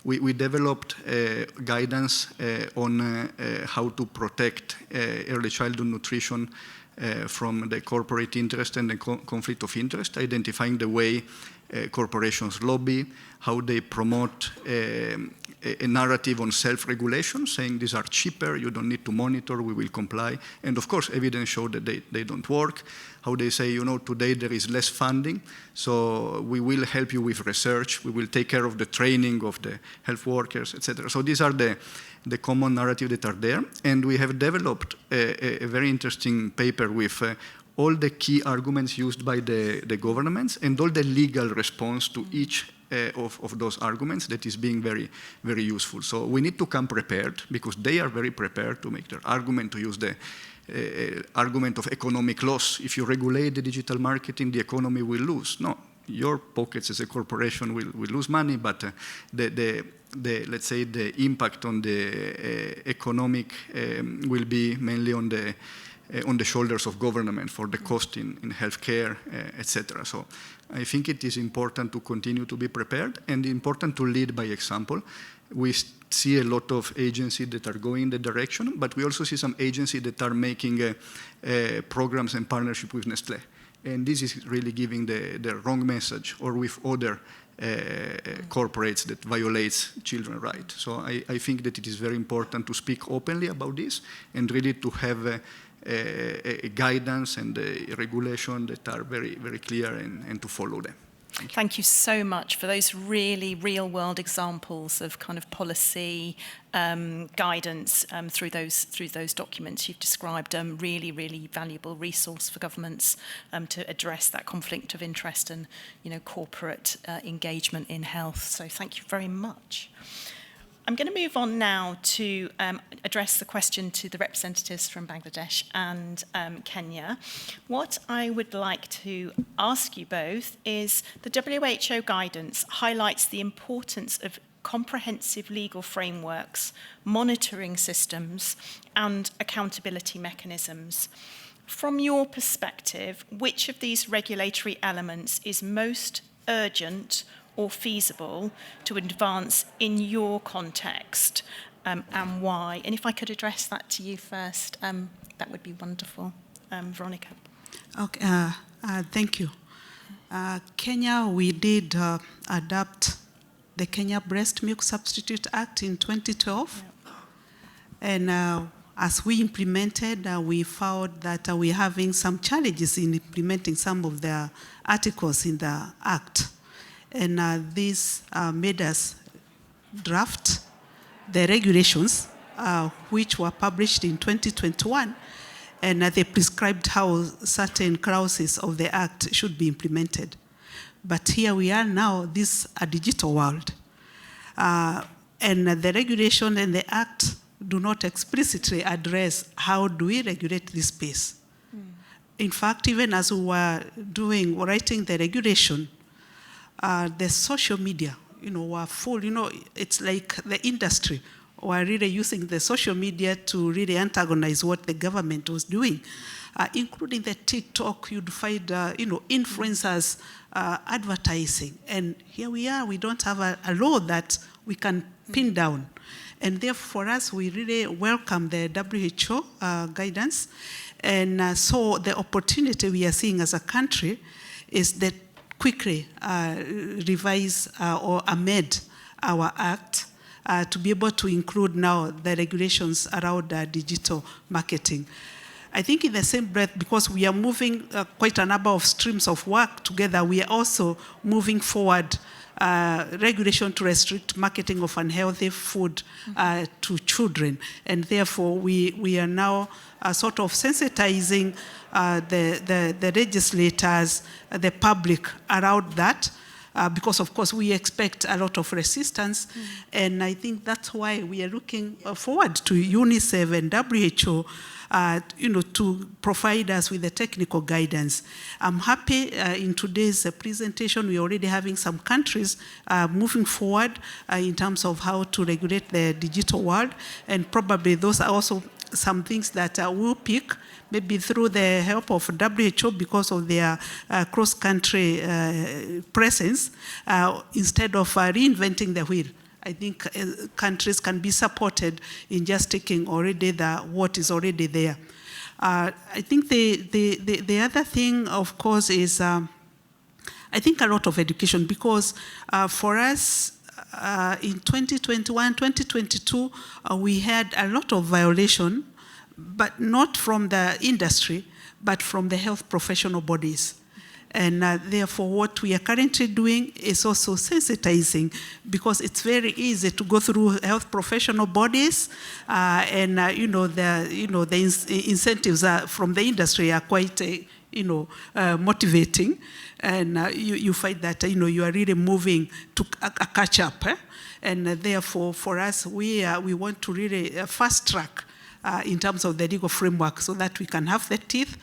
We developed guidance on how to protect early childhood nutrition from the corporate interest and the conflict of interest, identifying the way corporations lobby, how they promote a narrative on self-regulation, saying these are cheaper, you don't need to monitor, we will comply. And of course, evidence showed that they don't work. How they say, you know, today there is less funding, so we will help you with research, we will take care of the training of the health workers, etc. So these are the common narrative that are there. And we have developed a very interesting paper with all the key arguments used by the governments and all the legal response to each of those arguments that is being very, very useful. So we need to come prepared, because they are very prepared to make their argument, to use the argument of economic loss. If you regulate the digital marketing, the economy will lose. No, your pockets as a corporation will lose money, but let's say the impact on the economic will be mainly on the shoulders of government for the cost in healthcare, etc. So I think it is important to continue to be prepared, and important to lead by example. We see a lot of agencies that are going in the direction, but we also see some agencies that are making programs and partnership with Nestlé. And this is really giving the wrong message, or with other corporates that violates children's rights. So I think that it is very important to speak openly about this, and really to have a guidance and a regulation that are very, very clear, and to follow them. Thank you so much for those really real-world examples of kind of policy guidance through those documents you've described. Really, really valuable resource for governments to address that conflict of interest and, corporate engagement in health. So thank you very much. I'm going to move on now to address the question to the representatives from Bangladesh and Kenya. What I would like to ask you both is the WHO guidance highlights the importance of comprehensive legal frameworks, monitoring systems, and accountability mechanisms. From your perspective, which of these regulatory elements is most urgent or feasible to advance in your context, and why? And if I could address that to you first, that would be wonderful. Veronica. Okay, thank you. Kenya, we did adopt the Kenya Breast Milk Substitute Act in 2012. Yep. And as we implemented, we found that we're having some challenges in implementing some of the articles in the Act. And this made us draft the regulations, which were published in 2021, and they prescribed how certain clauses of the Act should be implemented. But here we are now, this is a digital world. And the regulation and the Act do not explicitly address how do we regulate this space. In fact, even as we were writing the regulation, the social media, were full. It's like the industry were really using the social media to really antagonize what the government was doing, including the TikTok. You'd find, influencers advertising, and here we are. We don't have a law that we can pin down, and therefore, for us, we really welcome the WHO guidance, and so the opportunity we are seeing as a country is that quickly revise or amend our Act to be able to include now the regulations around digital marketing. I think in the same breath, because we are moving quite a number of streams of work together, we are also moving forward regulation to restrict marketing of unhealthy food to children. And therefore, we are now sort of sensitizing the legislators, the public around that, because of course we expect a lot of resistance. And I think that's why we are looking forward to UNICEF and WHO to provide us with the technical guidance. I'm happy in today's presentation, we're already having some countries moving forward in terms of how to regulate the digital world, and probably those are also some things that we'll pick, maybe through the help of WHO because of their cross-country presence, instead of reinventing the wheel. I think countries can be supported in just taking already what is already there. I think the other thing, of course, is I think a lot of education, because for us in 2021, 2022, we had a lot of violation, but not from the industry, but from the health professional bodies. And therefore, what we are currently doing is also sensitizing, because it's very easy to go through health professional bodies, and the incentives from the industry are quite motivating, and you find that you are really moving to a catch up, and therefore, for us, we want to really fast track. In terms of the legal framework, so that we can have the teeth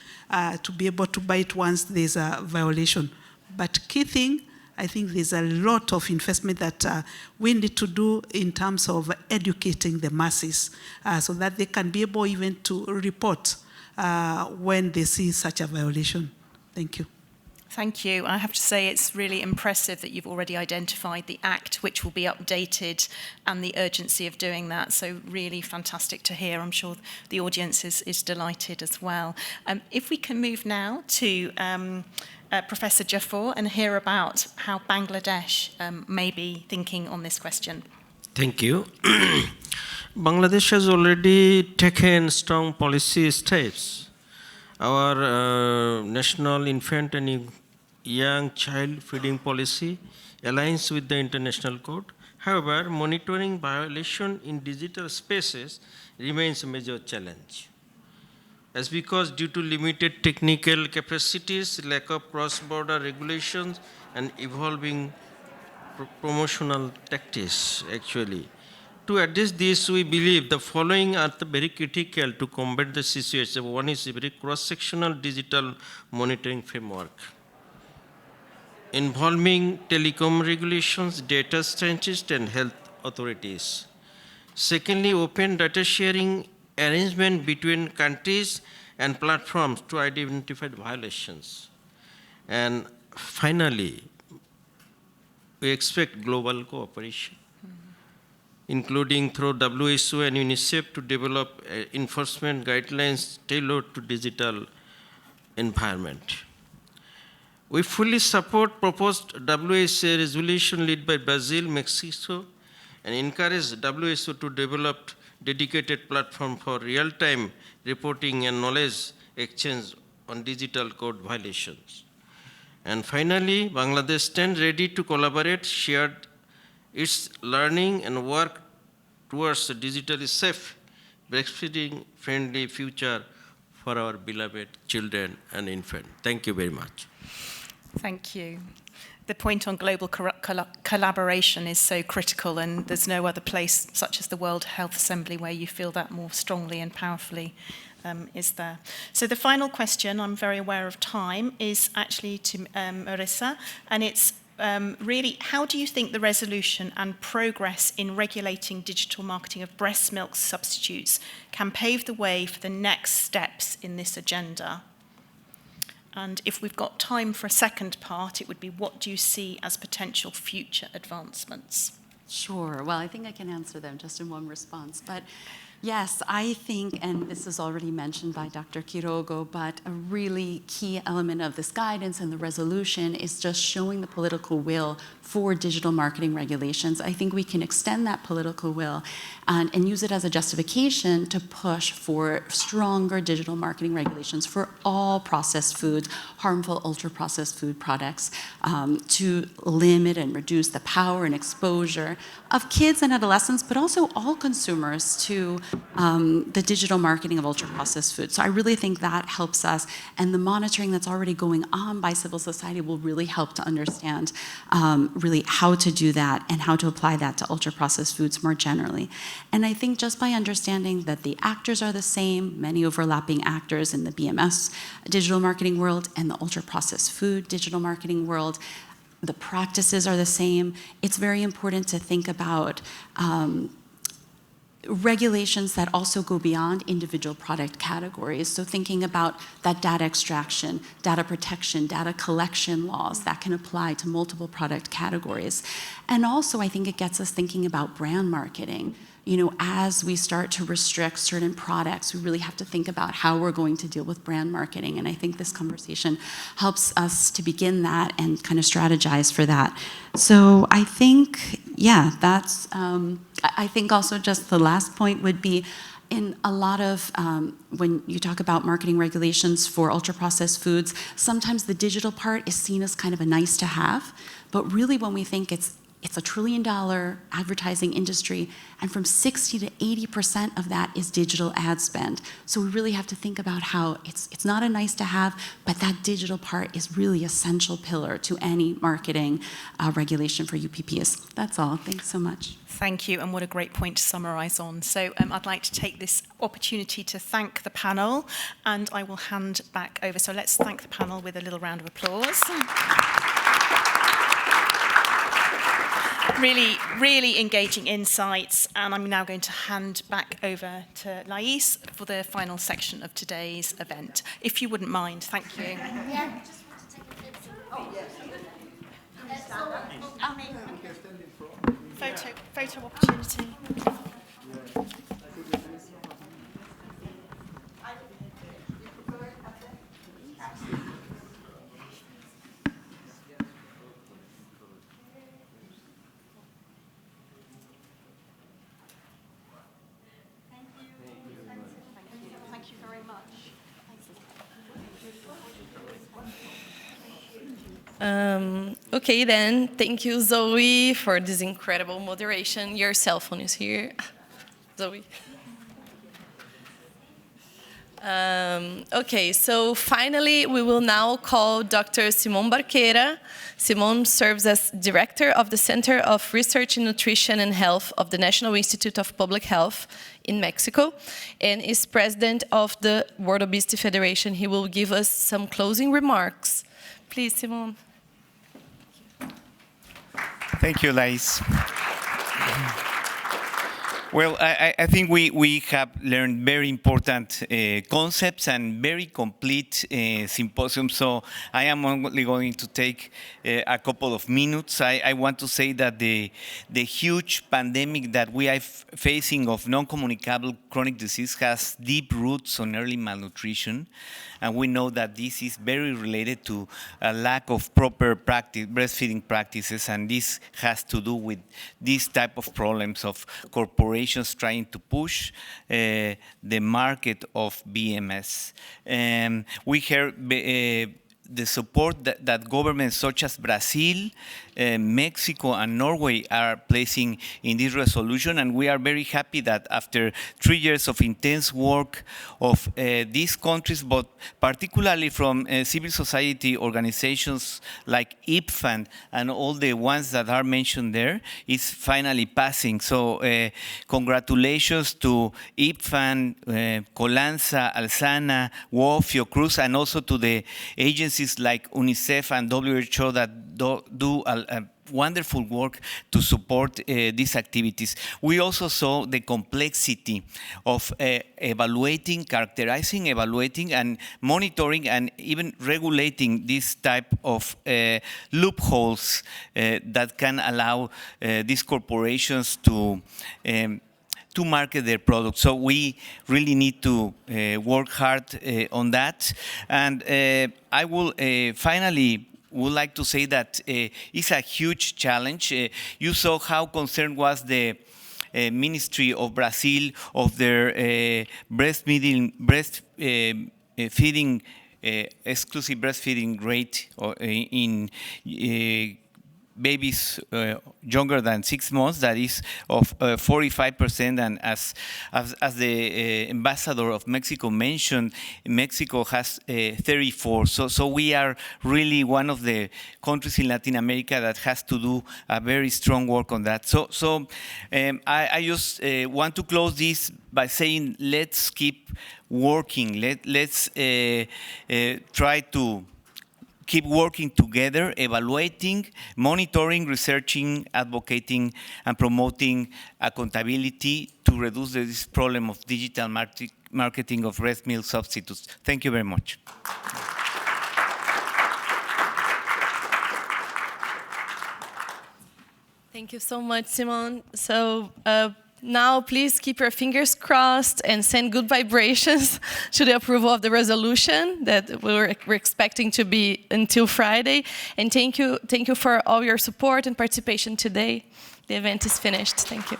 to be able to bite once there's a violation. But key thing, I think there's a lot of investment that we need to do in terms of educating the masses, so that they can be able even to report when they see such a violation. Thank you. Thank you. I have to say it's really impressive that you've already identified the Act, which will be updated, and the urgency of doing that. So really fantastic to hear. I'm sure the audience is delighted as well. If we can move now to Professor Jaffor and hear about how Bangladesh may be thinking on this question. Thank you. Bangladesh has already taken strong policy steps. Our National Infant and young child feeding policy aligns with the international code. However, monitoring violation in digital spaces remains a major challenge. As because due to limited technical capacities, lack of cross-border regulations, and evolving promotional tactics, actually. To address this, we believe the following are very critical to combat the situation. One is a very cross-sectional digital monitoring framework, involving telecom regulations, data scientists, and health authorities. Secondly, open data sharing arrangement between countries and platforms to identify violations. And finally, we expect global cooperation, including through WHO and UNICEF to develop enforcement guidelines tailored to digital environment. We fully support proposed WHO resolution led by Brazil, Mexico, and encourage WHO to develop dedicated platform for real-time reporting and knowledge exchange on digital code violations. And finally, Bangladesh stands ready to collaborate, share its learning, and work towards a digitally safe, breastfeeding-friendly future for our beloved children and infants. Thank you very much. Thank you. The point on global collaboration is so critical, and there's no other place such as the World Health Assembly where you feel that more strongly and powerfully is there. So the final question, I'm very aware of time, is actually to Marissa, and it's really, how do you think the resolution and progress in regulating digital marketing of breast milk substitutes can pave the way for the next steps in this agenda? And if we've got time for a second part, it would be, what do you see as potential future advancements? Sure. Well, I think I can answer them just in one response. But yes, I think, and this is already mentioned by Dr. Quirogo, but a really key element of this guidance and the resolution is just showing the political will for digital marketing regulations. I think we can extend that political will and use it as a justification to push for stronger digital marketing regulations for all processed foods, harmful ultra-processed food products, to limit and reduce the power and exposure of kids and adolescents, but also all consumers to the digital marketing of ultra-processed food. So I really think that helps us, and the monitoring that's already going on by civil society will really help to understand really how to do that and how to apply that to ultra-processed foods more generally. And I think just by understanding that the actors are the same, many overlapping actors in the BMS digital marketing world and the ultra-processed food digital marketing world, the practices are the same. It's very important to think about regulations that also go beyond individual product categories. So thinking about that data extraction, data protection, data collection laws that can apply to multiple product categories. And also, I think it gets us thinking about brand marketing. You know, as we start to restrict certain products, we really have to think about how we're going to deal with brand marketing. And I think this conversation helps us to begin that and kind of strategize for that. So I think, yeah, that's, I think also just the last point would be, in a lot of, when you talk about marketing regulations for ultra-processed foods, sometimes the digital part is seen as kind of a nice to have, but really when we think it's a $1 trillion advertising industry, and from 60 to 80% of that is digital ad spend. So we really have to think about how it's not a nice to have, but that digital part is really an essential pillar to any marketing regulation for UPPs. That's all. Thanks so much. Thank you, and what a great point to summarise on. So I'd like to take this opportunity to thank the panel, and I will hand back over. So let's thank the panel with a little round of applause. Really, really engaging insights, and I'm now going to hand back over to Lais for the final section of today's event. If you wouldn't mind, thank you. Yeah, just want to take a picture. Oh, yes. Photo opportunity. Thank you very much. Okay, then, thank you, Zoe, for this incredible moderation. Your cell phone is here. Zoe. Okay, so finally, we will now call Dr. Simón Barquera. Simón serves as Director of the Center of Research in Nutrition and Health of the National Institute of Public Health in Mexico, and is President of the World Obesity Federation. He will give us some closing remarks. Please, Simón. Thank you, Lais. Well, I think we have learned very important concepts and very complete symposium, so I am only going to take a couple of minutes. I want to say that the huge pandemic that we are facing of non-communicable chronic disease has deep roots on early malnutrition, and we know that this is very related to a lack of proper breastfeeding practices, and this has to do with this type of problems of corporations trying to push the market of BMS. We heard the support that governments such as Brazil, Mexico, and Norway are placing in this resolution, and we are very happy that after 3 years of intense work of these countries, but particularly from civil society organizations like IPFAN and all the ones that are mentioned there, is finally passing. So congratulations to IPFAN, Colansa, Alsana, WOF, Fiocruz, and also to the agencies like UNICEF and WHO that do a wonderful work to support these activities. We also saw the complexity of characterizing, evaluating, and monitoring, and even regulating this type of loopholes that can allow these corporations to market their products. So we really need to work hard on that. And I will finally would like to say that it's a huge challenge. You saw how concerned was the Ministry of Brazil of their breastfeeding exclusive breastfeeding rate in babies younger than 6 months, that is of 45%, and as the ambassador of Mexico mentioned, Mexico has 34. So we are really one of the countries in Latin America that has to do a very strong work on that. So I just want to close this by saying, let's keep working. Let's try to keep working together, evaluating, monitoring, researching, advocating, and promoting accountability to reduce this problem of digital marketing of breast milk substitutes. Thank you very much. Thank you so much, Simón. So now, please keep your fingers crossed and send good vibrations to the approval of the resolution that we're expecting to be until Friday. And thank you for all your support and participation today. The event is finished. Thank you.